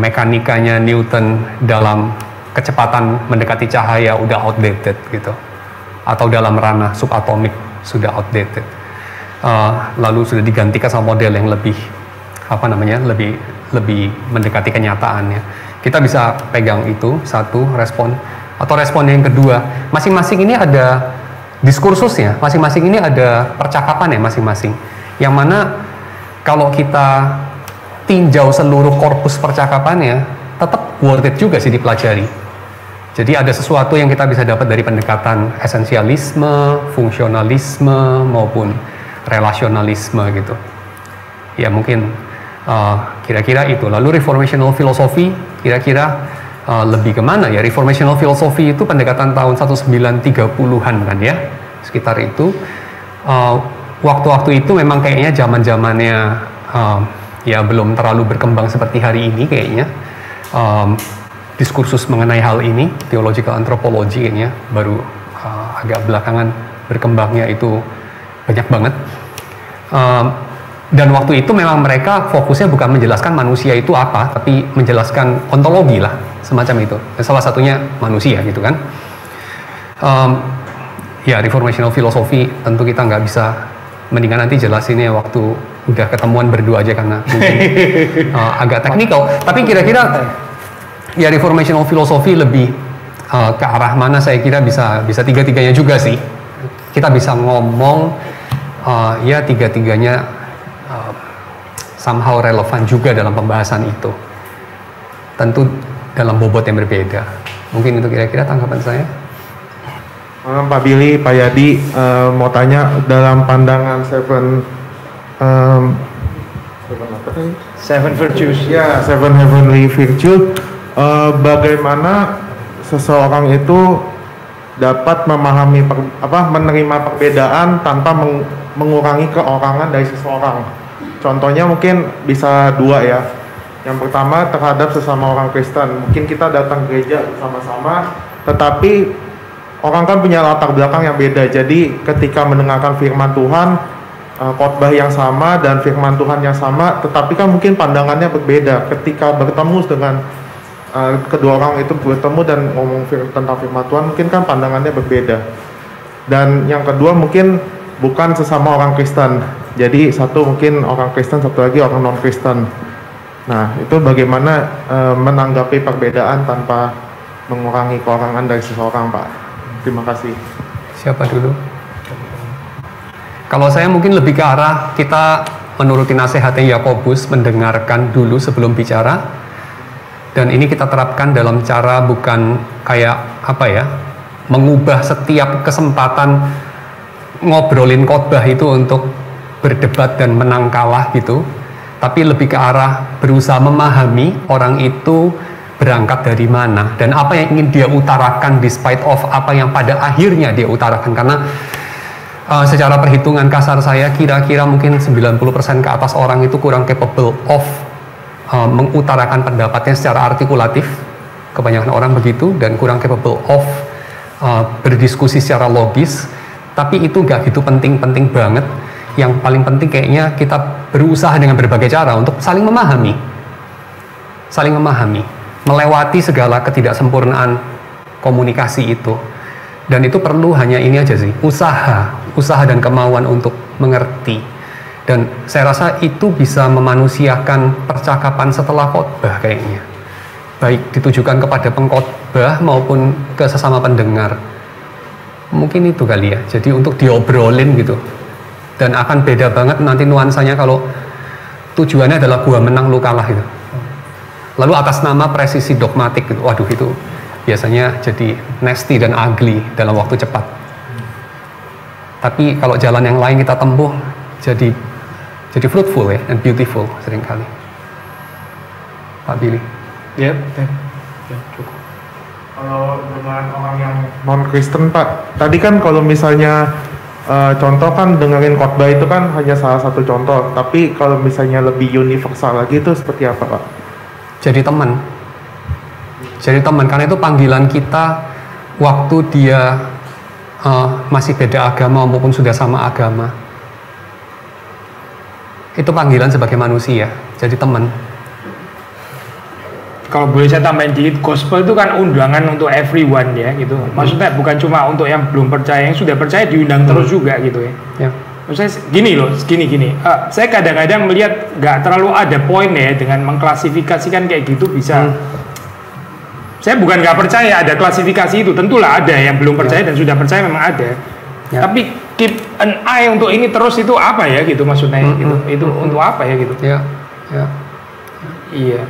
mekanikanya Newton dalam kecepatan mendekati cahaya udah outdated gitu. Atau dalam ranah subatomik sudah outdated. Lalu sudah digantikan sama model yang lebih lebih mendekati kenyataannya. Kita bisa pegang itu satu respon, atau respon yang kedua, masing-masing ini ada diskursusnya, masing-masing ini ada percakapan ya masing-masing, yang mana kalau kita tinjau seluruh korpus percakapannya tetap worth it juga sih dipelajari. Jadi ada sesuatu yang kita bisa dapat dari pendekatan esensialisme, fungsionalisme maupun relasionalisme gitu ya. Mungkin kira-kira itu. Lalu reformational philosophy kira-kira lebih kemana ya? Reformational philosophy itu pendekatan tahun 1930-an kan ya, sekitar itu. Waktu-waktu itu memang kayaknya zaman-zamannya ya belum terlalu berkembang seperti hari ini kayaknya. Diskursus mengenai hal ini, theological anthropology kayaknya baru agak belakangan berkembangnya itu banyak banget. Dan waktu itu memang mereka fokusnya bukan menjelaskan manusia itu apa, tapi menjelaskan ontologi lah, semacam itu. Salah satunya manusia gitu kan. Ya reformational philosophy tentu kita nggak bisa, mendingan nanti jelasinnya waktu udah ketemuan berdua aja karena mungkin agak teknikal. Tapi kira-kira ya reformational philosophy lebih ke arah mana, saya kira bisa tiga-tiganya juga sih. Kita bisa ngomong ya tiga-tiganya somehow relevan juga dalam pembahasan itu, tentu dalam bobot yang berbeda. Mungkin itu kira-kira tanggapan saya. Pak Billy, Pak Yadi, mau tanya dalam pandangan Seven virtues. Ya, seven heavenly virtues. Bagaimana seseorang itu dapat memahami menerima perbedaan tanpa mengurangi keorangan dari seseorang. Contohnya mungkin bisa dua ya. Yang pertama terhadap sesama orang Kristen. Mungkin kita datang gereja bersama-sama, tetapi orang kan punya latar belakang yang beda. Jadi ketika mendengarkan firman Tuhan, khotbah yang sama dan firman Tuhan yang sama, tetapi kan mungkin pandangannya berbeda. Ketika bertemu dengan kedua orang itu bertemu dan ngomong tentang firman Tuhan, mungkin kan pandangannya berbeda. Dan yang kedua mungkin bukan sesama orang Kristen. Jadi satu mungkin orang Kristen, satu lagi orang non Kristen. Nah, itu bagaimana menanggapi perbedaan tanpa mengurangi keorangan dari seseorang, Pak? Terima kasih. Siapa dulu? Kalau saya mungkin lebih ke arah kita menuruti nasihatnya Yakobus, mendengarkan dulu sebelum bicara. Dan ini kita terapkan dalam cara bukan kayak mengubah setiap kesempatan ngobrolin khotbah itu untuk berdebat dan menang kalah gitu, tapi lebih ke arah berusaha memahami orang itu berangkat dari mana dan apa yang ingin dia utarakan despite of apa yang pada akhirnya dia utarakan. Karena secara perhitungan kasar saya kira-kira mungkin 90% ke atas orang itu kurang capable of mengutarakan pendapatnya secara artikulatif, kebanyakan orang begitu, dan kurang capable of berdiskusi secara logis. Tapi itu gak gitu penting-penting banget. Yang paling penting kayaknya kita berusaha dengan berbagai cara untuk saling memahami, melewati segala ketidaksempurnaan komunikasi itu. Dan itu perlu hanya ini aja sih, usaha dan kemauan untuk mengerti. Dan saya rasa itu bisa memanusiakan percakapan setelah khotbah kayaknya. Baik ditujukan kepada pengkhotbah maupun ke sesama pendengar. Mungkin itu kali ya. Jadi untuk diobrolin gitu. Dan akan beda banget nanti nuansanya kalau tujuannya adalah gua menang lu kalah gitu. Lalu atas nama presisi dogmatik gitu. Waduh, itu biasanya jadi nasty dan ugly dalam waktu cepat. Tapi kalau jalan yang lain kita tempuh jadi fruitful ya, and beautiful seringkali. Pak Billy. Ya, cukup. Kalau dengan orang yang non Kristen, Pak, tadi kan kalau misalnya contoh kan dengerin khotbah itu kan hanya salah satu contoh, tapi kalau misalnya lebih universal lagi itu seperti apa, Pak? Jadi teman, karena itu panggilan kita waktu dia masih beda agama maupun sudah sama agama. Itu panggilan sebagai manusia, jadi teman. Kalau boleh saya tambahin dikit, gospel itu kan undangan untuk everyone ya gitu. Maksudnya bukan cuma untuk yang belum percaya, yang sudah percaya diundang terus juga gitu ya. Maksudnya gini loh, gini. Saya kadang-kadang melihat nggak terlalu ada poin ya dengan mengklasifikasikan kayak gitu bisa. Saya bukan nggak percaya ada klasifikasi itu, tentulah ada yang belum percaya dan sudah percaya memang ada. Tapi keep an eye untuk ini terus itu apa ya gitu maksudnya itu untuk apa ya gitu. Iya.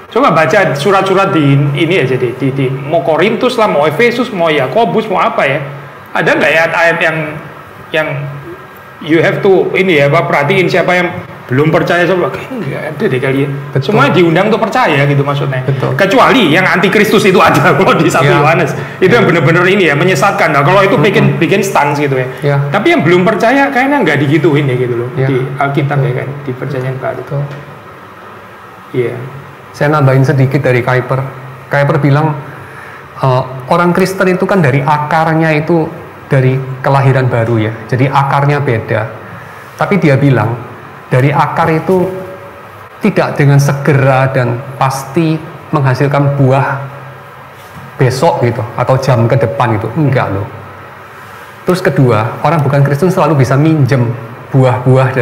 Coba baca surat-surat di ini aja di mau Korintus lah, mau Efesus, mau Yakobus, mau apa ya. Ada nggak ya ayat yang you have to ini ya, perhatiin siapa yang belum percaya coba. Kayaknya nggak ada deh kalian. Semua diundang untuk percaya gitu maksudnya. Betul. Kecuali yang antikristus itu ada kalau di 1 Yohanes. Itu yang benar-benar ini ya menyesatkan. Nah, kalau itu bikin stans gitu ya. Tapi yang belum percaya kayaknya nggak digituin ya gitu loh. Di Alkitab ya kan, di Perjanjian Baru. Iya. Saya nambahin sedikit dari Kuyper. Kuyper bilang orang Kristen itu kan dari akarnya itu dari kelahiran baru ya. Jadi akarnya beda. Tapi dia bilang dari akar itu tidak dengan segera dan pasti menghasilkan buah besok gitu atau jam ke depan itu, enggak loh. Terus kedua, orang bukan Kristen selalu bisa minjem buah-buah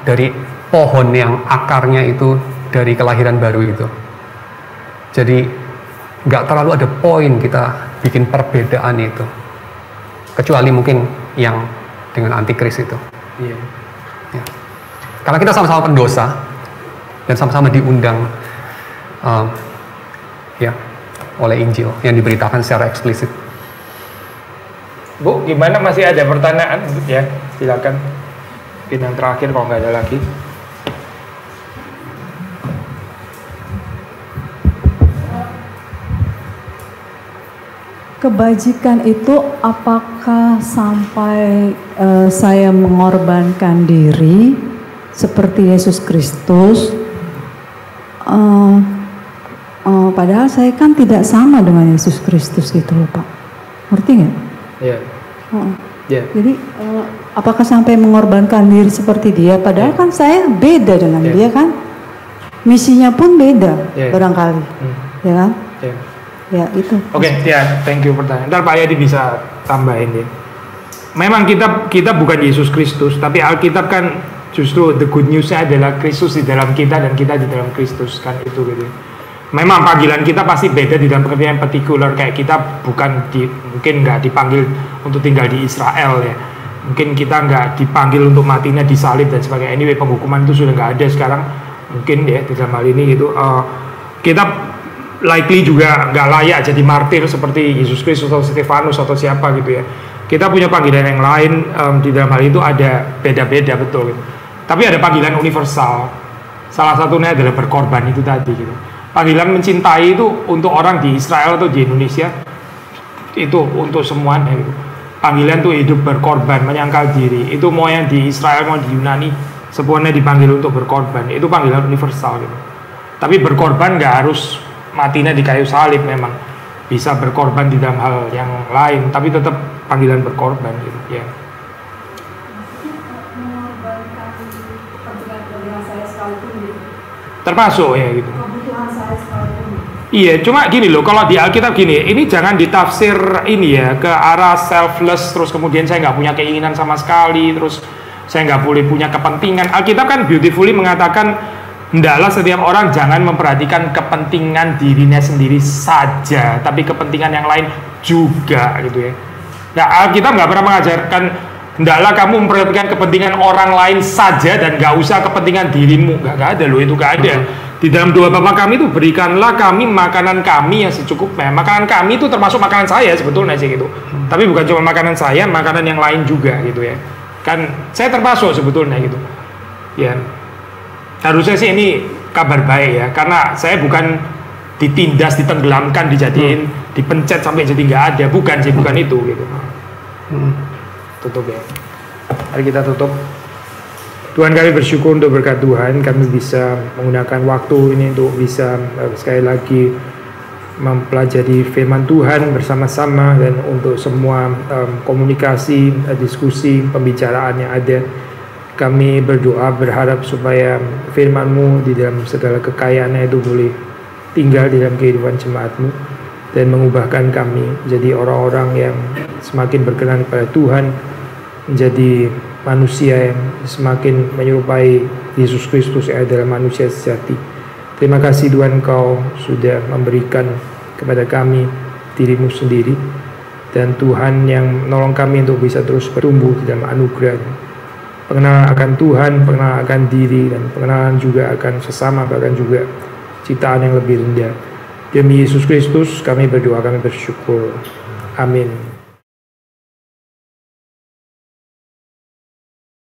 dari pohon yang akarnya itu dari kelahiran baru itu. Jadi nggak terlalu ada poin kita bikin perbedaan itu, kecuali mungkin yang dengan antikris itu. Ya. Karena kita sama-sama pendosa dan sama-sama diundang oleh Injil yang diberitakan secara eksplisit. Bu, gimana, masih ada pertanyaan? Ya, silakan. Mungkin yang terakhir kalau nggak ada lagi. kebajikan itu apakah sampai saya mengorbankan diri seperti Yesus Kristus? Padahal saya kan tidak sama dengan Yesus Kristus gitu loh Pak. Ngerti nggak? Iya. Yeah. Jadi apakah sampai mengorbankan diri seperti dia? Padahal kan saya beda dengan dia kan. Misinya pun beda barangkali. Ya kan? Ya itu. Oke, thank you pertanyaan. Ntar Pak Yadi bisa tambahin ya. Memang kita bukan Yesus Kristus, tapi Alkitab kan justru the good news-nya adalah Kristus di dalam kita dan kita di dalam Kristus kan itu gitu. Memang panggilan kita pasti beda di dalam pekerjaan partikular, kayak kita mungkin nggak dipanggil untuk tinggal di Israel ya. Mungkin kita nggak dipanggil untuk matinya disalib dan sebagainya. Anyway, penghukuman itu sudah nggak ada sekarang. Mungkin ya di dalam hal ini gitu. Kita likely juga nggak layak jadi martir seperti Yesus Kristus atau Stefanus atau siapa gitu ya. Kita punya panggilan yang lain, di dalam hal itu ada beda-beda betul gitu. Tapi ada panggilan universal. Salah satunya adalah berkorban itu tadi gitu. Panggilan mencintai itu untuk orang di Israel atau di Indonesia itu untuk semuanya gitu. Panggilan itu hidup berkorban, menyangkal diri. Itu mau yang di Israel mau di Yunani, semuanya dipanggil untuk berkorban. Itu panggilan universal gitu. Tapi berkorban nggak harus matinya di kayu salib, memang bisa berkorban di dalam hal yang lain, tapi tetap panggilan berkorban gitu ya. Termasuk ya gitu. Iya, cuma gini loh, kalau di Alkitab gini, ini jangan ditafsir ini ya ke arah selfless, terus kemudian saya nggak punya keinginan sama sekali, terus saya nggak boleh punya kepentingan. Alkitab kan beautifully mengatakan hendaklah setiap orang jangan memperhatikan kepentingan dirinya sendiri saja, tapi kepentingan yang lain juga gitu ya. Nah, Alkitab nggak pernah mengajarkan hendaklah kamu memperhatikan kepentingan orang lain saja dan nggak usah kepentingan dirimu. Nggak ada loh, itu nggak ada. Di dalam doa Bapa kami itu berikanlah kami makanan kami yang secukupnya. Makanan kami itu termasuk makanan saya sebetulnya sih gitu. Tapi bukan cuma makanan saya, makanan yang lain juga gitu ya. Kan saya termasuk sebetulnya gitu. Ya. Harusnya sih ini kabar baik ya, karena saya bukan ditindas, ditenggelamkan, dijadiin, dipencet sampai jadi nggak ada, bukan sih, bukan itu gitu. Tutup ya. Mari kita tutup. Tuhan, kami bersyukur untuk berkat Tuhan, kami bisa menggunakan waktu ini untuk bisa sekali lagi mempelajari firman Tuhan bersama-sama, dan untuk semua komunikasi, diskusi, pembicaraan yang ada. Kami berdoa berharap supaya firman-Mu di dalam segala kekayaannya itu boleh tinggal di dalam kehidupan jemaat-Mu dan mengubahkan kami jadi orang-orang yang semakin berkenan kepada Tuhan, menjadi manusia yang semakin menyerupai Yesus Kristus yang adalah manusia sejati. Terima kasih Tuhan, Engkau sudah memberikan kepada kami diri-Mu sendiri, dan Tuhan yang menolong kami untuk bisa terus bertumbuh di dalam anugerah. Pengenalan akan Tuhan, pengenalan akan diri, dan pengenalan juga akan sesama, bahkan juga ciptaan yang lebih rendah. Demi Yesus Kristus kami berdoa, kami bersyukur. Amin.